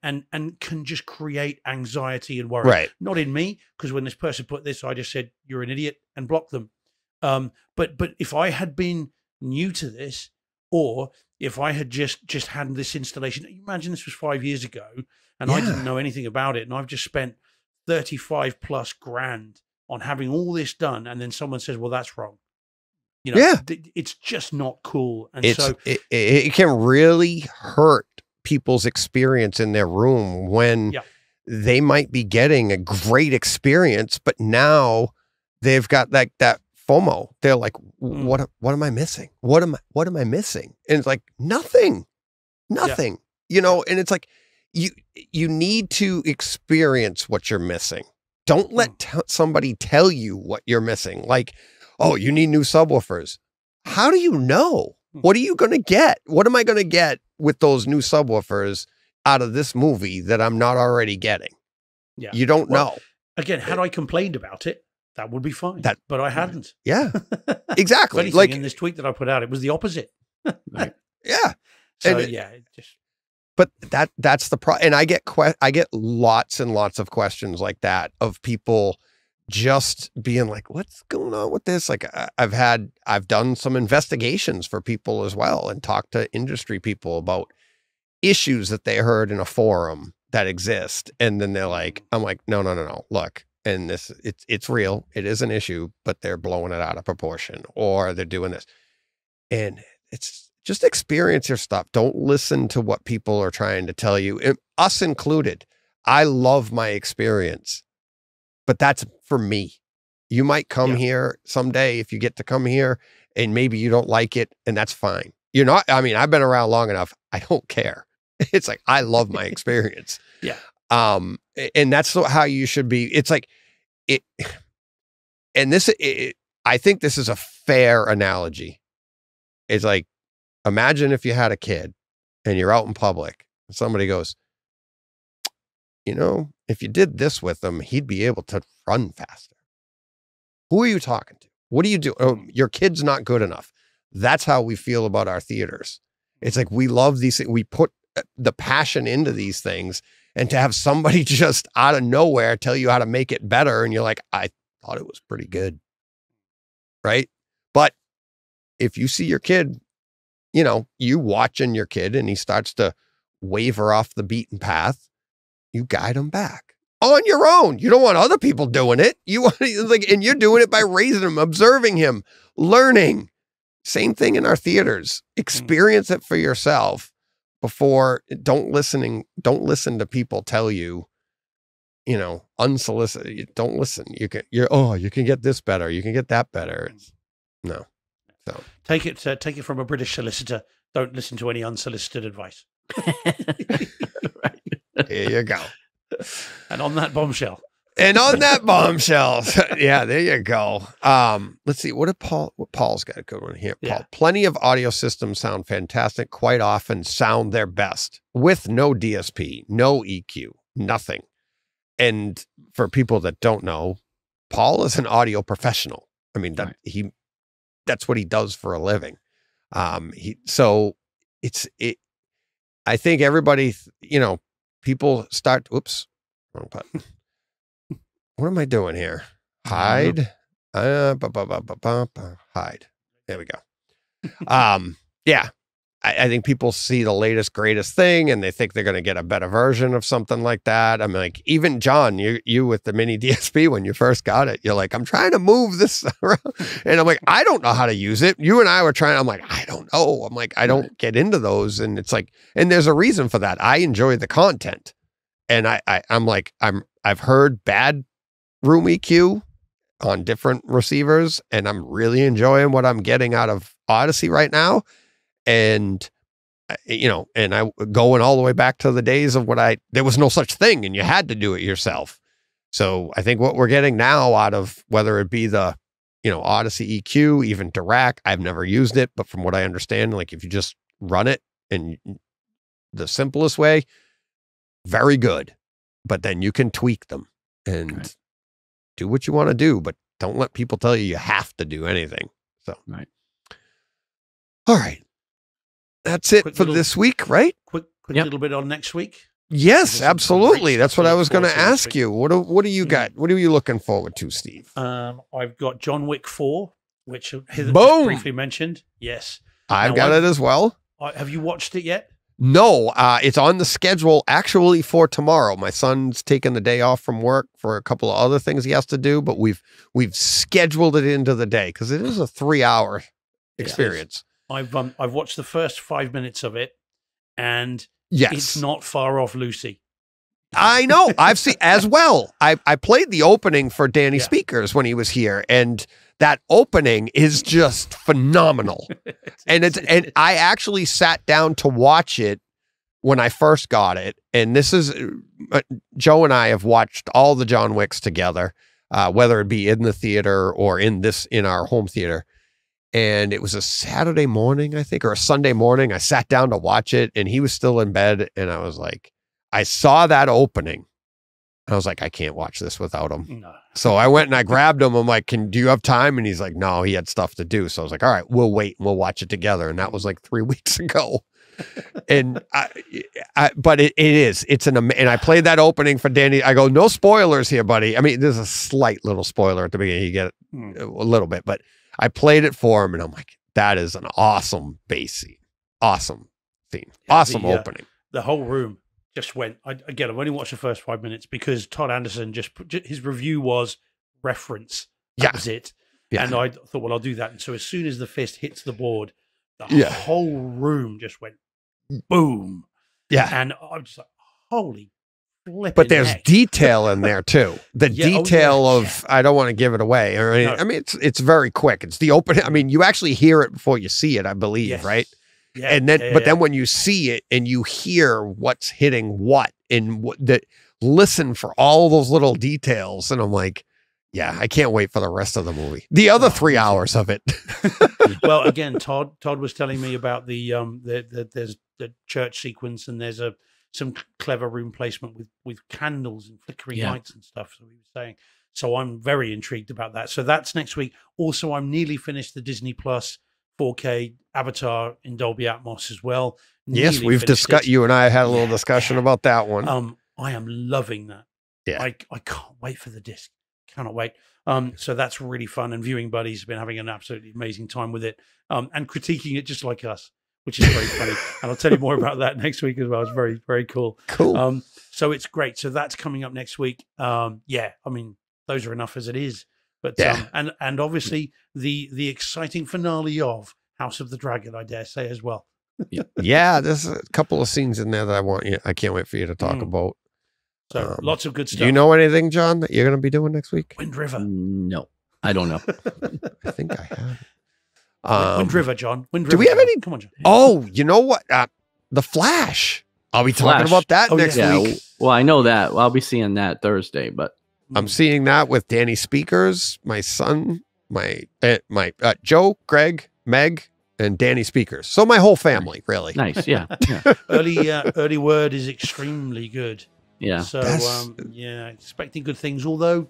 can just create anxiety and worry. Right. Not in me, because when this person put this, I just said, you're an idiot, and blocked them. But if I had been new to this, or if I had just had this installation, imagine this was 5 years ago, and I didn't know anything about it, and I've just spent 35 plus grand on having all this done, and then someone says, well, that's wrong. It's just not cool. And it can really hurt people's experience in their room when they might be getting a great experience, but now they've got like that FOMO. They're like, what am I missing? What am I missing? And it's like, nothing, and it's like, you need to experience what you're missing. Don't let somebody tell you what you're missing. Like, oh, you need new subwoofers. How do you know? What are you going to get? What am I going to get with those new subwoofers out of this movie that I'm not already getting? Yeah. You don't know. Again, had I complained about it, that would be fine. But I hadn't. Yeah, exactly. Anything, like in this tweet that I put out, it was the opposite. Yeah. So yeah, it just. But that's the problem. And I get lots and lots of questions like that of people just being like, what's going on with this? Like I've done some investigations for people as well and talked to industry people about issues that they heard in a forum that exist. And then they're like, I'm like, no. Look, and it's real. It is an issue, but they're blowing it out of proportion or they're doing this. And it's just experience your stuff. Don't listen to what people are trying to tell you, us included. I love my experience, but that's for me. You might come here someday if you get to come here and maybe you don't like it, and that's fine. I've been around long enough. I don't care. It's like, I love my experience. Yeah. And that's how you should be. It's like it. And I think this is a fair analogy. It's like, imagine if you had a kid and you're out in public and somebody goes, if you did this with him, he'd be able to run faster. Who are you talking to? What do you do? Oh, your kid's not good enough. That's how we feel about our theaters. It's like, we love these things. We put the passion into these things, and to have somebody just out of nowhere tell you how to make it better. And you're like, I thought it was pretty good. Right. But if you see your kid, you watching your kid and he starts to waver off the beaten path, you guide him back on your own. You don't want other people doing it. You want and you're doing it by raising him, observing him, learning. Same thing in our theaters. Experience it for yourself before. Don't listen to people tell you, unsolicited. Don't listen. You can get this better. You can get that better. No. So take it from a British solicitor. Don't listen to any unsolicited advice. Right. There you go. And on that bombshell. Yeah, there you go. Let's see. What Paul's got a good one here. Yeah. Paul, plenty of audio systems sound fantastic, quite often sound their best with no DSP, no EQ, nothing. And for people that don't know, Paul is an audio professional. I mean, that's what he does for a living. I think everybody, people start, whoops, wrong button. What am I doing here? Hide. Hide. There we go. Yeah. I think people see the latest, greatest thing and they think they're going to get a better version of something like that. I'm like, even John, you with the mini DSP, when you first got it, you're like, I'm trying to move this around. And I'm like, I don't know how to use it. You and I were trying. I'm like, I don't know. I'm like, I don't get into those. And it's like, and there's a reason for that. I enjoy the content. And I've heard bad room EQ on different receivers, and I'm really enjoying what I'm getting out of Odyssey right now. And, and I going all the way back to the days of there was no such thing and you had to do it yourself. So I think what we're getting now out of, whether it be the, Odyssey EQ, even Dirac, I've never used it, but from what I understand, like if you just run it in the simplest way, very good, but then you can tweak them and do what you want to do, but don't let people tell you have to do anything. So, all right. That's it for this week, right? Quick little bit on next week. Yes, absolutely. That's what I was going to ask you. What do you got? What are you looking forward to, Steve? I've got John Wick 4, which briefly mentioned. Yes. I've got it as well. Have you watched it yet? No, it's on the schedule actually for tomorrow. My son's taking the day off from work for a couple of other things he has to do, but we've scheduled it into the day because it is a 3-hour experience. I've watched the first 5 minutes of it, and it's not far off Lucy. I know. I've seen as well. I played the opening for Danny Speakers when he was here, and that opening is just phenomenal. and I actually sat down to watch it when I first got it. And this is Joe and I have watched all the John Wicks together, whether it be in the theater or in our home theater. And it was a Saturday morning, I think, or a Sunday morning. I sat down to watch it and he was still in bed. And I was like, I saw that opening. I was like, I can't watch this without him. No. So I went and I grabbed him. I'm like, do you have time? And he's like, no, he had stuff to do. So I was like, all right, we'll wait and we'll watch it together. And that was like 3 weeks ago. And but it is. And I played that opening for Danny. I go, no spoilers here, buddy. I mean, there's a slight little spoiler at the beginning. You get a little bit, but I played it for him, and I'm like, that is an awesome bass scene. Awesome scene. Awesome opening. The whole room just went. Again, I've only watched the first 5 minutes because Todd Anderson his review was reference. That was it. Yeah. And I thought, well, I'll do that. And so as soon as the fist hits the board, the whole room just went boom. Yeah. And I'm just like, holy flipping But there's heck. Detail in there too. The detail of, I don't want to give it away. Or I mean, it's very quick. It's the open. I mean, you actually hear it before you see it, I believe, right? Yeah. And then, then when you see it and you hear what's hitting what and listen for all those little details. And I'm like, yeah, I can't wait for the rest of the movie. The other 3 hours of it. Well, again, Todd was telling me about there's the church sequence, and there's some clever room placement with candles and flickering lights and stuff. So he was saying. So I'm very intrigued about that. So that's next week. Also, I'm nearly finished the Disney Plus 4K Avatar in Dolby Atmos as well. Yes, we've discussed. You and I had a little discussion about that one. I am loving that. Yeah, I can't wait for the disc. Cannot wait. So that's really fun. And Viewing Buddies have been having an absolutely amazing time with it, and critiquing it just like us, which is very funny. And I'll tell you more about that next week as well. It's very, very cool. Cool. So it's great. So that's coming up next week. Yeah, I mean, those are enough as it is. But and obviously the exciting finale of House of the Dragon, I dare say as well. Yeah, there's a couple of scenes in there that I can't wait for you to talk about. So lots of good stuff. Do you know anything, John, that you're going to be doing next week? Wind River. No, I don't know. I think I have. Wind River, John. Wind River. Do we have any? Come on, John. Oh, you know what? The Flash. I'll be talking about that next week. Well, I know that. I'll be seeing that Thursday, but I'm seeing that with Danny Speakers, my son, my Joe, Greg, Meg, and Danny Speakers. So my whole family, really. Nice. Yeah. Early word is extremely good. Yeah. So expecting good things. Although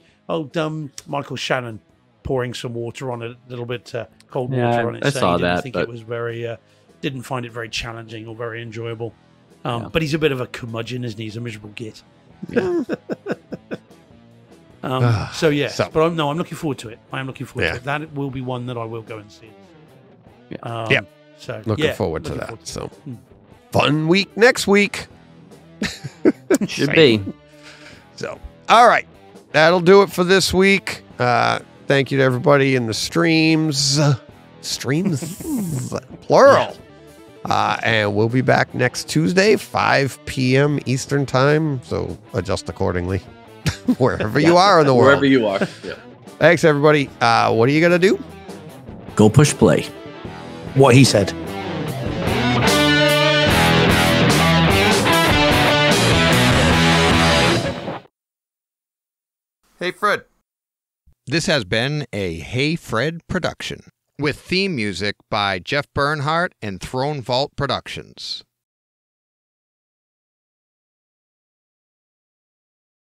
Michael Shannon pouring some water on it, a little bit cold water on it. I saw that. I think it was very didn't find it very challenging or very enjoyable. But he's a bit of a curmudgeon, isn't he? He's a miserable git. Yeah. But I'm looking forward to it. I am looking forward to it. That will be one that I will go and see. So looking forward to that. So fun week next week. Should be. So, all right. That'll do it for this week. Thank you to everybody in the streams. Streams, plural. And we'll be back next Tuesday, 5 p.m. Eastern time. So adjust accordingly. Wherever you are in the world. Wherever you are. Yeah. Thanks, everybody. What are you going to do? Go push play. What he said. Hey, Fred. This has been a Hey Fred production with theme music by Jeff Bernhardt and Throne Vault Productions.